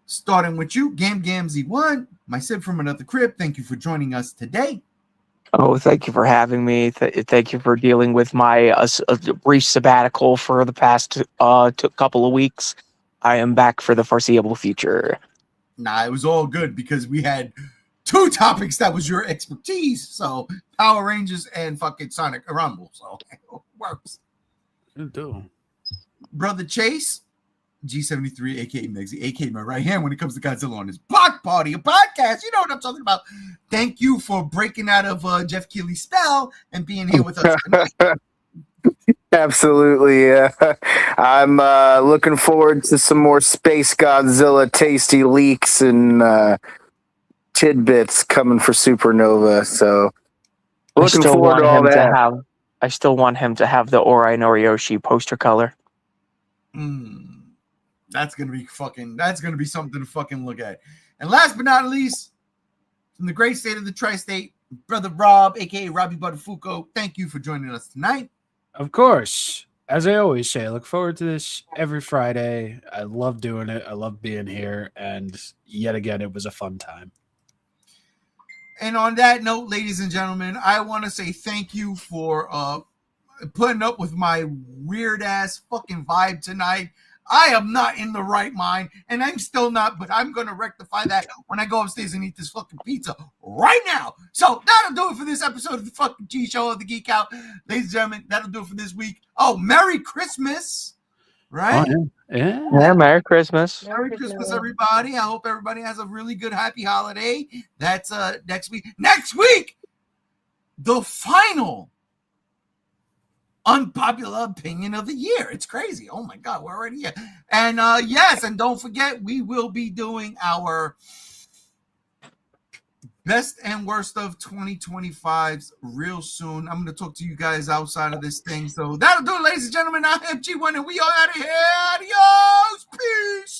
S3: Starting with you, Gamzy1, my Sid from another crib. Thank you for joining us today.
S4: Oh, thank you for having me. Thank you for dealing with my brief sabbatical for the past couple of weeks. I am back for the foreseeable future.
S3: Nah, it was all good because we had two topics that was your expertise. So Power Rangers and fucking Sonic Rumble. So it works.
S6: It do.
S3: Brother Chase, G73, aka Megzy, aka my right hand when it comes to Godzilla on his block party, a podcast. You know what I'm talking about. Thank you for breaking out of Jeff Keighley's spell and being here with us tonight.
S5: Absolutely, yeah. I'm looking forward to some more Space Godzilla tasty leaks and tidbits coming for Supernova. So looking forward to all that.
S4: I still want him to have the Ori Noriyoshi poster color.
S3: That's gonna be something to fucking look at. And last but not least, from the great state of the tri-state, Brother Rob, aka Robbie Buttafuoco, thank you for joining us tonight.
S6: Of course. As I always say, I look forward to this every Friday. I love doing it. I love being here. And yet again, it was a fun time.
S3: And on that note, ladies and gentlemen, I want to say thank you for putting up with my weird ass fucking vibe tonight. I am not in the right mind, and I'm still not, but I'm going to rectify that when I go upstairs and eat this fucking pizza right now. So that'll do it for this episode of the fucking G Show of the Geek Out. Ladies and gentlemen, that'll do it for this week. Oh, Merry Christmas, right?
S6: Oh, yeah.
S4: Yeah, Merry Christmas.
S3: Merry Christmas, everybody. I hope everybody has a really good, happy holiday. That's next week. Next week, the final unpopular opinion of the year. It's crazy. Oh my God, we're already here. And yes, and don't forget, we will be doing our best and worst of 2025s real soon. I'm going to talk to you guys outside of this thing. So that'll do it, ladies and gentlemen. I'm G1, and we are out of here. Adios. Peace.